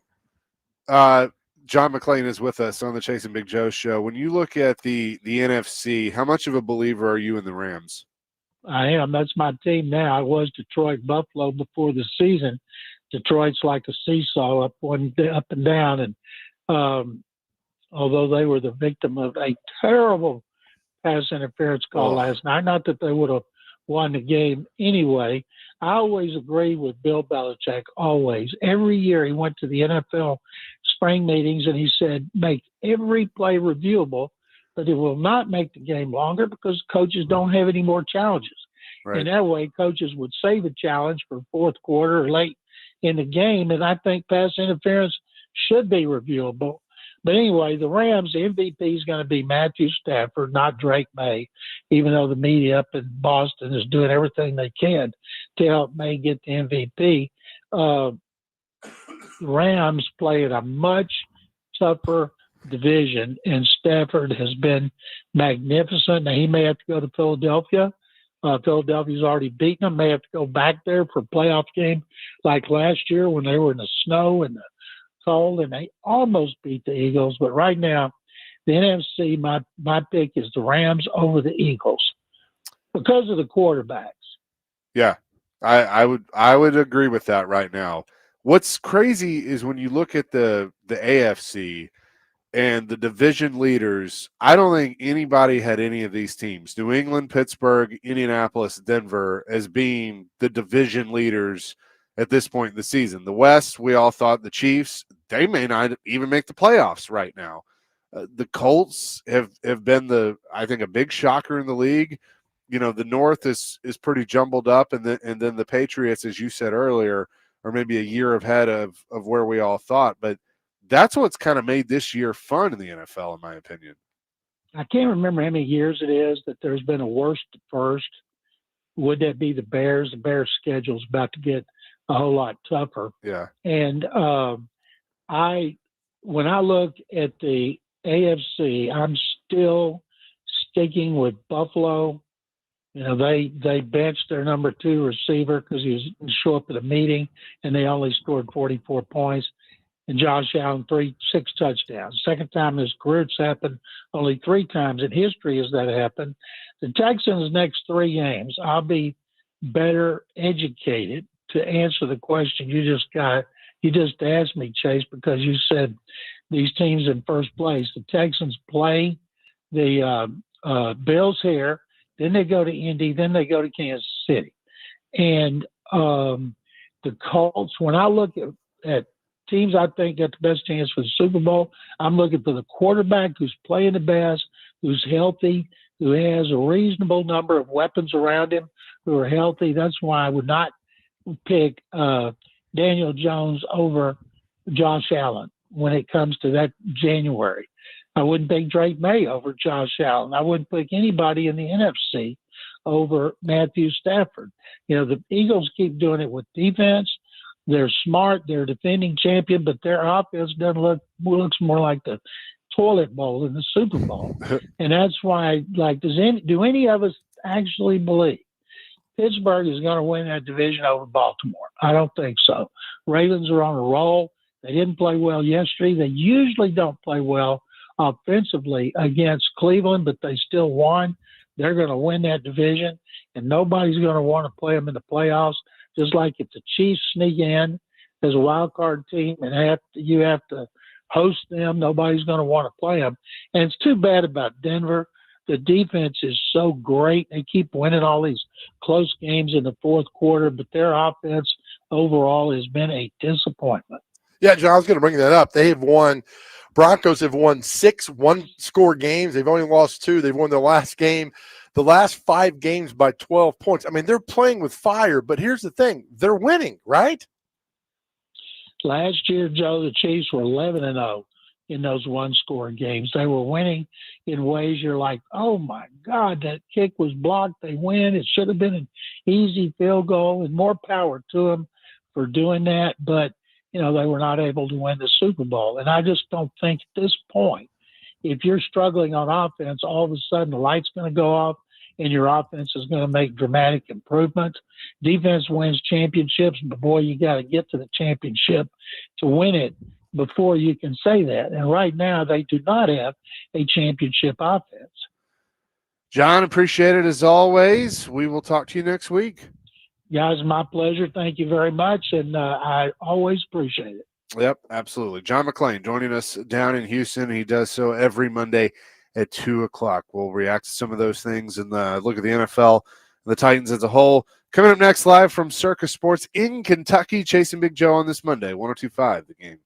John McClain is with us on the Chasing Big Joe show. When you look at the NFC, how much of a believer are you in the Rams? I am. That's my team now. I was Detroit Buffalo before the season. Detroit's like a seesaw, up and down. And although they were the victim of a terrible pass interference call last night, not that they would have won the game anyway, I always agree with Bill Belichick, always. Every year he went to the NFL spring meetings and he said, make every play reviewable, but it will not make the game longer because coaches don't have any more challenges. Right. And that way coaches would save a challenge for fourth quarter or late in the game, and I think pass interference should be reviewable. But anyway, the Rams, the MVP is going to be Matthew Stafford, not Drake May, even though the media up in Boston is doing everything they can to help May get the MVP. Rams play in a much tougher division, and Stafford has been magnificent. Now, he may have to go to Philadelphia. Philadelphia's already beaten them. May have to go back there for a playoff game like last year when they were in the snow and the cold, and they almost beat the Eagles. But right now, the NFC, my pick is the Rams over the Eagles because of the quarterbacks. Yeah, I would agree with that right now. What's crazy is when you look at the AFC and the division leaders, I don't think anybody had any of these teams, New England, Pittsburgh, Indianapolis, Denver, as being the division leaders at this point in the season. The West, we all thought the Chiefs, they may not even make the playoffs right now. The Colts have been I think a big shocker in the league. You know, the North is pretty jumbled up, and then the Patriots, as you said earlier, are maybe a year ahead of where we all thought. But that's what's kind of made this year fun in the NFL, in my opinion. I can't remember how many years it is that there's been a worst first. Would that be the Bears? The Bears' schedule's about to get a whole lot tougher. Yeah. And when I look at the AFC, I'm still sticking with Buffalo. You know, they benched their number 2 receiver because he didn't show up at a meeting, and they only scored 44 points. And Josh Allen, 6 touchdowns. Second time in his career it's happened. Only 3 times in history has that happened. The Texans' next 3 games, I'll be better educated to answer the question you just asked me, Chase, because you said these teams in first place. The Texans play the Bills here, then they go to Indy, then they go to Kansas City. And the Colts, when I look at teams I think got the best chance for the Super Bowl, I'm looking for the quarterback who's playing the best, who's healthy, who has a reasonable number of weapons around him who are healthy. That's why I would not pick Daniel Jones over Josh Allen when it comes to that January. I wouldn't pick Drake May over Josh Allen. I wouldn't pick anybody in the NFC over Matthew Stafford. You know, the Eagles keep doing it with defense. They're smart. They're a defending champion, but their offense looks more like the toilet bowl in the Super Bowl. And that's why, do any of us actually believe Pittsburgh is going to win that division over Baltimore? I don't think so. Ravens are on a roll. They didn't play well yesterday. They usually don't play well offensively against Cleveland, but they still won. They're going to win that division, and nobody's going to want to play them in the playoffs. Just like if the Chiefs sneak in as a wild card team and you have to host them, nobody's going to want to play them. And it's too bad about Denver. The defense is so great. They keep winning all these close games in the fourth quarter, but their offense overall has been a disappointment. Yeah, John, I was going to bring that up. Broncos have won 6 one-score games. They've only lost 2. They've won their last game. The last 5 games by 12 points. I mean, they're playing with fire, but here's the thing. They're winning, right? Last year, Joe, the Chiefs were 11-0 in those one-score games. They were winning in ways you're like, oh, my God, that kick was blocked. They win. It should have been an easy field goal, and more power to them for doing that. But, you know, they were not able to win the Super Bowl. And I just don't think at this point if you're struggling on offense, all of a sudden the light's going to go off and your offense is going to make dramatic improvements. Defense wins championships, but boy, you got to get to the championship to win it before you can say that. And right now they do not have a championship offense. John, appreciate it as always. We will talk to you next week. Guys, my pleasure. Thank you very much. And I always appreciate it. Yep, absolutely. John McClain joining us down in Houston. He does so every Monday at 2 o'clock. We'll react to some of those things and look at the NFL and the Titans as a whole. Coming up next, live from Circus Sports in Kentucky, chasing Big Joe on this Monday, 102.5 The Game.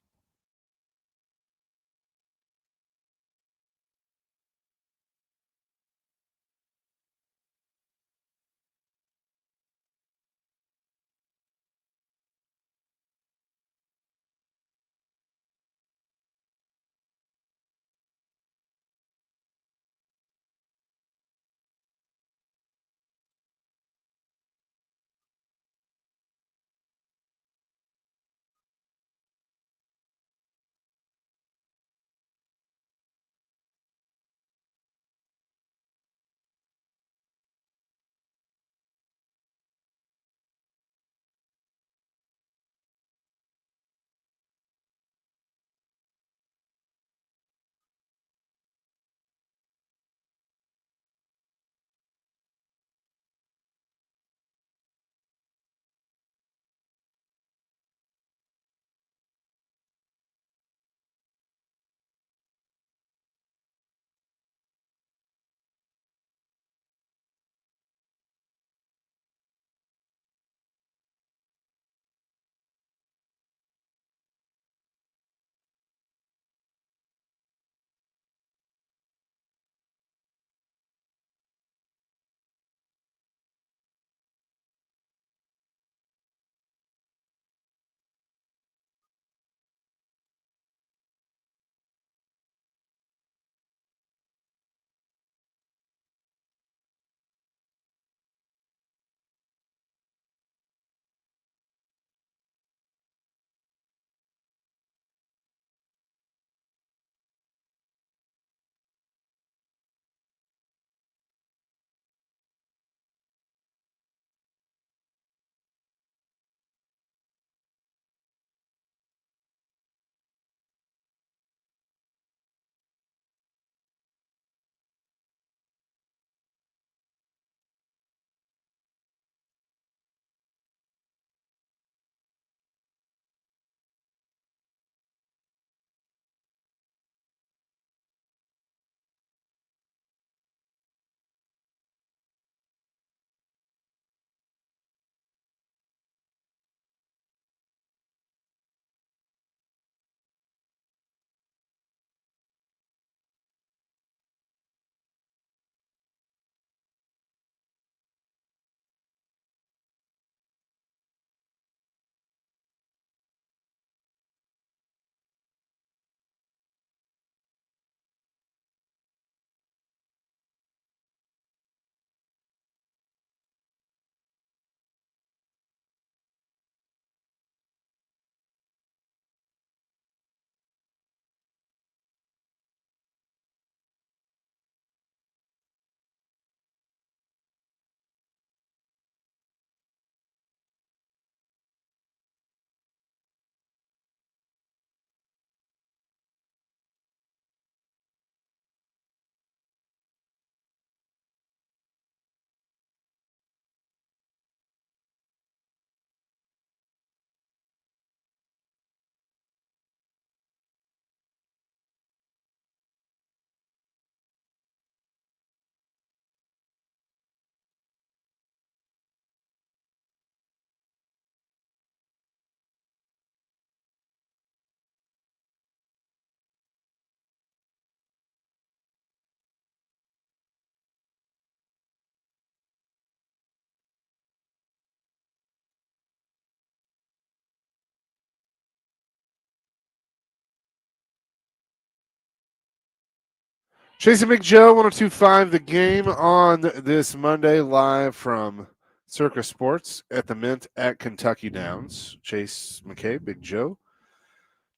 Chasing Big Joe, 102.5 The Game on this Monday, live from Circus Sports at the Mint at Kentucky Downs. Chase McKay, Big Joe,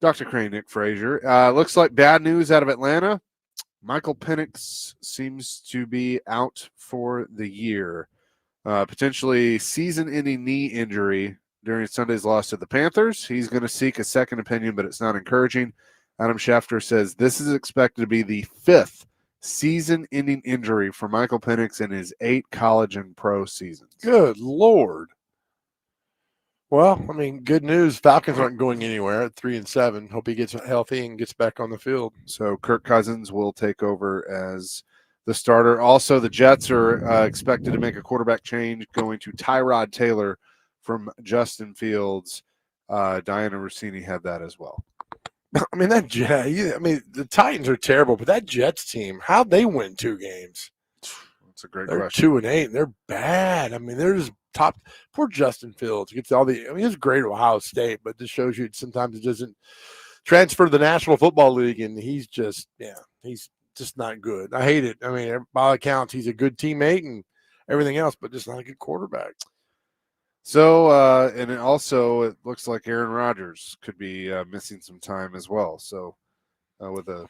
Dr. Crane, Nick Frazier. Looks like bad news out of Atlanta. Michael Penix seems to be out for the year. Potentially season-ending knee injury during Sunday's loss to the Panthers. He's going to seek a second opinion, but it's not encouraging. Adam Schefter says this is expected to be the 5th season-ending injury for Michael Penix in his 8 college and pro seasons. Good Lord. Well, I mean, good news. Falcons aren't going anywhere at 3-7. Hope he gets healthy and gets back on the field. So Kirk Cousins will take over as the starter. Also, the Jets are expected to make a quarterback change, going to Tyrod Taylor from Justin Fields. Diana Rossini had that as well. I mean, the Titans are terrible, but that Jets team, how'd they win 2 games? That's a great They're question. 2-8, and they're bad. I mean, they're just top. Poor Justin Fields gets all the. I mean, he's great at Ohio State, but this shows you sometimes it doesn't transfer to the National Football League, and he's just not good. I hate it. I mean, by all accounts, he's a good teammate and everything else, but just not a good quarterback. So, and it looks like Aaron Rodgers could be missing some time as well. So, with a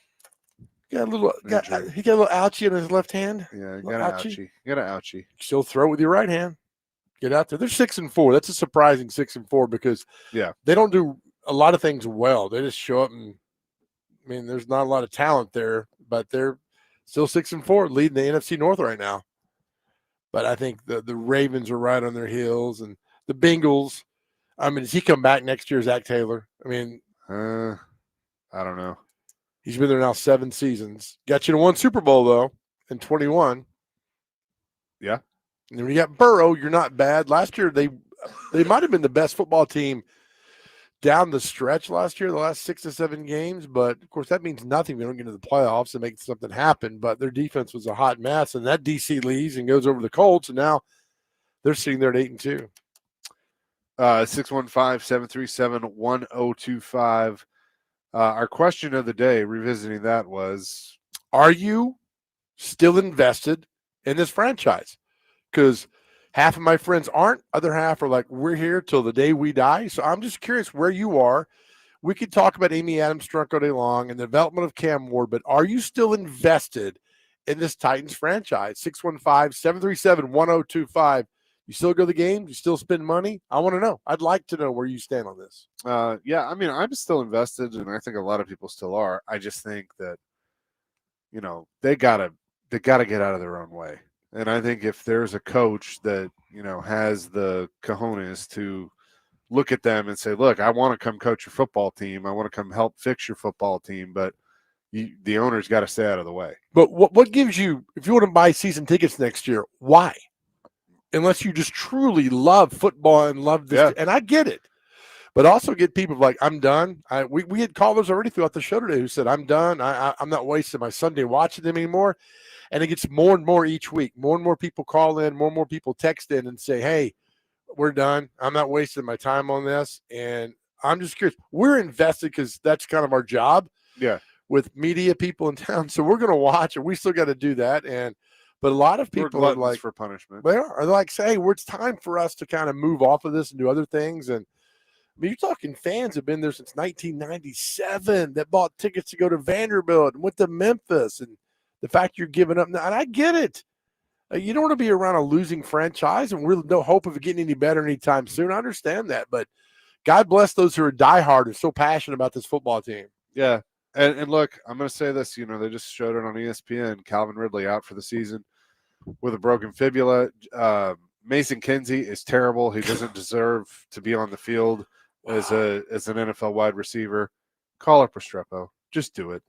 he got a little ouchie in his left hand. Yeah, you got an ouchie. You got an ouchie. Still throw it with your right hand. Get out there. They're 6-4. That's a surprising 6-4 because they don't do a lot of things well. They just show up and I mean, there's not a lot of talent there, but they're still 6-4, leading the NFC North right now. But I think the Ravens are right on their heels, and the Bengals. I mean, does he come back next year, Zach Taylor? I mean, I don't know. He's been there now 7 seasons. Got you to 1 Super Bowl though in 21. Yeah. And when you got Burrow, you're not bad. Last year they might have been the best football team down the stretch last year, the last 6 to 7 games. But of course, that means nothing. We don't get into the playoffs and make something happen. But their defense was a hot mess, and that DC leaves and goes over the Colts, and now they're sitting there at 8-2. 615-737-1025. Our question of the day, revisiting that, was: are you still invested in this franchise? Because half of my friends aren't. Other half are like, we're here till the day we die. So I'm just curious where you are. We could talk about Amy Adams Strunk all day long and the development of Cam Ward, but are you still invested in this Titans franchise? 615-737-1025. You still go to the games? You still spend money? I want to know. I'd like to know where you stand on this. Yeah, I mean, I'm still invested, and I think a lot of people still are. I just think that, they gotta get out of their own way. And I think if there's a coach that, has the cojones to look at them and say, look, I want to come coach your football team. I want to come help fix your football team, but the owner's got to stay out of the way. But what gives you, if you want to buy season tickets next year, why? Unless you just truly love football and love this. Yeah. And I get it. But also get people like, I'm done. We had callers already throughout the show today who said, I'm done. I'm not wasting my Sunday watching them anymore. And it gets more and more each week. More and more people call in, more and more people text in and say, hey, we're done. I'm not wasting my time on this. And I'm just curious. We're invested because that's kind of our job. Yeah. With media people in town. So we're going to watch, and we still got to do that. But a lot of people are like, for punishment. They are like, say, well, it's time for us to kind of move off of this and do other things. And I mean, you're talking fans have been there since 1997 that bought tickets to go to Vanderbilt and went to Memphis. And the fact you're giving up now, and I get it. You don't want to be around a losing franchise, and really no hope of it getting any better anytime soon. I understand that, but God bless those who are diehard and so passionate about this football team. Yeah. And look, I'm going to say this, they just showed it on ESPN. Calvin Ridley out for the season with a broken fibula. Mason Kinsey is terrible. He doesn't deserve to be on the field as an NFL wide receiver. Call up Restrepo. Just do it.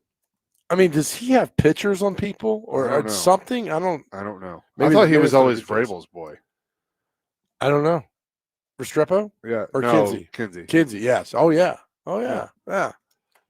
I mean, does he have pictures on people or something? I don't know. I thought he was always Vrabel's boy. I don't know. Restrepo? Yeah. Or Kinsey? Kinsey, yes. Oh, yeah. Yeah.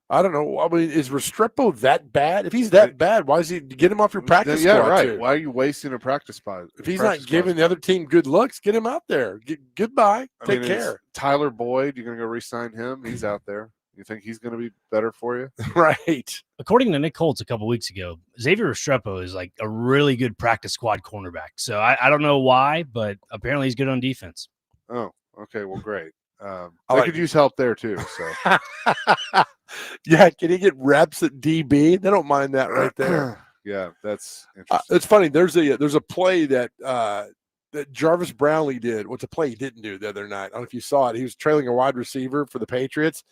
I don't know. I mean, is Restrepo that bad? If he's that bad, why is he get him off your practice squad? Yeah, right. Too? Why are you wasting a practice spot? If he's not giving the other team good looks, get him out there. Goodbye. Take care. Tyler Boyd, you're going to go re-sign him? He's out there. You think he's going to be better for you? Right. According to Nick Holtz a couple weeks ago, Xavier Restrepo is like a really good practice squad cornerback. So I don't know why, but apparently he's good on defense. Oh, okay. Well, great. I could use help there too. So Yeah, can he get reps at DB? They don't mind that right there. Yeah, that's interesting. It's funny. There's a play that that Jarvis Brownlee did. What's a play he didn't do the other night? I don't know if you saw it. He was trailing a wide receiver for the Patriots,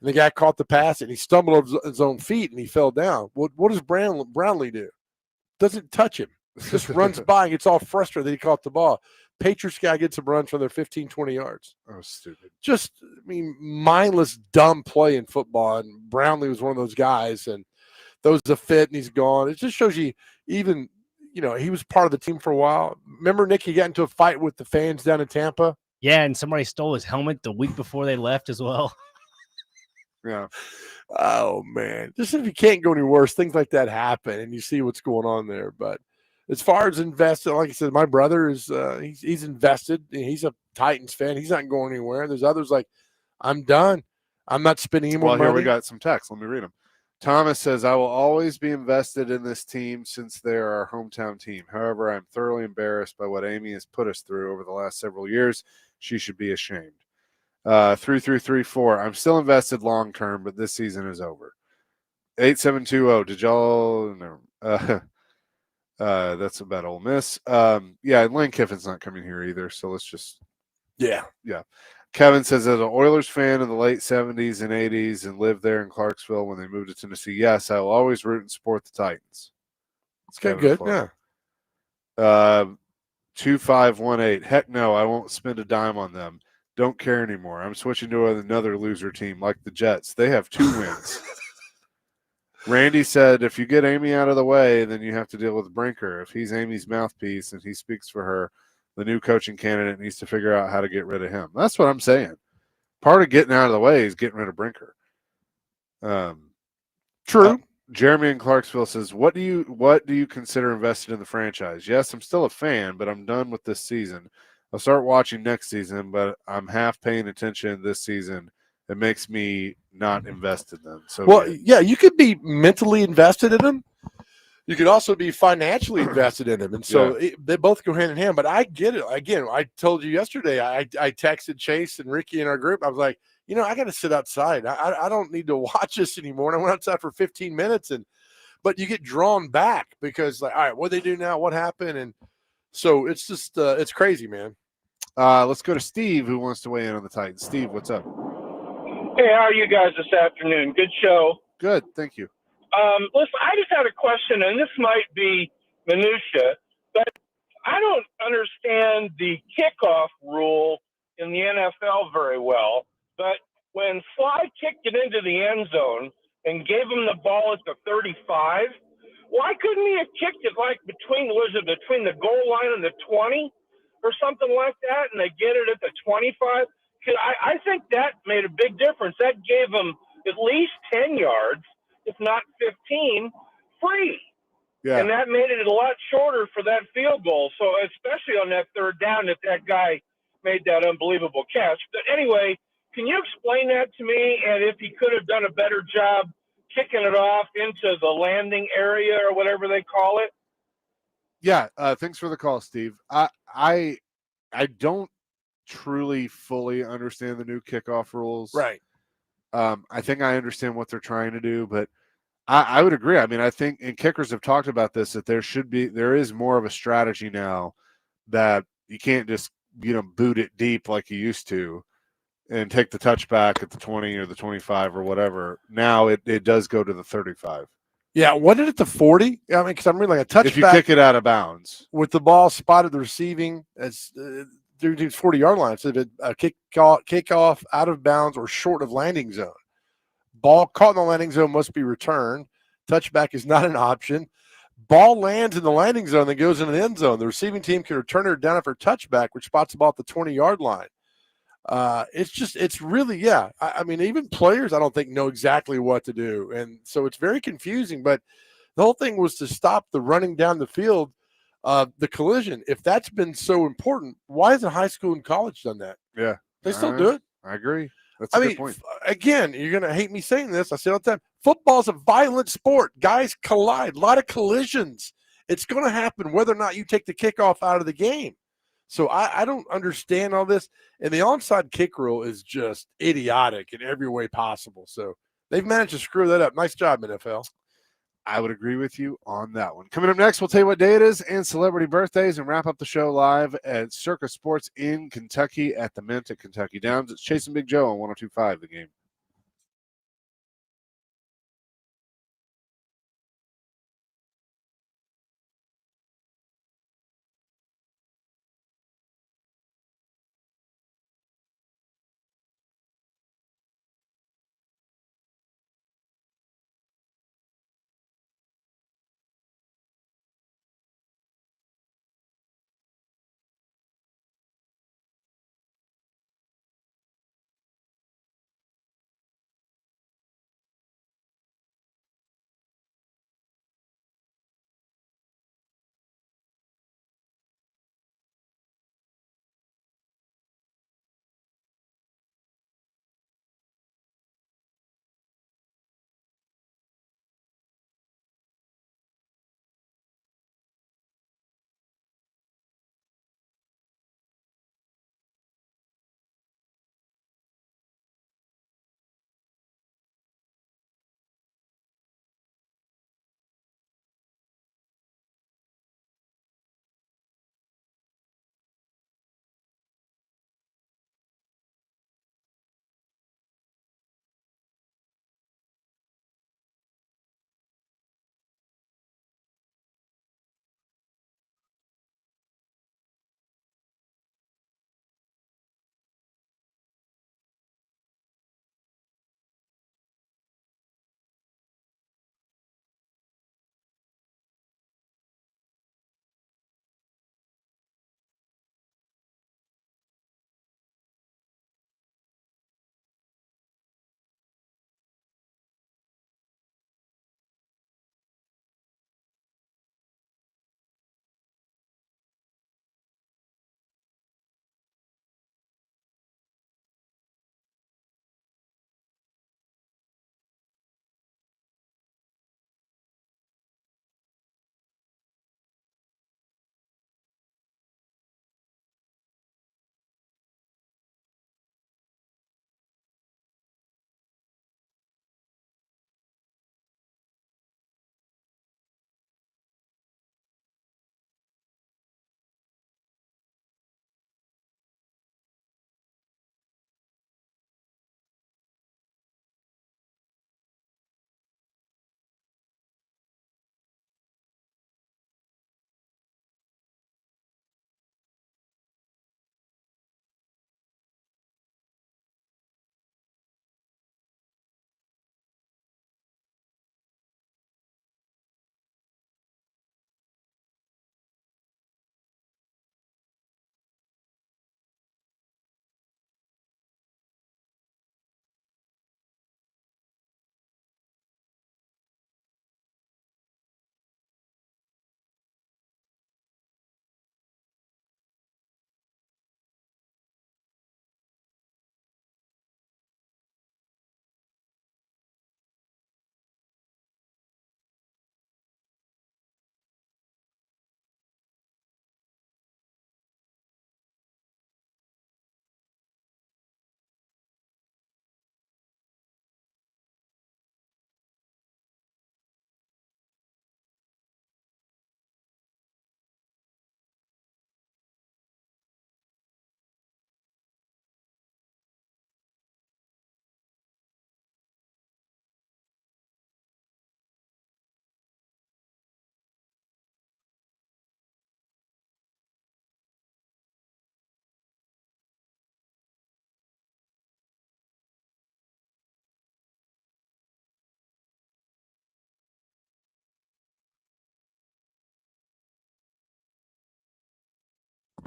and the guy caught the pass, and he stumbled over his own feet, and he fell down. What does Brownlee do? Doesn't touch him. Just runs by and gets all frustrated that he caught the ball. Patriots guy gets some runs from their 15, 20 yards. Oh, stupid. Just, mindless, dumb play in football. And Brownlee was one of those guys, and those a fit, and he's gone. It just shows you even, he was part of the team for a while. Remember, Nick, he got into a fight with the fans down in Tampa? Yeah, and somebody stole his helmet the week before they left as well. Yeah. Oh, man. Just if you can't go any worse, things like that happen, and you see what's going on there. But as far as invested, like I said, my brother is he's invested. He's a Titans fan. He's not going anywhere. There's others like, I'm done. I'm not spending any more money. Well, here we got some text. Let me read them. Thomas says, I will always be invested in this team since they're our hometown team. However, I'm thoroughly embarrassed by what Amy has put us through over the last several years. She should be ashamed. 3334, I'm still invested long term, but this season is over. 8720, did y'all no? That's about Ole Miss. Yeah, Lane Kiffin's not coming here either, so let's just yeah. Kevin says, as an Oilers fan in the late 70s and 80s and lived there in Clarksville when they moved to Tennessee, yes, I will always root and support the Titans. It's good. Yeah. 2518, heck no, I won't spend a dime on them. Don't care anymore. I'm switching to another loser team like the Jets. They have 2 wins. Randy said, if you get Amy out of the way, then you have to deal with Brinker. If he's Amy's mouthpiece and he speaks for her, the new coaching candidate needs to figure out how to get rid of him. That's what I'm saying. Part of getting out of the way is getting rid of Brinker. True. Jeremy in Clarksville says, what do you consider invested in the franchise? Yes, I'm still a fan, but I'm done with this season. I'll start watching next season, but I'm half paying attention this season. It makes me not invest in them. So yeah, you could be mentally invested in them. You could also be financially invested in them. And so they both go hand in hand. But I get it. Again, I told you yesterday, I texted Chase and Ricky in our group. I was like, I got to sit outside. I don't need to watch this anymore. And I went outside for 15 minutes. But you get drawn back because, like, all right, what do they do now? What happened? And so it's just, it's crazy, man. Let's go to Steve, who wants to weigh in on the Titans. Steve, what's up? Hey, how are you guys this afternoon? Good show. Good, thank you. Listen, I just had a question, and this might be minutia, but I don't understand the kickoff rule in the NFL very well. But when Sly kicked it into the end zone and gave him the ball at the 35, why couldn't he have kicked it like between the goal line and the 20 or something like that, and they get it at the 25? Because I think that made a big difference. That gave him at least 10 yards, if not 15, free. Yeah. And that made it a lot shorter for that field goal. So especially on that third down, that guy made that unbelievable catch. But anyway, can you explain that to me? And if he could have done a better job kicking it off into the landing area or whatever they call it? Yeah. Thanks for the call, Steve. I don't truly fully understand the new kickoff rules. Right. I think I understand what they're trying to do, but I would agree. I mean, I think, and kickers have talked about this, that there is more of a strategy now that you can't just, boot it deep like you used to and take the touchback at the 20 or the 25 or whatever. Now it does go to the 35. Yeah, wasn't it at the 40? I mean, because I'm reading like a touchback. If you kick it out of bounds. With the ball spotted the receiving, it's 40-yard line. So a kickoff out of bounds or short of landing zone. Ball caught in the landing zone must be returned. Touchback is not an option. Ball lands in the landing zone, then goes into the end zone. The receiving team can return it down for a touchback, which spots the ball at the 20-yard line. It's really, I mean, even players, I don't think, know exactly what to do. And so it's very confusing. But the whole thing was to stop the running down the field, the collision. If that's been so important, why hasn't high school and college done that? Yeah. They still do it. I agree. That's a good point. Again, you're going to hate me saying this. I say it all the time. Football's a violent sport. Guys collide. A lot of collisions. It's going to happen whether or not you take the kickoff out of the game. So I don't understand all this. And the onside kick rule is just idiotic in every way possible. So They've managed to screw that up. Nice job, NFL. I would agree with you on that one. Coming up next, we'll tell you what day it is and celebrity birthdays and wrap up the show live at Circus Sports in Kentucky at the Mint at Kentucky Downs. It's Chasing Big Joe on 102.5 The Game.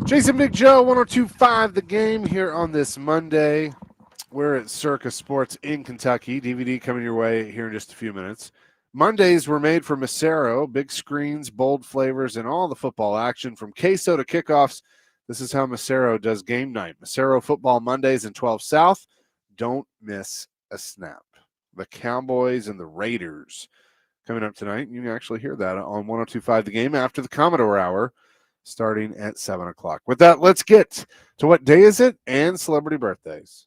Jason Big Joe, 102.5 The Game here on this Monday. We're at Circus Sports in Kentucky. DVD coming your way here in just a few minutes. Mondays were made for Macero. Big screens, bold flavors, and all the football action from queso to kickoffs. This is how Macero does game night. Macero football Mondays in 12 South. Don't miss a snap. The Cowboys and the Raiders coming up tonight. You can actually hear that on 102.5 The Game after the Commodore Hour, starting at 7 o'clock. With that, let's get to what day is it and celebrity birthdays.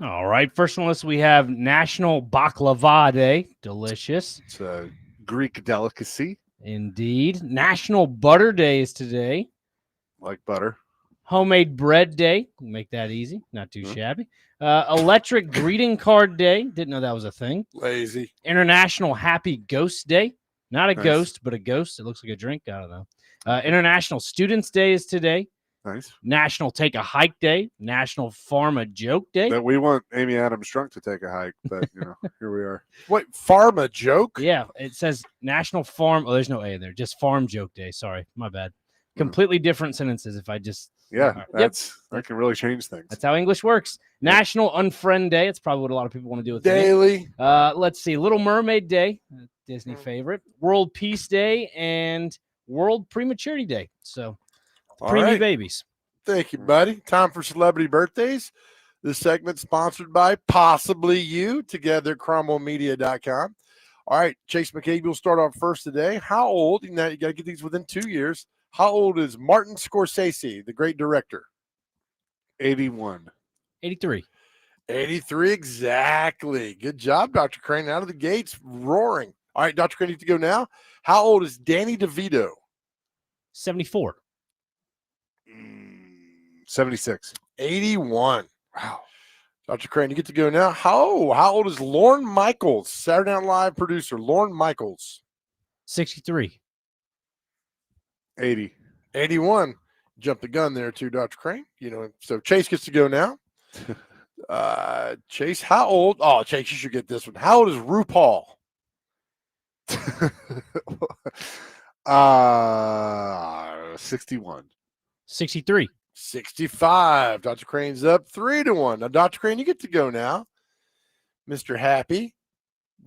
All right. First on the list, we have National Baklava Day. Delicious. It's a Greek delicacy. Indeed. National Butter Day is today. Like butter. Homemade Bread Day. Make that easy. Not too shabby. Electric Greeting Card Day. Didn't know that was a thing. Lazy. International Happy Ghost Day. Not a Nice. ghost, but a ghost. It looks like a drink. I don't know. International Students Day is today. Nice. National Take a Hike Day. National Farm a Joke Day. That we want Amy Adams Strunk to take a hike, but here we are. What, farm a joke? Yeah, it says National Farm. Oh, there's no A in there. Just Farm Joke Day. Sorry, my bad. Completely different sentences. If I just Yeah, that can really change things. That's how English works. National Unfriend Day. It's probably what a lot of people want to do with Daily. Let's see. Little Mermaid Day, Disney favorite. World Peace Day and World Prematurity Day. So, All preemie right. babies. Thank you, buddy. Time for celebrity birthdays. This segment sponsored by Possibly You, together at CromwellMedia.com. All right, Chase McCabe, you'll start off first today. How old, now you got to get these within 2 years, how old is Martin Scorsese, the great director? 81. 83. 83, exactly. Good job, Dr. Crane. Out of the gates, roaring. All right, Dr. Crane, you to go now. How old is Danny DeVito? 74. 76. 81. Wow. Dr. Crane, you get to go now. How old is Lorne Michaels, Saturday Night Live producer? Lorne Michaels. 63. 80. 81. Jump the gun there too, Dr. Crane. So Chase gets to go now. Chase, how old? Oh, Chase, you should get this one. How old is RuPaul? 61. 63. 65. Dr. Crane's up 3-1. Now, Dr. Crane, you get to go now. Mr. Happy,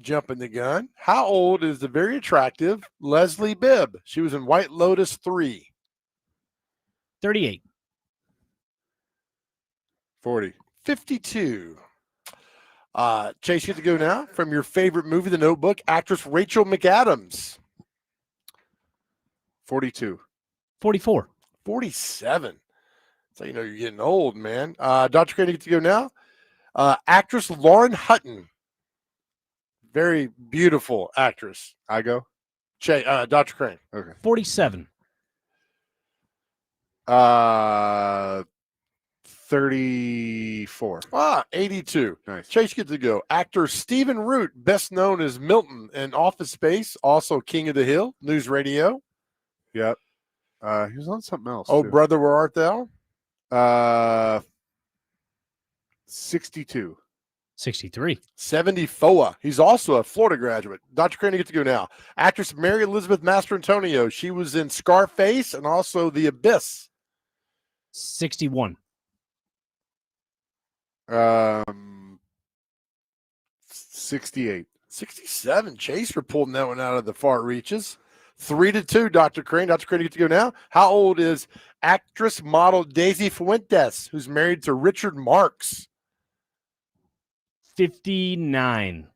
jumping the gun. How old is the very attractive Leslie Bibb? She was in White Lotus 3. 38. 40. 52. Chase, you get to go now. From your favorite movie, The Notebook, actress Rachel McAdams. 42. 44. 47. So you're getting old, man. Dr. Crane, you get to go now. Actress Lauren Hutton. Very beautiful actress. I go. Dr. Crane. Okay. 47. 34. 82. Nice. Chase gets to go. Actor Stephen Root, best known as Milton in Office Space, also King of the Hill, News Radio. Yep. He was on something else. Oh, too. Brother, Where Art Thou? 62. 63. 74. He's also a Florida graduate. Dr. Crane, you get to go now. Actress Mary Elizabeth Mastrantonio. She was in Scarface and also The Abyss. 61. 68. 67. Chase for pulling that one out of the far reaches. 3-2, Dr. Crane. Dr. Crane, you get to go now. How old is actress model Daisy Fuentes, who's married to Richard Marx? 59.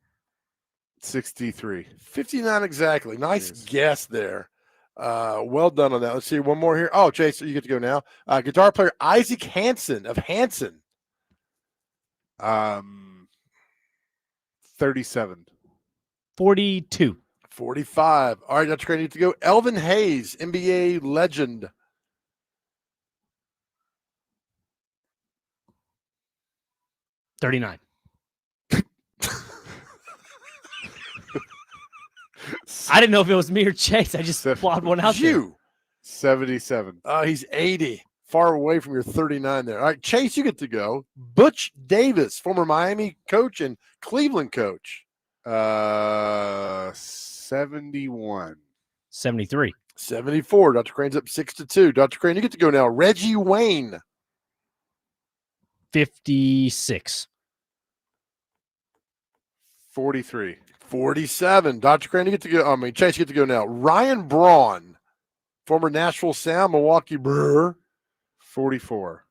63. 59 exactly. Nice guess there. Well done on that. Let's see one more here. Oh, Chase, you get to go now. Guitar player Isaac Hansen of Hanson. 37. 42. 45. All right, Dr. Crane, you get to go. Elvin Hayes, NBA legend. 39. I didn't know if it was me or Chase. I just plowed one out there. You. 77. He's 80. Far away from your 39 there. All right, Chase, you get to go. Butch Davis, former Miami coach and Cleveland coach. 71. 73. 74. Dr. Crane's up 6-2. Dr. Crane, you get to go now. Reggie Wayne. 56. 43. 47. Dr. Crane, you get to go. Chase, you get to go now. Ryan Braun, former Nashville Sound, Milwaukee Brewer. 44.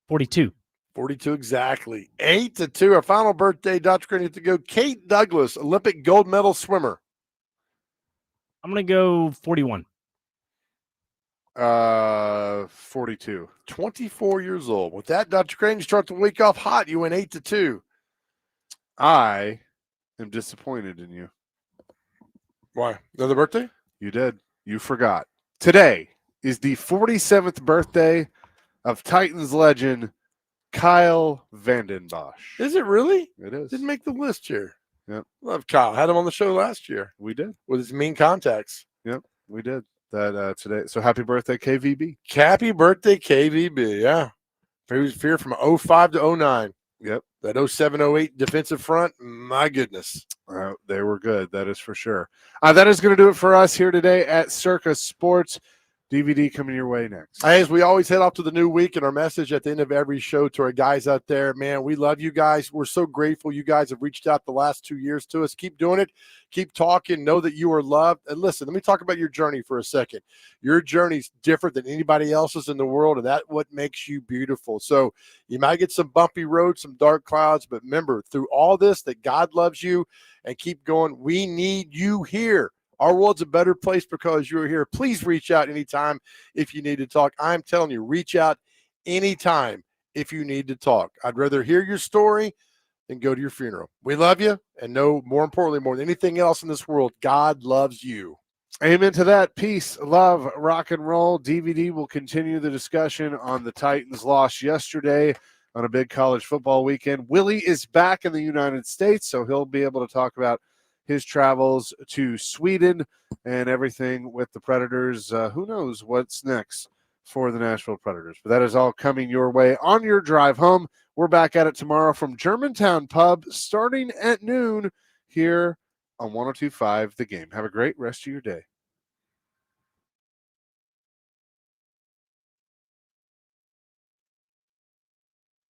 42. 42 exactly. 8-2. Our final birthday, Dr. Crane, you get to go. Kate Douglas, Olympic gold medal swimmer. I'm going to go 41. 42. 24 years old. With that, Dr. Crane, you start the week off hot. You went 8-2. I am disappointed in you. Why? Another birthday? You did. You forgot. Today is the 47th birthday of Titans legend Kyle Vandenbosch. Is it really? It is. Didn't make the list here. Yep. Love Kyle. Had him on the show last year. We did. With his mean contacts. Yep, we did. That today. So happy birthday, KVB. Happy birthday, KVB. Yeah. He was here from 05 to 09. Yep. That 07, 08 defensive front, my goodness. They were good. That is for sure. That is going to do it for us here today at Circus Sports. DVD coming your way next. Hey, as we always head off to the new week, and our message at the end of every show to our guys out there, man, we love you guys. We're so grateful you guys have reached out the last 2 years to us. Keep doing it. Keep talking. Know that you are loved. And listen, let me talk about your journey for a second. Your journey's different than anybody else's in the world, and that's what makes you beautiful. So you might get some bumpy roads, some dark clouds, but remember, through all this, that God loves you, and keep going. We need you here. Our world's a better place because you're here. Please reach out anytime if you need to talk. I'm telling you, reach out anytime if you need to talk. I'd rather hear your story than go to your funeral. We love you, and know, more importantly, more than anything else in this world, God loves you. Amen to that. Peace, love, rock and roll. DVD will continue the discussion on the Titans' loss yesterday on a big college football weekend. Willie is back in the United States, so he'll be able to talk about his travels to Sweden and everything with the Predators. Who knows what's next for the Nashville Predators? But that is all coming your way on your drive home. We're back at it tomorrow from Germantown Pub starting at noon here on 102.5 The Game. Have a great rest of your day.